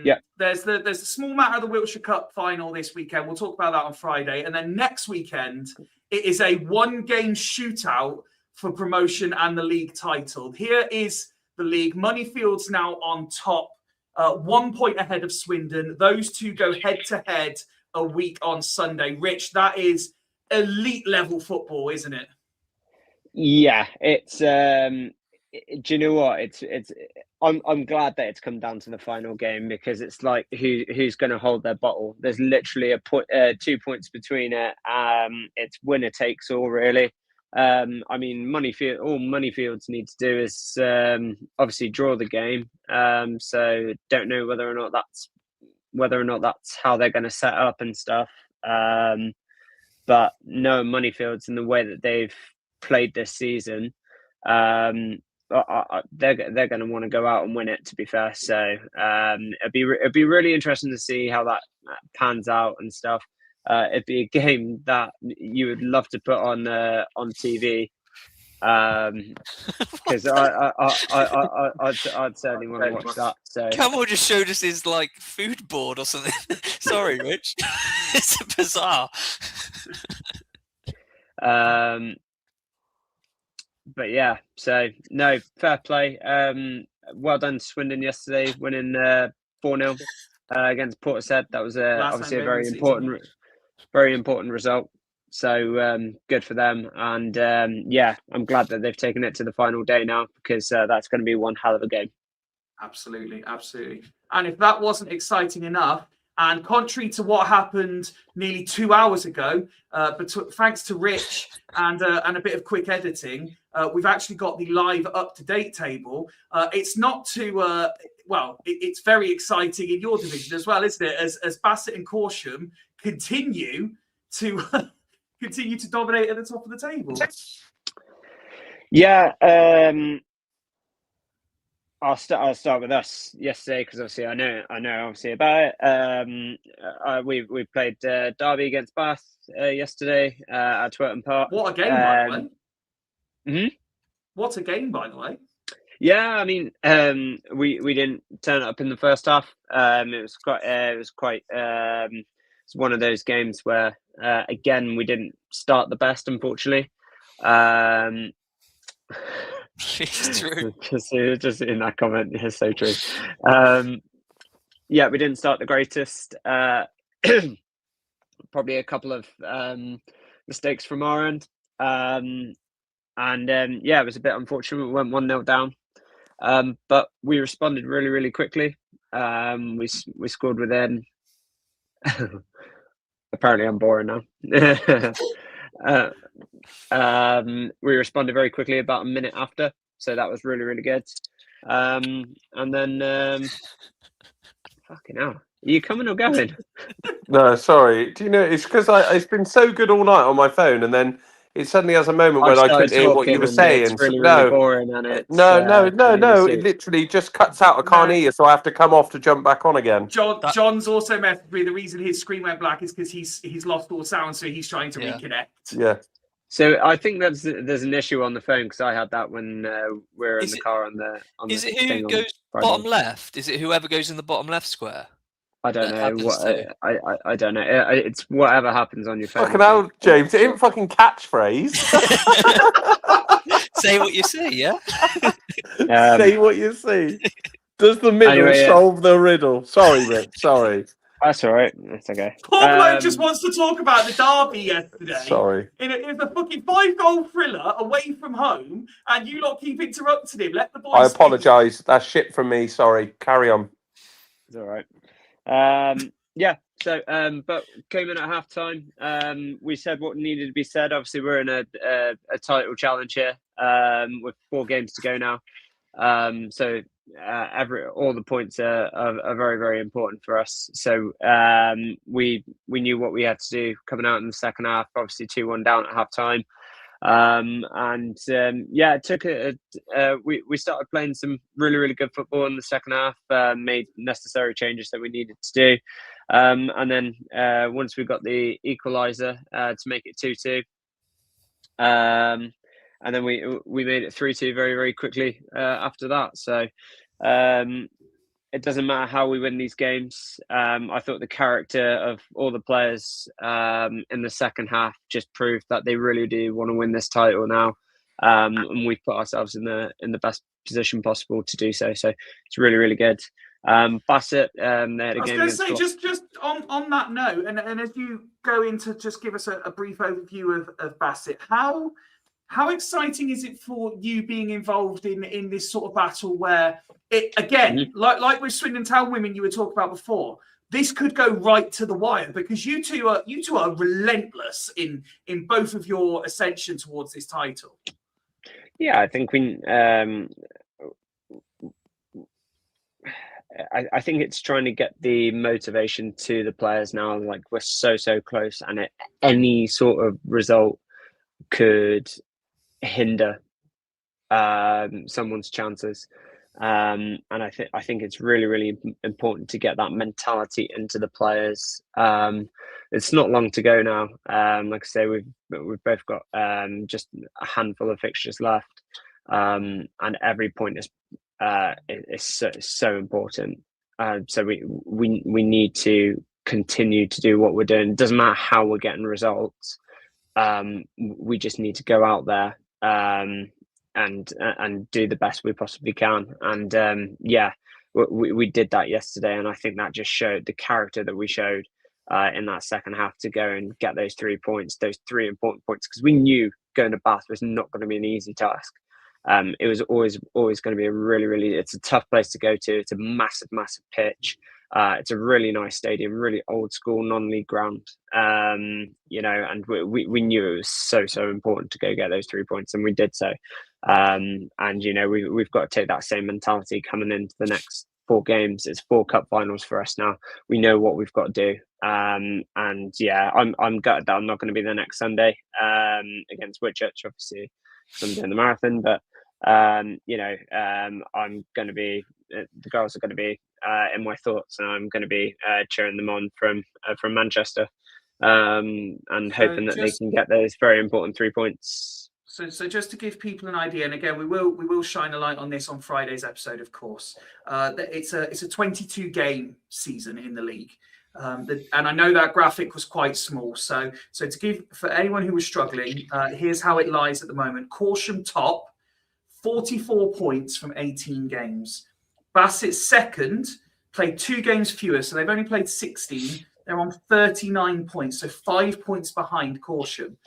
Yeah. There's the small matter of the Wiltshire Cup final this weekend. We'll talk about that on Friday, and then next weekend it is a one-game shootout for promotion and the league title. Here is the league. Moneyfield's now on top, 1 point ahead of Swindon. Those two go head-to-head a week on Sunday. Rich, that is elite level football, isn't it? Yeah, it's. Do you know what? I'm glad that it's come down to the final game because it's like who's going to hold their bottle. There's literally 2 points between it. It's winner takes all really. I mean, all Moneyfields need to do is obviously draw the game. So don't know whether or not that's how they're going to set up and stuff. But no, Moneyfields in the way that they've played this season, they're going to want to go out and win it. To be fair, so it'd be really interesting to see how that pans out and stuff. It'd be a game that you would love to put on TV, because I'd certainly want to watch that. So Camel just showed us his like food board or something. Sorry, Rich. It's bizarre. But yeah, so no, fair play. Well done, Swindon yesterday, winning 4-0 against Portishead. That was obviously a very important result. So good for them, and yeah, I'm glad that they've taken it to the final day now because that's going to be one hell of a game. Absolutely. And if that wasn't exciting enough, and contrary to what happened nearly 2 hours ago, but thanks to Rich and a bit of quick editing, we've actually got the live up-to-date table. It's not too it's very exciting in your division as well, isn't it? As Bassett and Corsham continue to dominate at the top of the table. Yeah, I'll start with us yesterday because obviously I know obviously about it. We played Derby against Bath yesterday at Twerton Park. What a game, by the way! Mm-hmm. What a game, by the way! Yeah, I mean, we didn't turn up in the first half. It's one of those games where again we didn't start the best, unfortunately. It's true. just in that comment, it's so true. Yeah, we didn't start the greatest. Probably a couple of mistakes from our end. Yeah, it was a bit unfortunate. We went 1-0 down. But we responded really, really quickly. We scored within. Apparently, I'm boring now. We responded very quickly about a minute after, so that was really, really good. And then, fucking hell, are you coming or going? No, sorry. Do you know, it's because it's been so good all night on my phone, and then it suddenly has a moment when I couldn't hear what you were saying. It's really, really boring, and it's no. It literally just cuts out. I can't hear, so I have to come off to jump back on again. John's also messaged me. The reason his screen went black is because he's lost all sound, so he's trying to reconnect. Yeah. So I think there's an issue on the phone because I had that when we were in the car on the. Is it who goes bottom left? Is it whoever goes in the bottom left square? I don't know what I don't know. It's whatever happens on your phone. Fucking hell, James! It ain't fucking catchphrase. Say what you see, yeah. Say what you see. Does the middle solve the riddle? Sorry, Rick. Sorry. That's all right. That's okay. Poor bloke just wants to talk about the derby yesterday. Sorry. In a fucking 5-goal thriller away from home, and you lot keep interrupting him. Let the boys. I apologise. That's shit from me. Sorry. Carry on. It's all right. Yeah. So, but came in at half time. We said what needed to be said. Obviously, we're in a title challenge here with 4 games to go now. So all the points are very, very important for us. So we knew what we had to do coming out in the second half. Obviously, 2-1 down at half time. It took we started playing some really, really good football in the second half, made necessary changes that we needed to do. And then once we got the equaliser to make it 2-2, and then we made it 3-2 very, very quickly after that. So it doesn't matter how we win these games. I thought the character of all the players in the second half just proved that they really do want to win this title now. And we've put ourselves in the best position possible to do so. So it's really, really good. Bassett, they had a game against just on that note, and as you go into just give us a brief overview of Bassett, how exciting is it for you being involved in this sort of battle where it again, like with Swindon Town women you were talking about before, this could go right to the wire because you two are relentless in both of your ascension towards this title. Yeah, I think I think it's trying to get the motivation to the players now. Like we're so close, and any sort of result could hinder someone's chances. And I think it's really, really important to get that mentality into the players. It's not long to go now. Like I say, we've both got just a handful of fixtures left, and every point is so important. So we need to continue to do what we're doing. It doesn't matter how we're getting results. We just need to go out there and do the best we possibly can. And we did that yesterday, and I think that just showed the character that we showed in that second half to go and get those 3 points, those 3 important points, because we knew going to Bath was not going to be an easy task. It was always going to be a really, really, it's a tough place to go to. It's a massive pitch. It's a really nice stadium, really old school, non-league ground. And we knew it was so important to go get those 3 points, and we did so. We've got to take that same mentality coming into the next 4 games. It's 4 cup finals for us now. We know what we've got to do. I'm gutted that I'm not going to be there next Sunday against Whitchurch, obviously, because I'm doing the marathon. But I'm going to be. The girls are going to be in my thoughts, and I'm going to be cheering them on from Manchester, and hoping that they can get those very important 3 points. So just to give people an idea, and again, we will shine a light on this on Friday's episode, of course. It's a 22 game season in the league, and I know that graphic was quite small. So to give for anyone who was struggling, here's how it lies at the moment: Corsham top, 44 points from 18 games. Bassett second, played 2 games fewer, so they've only played 16. They're on 39 points, so 5 points behind Corsham.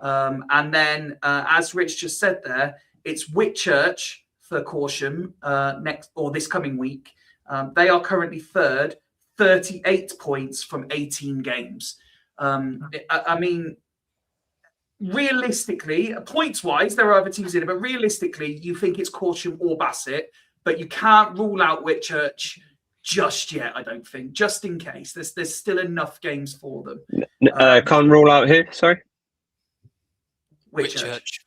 And then, as Rich just said there, it's Whitchurch for Corsham this coming week. They are currently third, 38 points from 18 games. I mean, realistically, points-wise, there are other teams in it, but realistically, you think it's Corsham or Bassett, but you can't rule out Whitchurch just yet, I don't think, just in case. There's still enough games for them. Can't rule out who? Sorry? Whitchurch.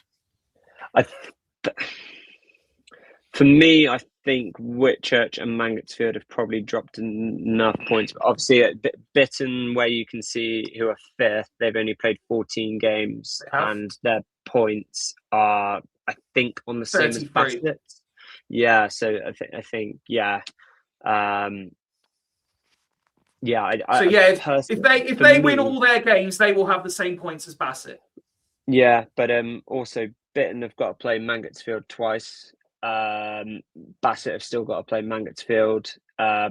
For me, I think Whitchurch and Mangotsfield have probably dropped enough points. But obviously, at Bitton, where you can see who are 5th, they've only played 14 games, and their points are, I think, on the same as Bassett. Yeah, so I think, yeah. If they win all their games, they will have the same points as Bassett. Yeah, but also Bitton have got to play Mangotsfield twice. Bassett have still got to play Mangotsfield.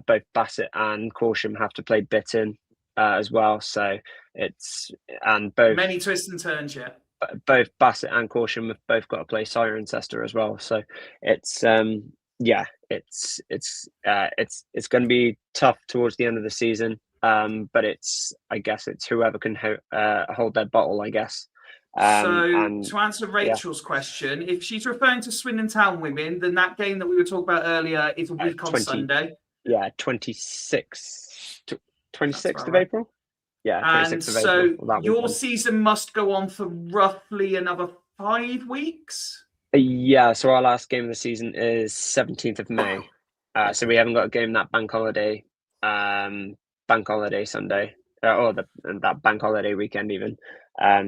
Both Bassett and Corsham have to play Bitton as well. So both many twists and turns yet. Both Bassett and Corsham have both got to play Cirencester as well. So it's it's going to be tough towards the end of the season. But I guess it's whoever can hold their bottle, I guess. And to answer Rachel's question, if she's referring to Swindon Town women, then that game that we were talking about earlier is a week on Sunday. Yeah, 26th of right. April. Yeah, 26th and of so April. Your season must go on for roughly another 5 weeks. Yeah, so our last game of the season is 17th of May. So we haven't got a game that bank holiday Sunday, or that bank holiday weekend even.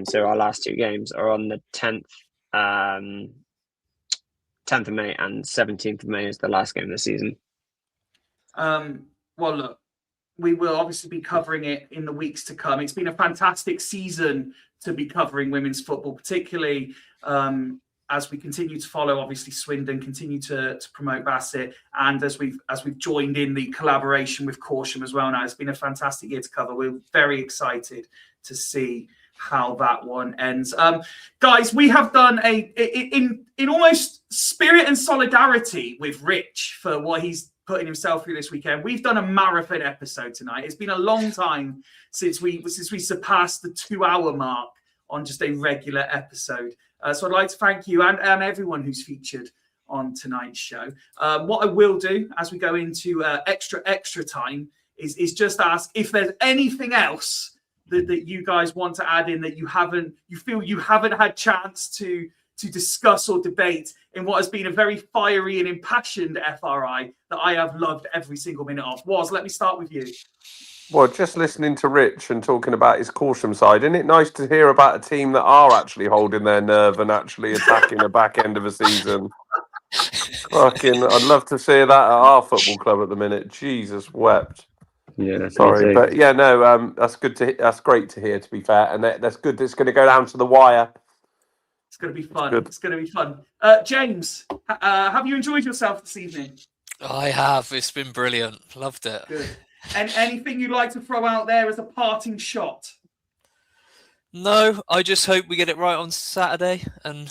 So our last 2 games are on the 10th of May, and 17th of May is the last game of the season. Well, look, we will obviously be covering it in the weeks to come. It's been a fantastic season to be covering women's football, particularly as we continue to follow, obviously, Swindon, continue to promote Bassett, and as we've joined in the collaboration with Corsham as well now. It's been a fantastic year to cover. We're very excited to see how that one ends. Guys, we have done in almost spirit and solidarity with Rich for what he's putting himself through this weekend. We've done a marathon episode tonight. It's been a long time since we surpassed the 2-hour mark on just a regular episode. So I'd like to thank you and everyone who's featured on tonight's show. What I will do as we go into extra time is just ask if there's anything else that you guys want to add in that you feel you haven't had chance to discuss or debate in what has been a very fiery and impassioned FRI that I have loved every single minute of. Let me start with you. Well, just listening to Rich and talking about his Corsham side, isn't it nice to hear about a team that are actually holding their nerve and actually attacking the back end of a season? Fucking, I'd love to see that at our football club at the minute. Jesus wept. Yeah, sorry, but yeah, no, that's good that's great to hear. To be fair, and that's good. It's going to go down to the wire. It's going to be fun. It's going to be fun. James, have you enjoyed yourself this evening? I have. It's been brilliant. Loved it. Good. And anything you'd like to throw out there as a parting shot? No, I just hope we get it right on Saturday and,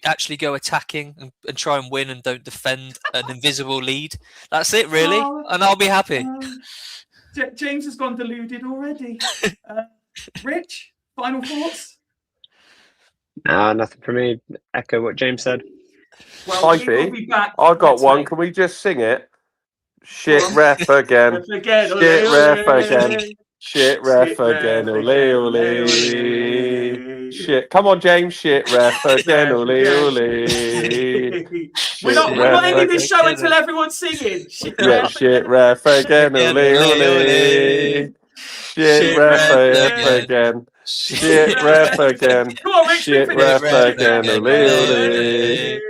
actually go attacking and try and win and don't defend an invisible lead. That's it, really. And I'll be happy. James has gone deluded already. Rich, final thoughts? Nothing for me. Echo what James said. Well, Fyfie, I got one. Can we just sing it? Shit ref again. Shit ref again. Shit ref again. Ole ole. Shit. Come on, James. Shit ref again. Ole ole. We're not ending this show until everyone's singing. Shit ref again. Ole ole. Shit ref again. Shit ref again. Come on, Rich. Shit ref again. Ole ole.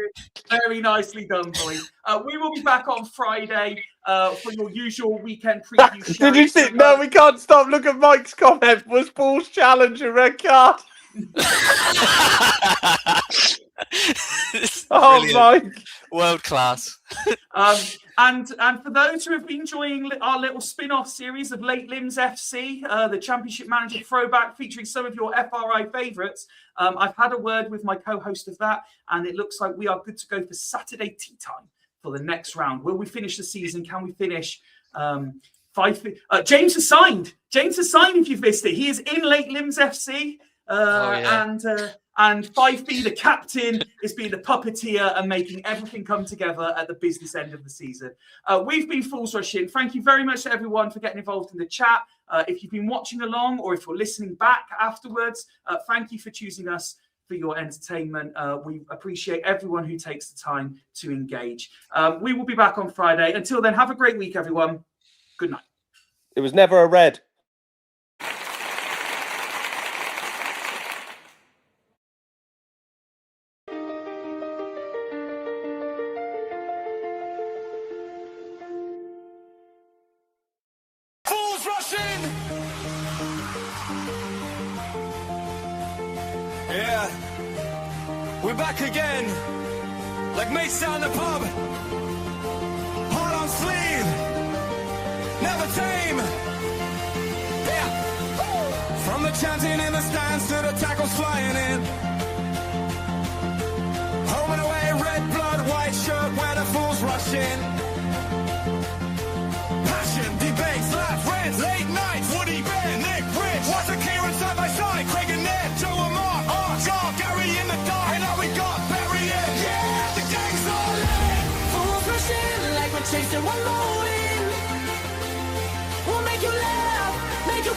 Very nicely done, boys. We will be back on Friday for your usual weekend preview show. Did you see? No, we can't stop. Look at Mike's comment. Was Paul's challenge a red card? Oh, Mike. World class. And for those who have been enjoying our little spin-off series of Late Limbs FC, the Championship Manager throwback featuring some of your FRI favourites, I've had a word with my co-host of that, and it looks like we are good to go for Saturday tea time for the next round. Will we finish the season? Can we finish? James has signed. James has signed. If you've missed it, he is in Late Limbs FC, and Fyfie, the captain, is being the puppeteer and making everything come together at the business end of the season. We've been Fools Rush In. Thank you very much to everyone for getting involved in the chat. If you've been watching along or if you're listening back afterwards, thank you for choosing us for your entertainment. We appreciate everyone who takes the time to engage. We will be back on Friday. Until then, have a great week, everyone. Good night. It was never a red. Yeah, we're back again, like mates down the pub. Heart on sleeve, never tame. Yeah, from the chanting in the stands to the tackles flying in. Home and away, red blood, white shirt, where the fools rush in. Passion, debates, laugh, rants, late nights.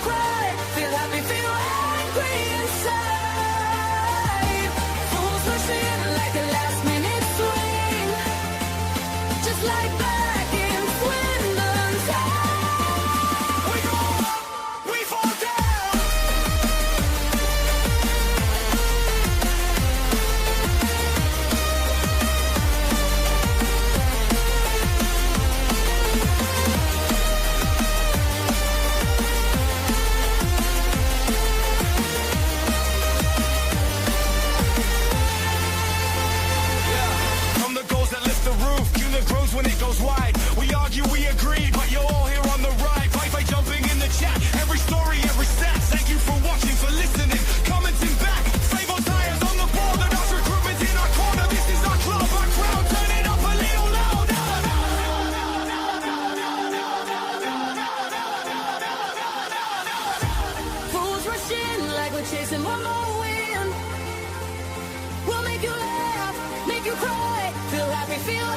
cry, feel happy, feel angry inside. Fools rush in like a last minute swing, just like back in Swindon's time. We go up, we fall down. From the goals that lift the roof, unit grows when it goes wide. We argue, we agree, but you're all here on the right. Fyfie jumping in the chat, every story, every stat. Thank you for watching, for listening, commenting back. Save our tires on the board, and us recruitment in our corner. This is our club, our crowd, turn it up a little louder. Fools rush in like we're chasing one more win. We'll make you laugh, make you cry, feel happy, feel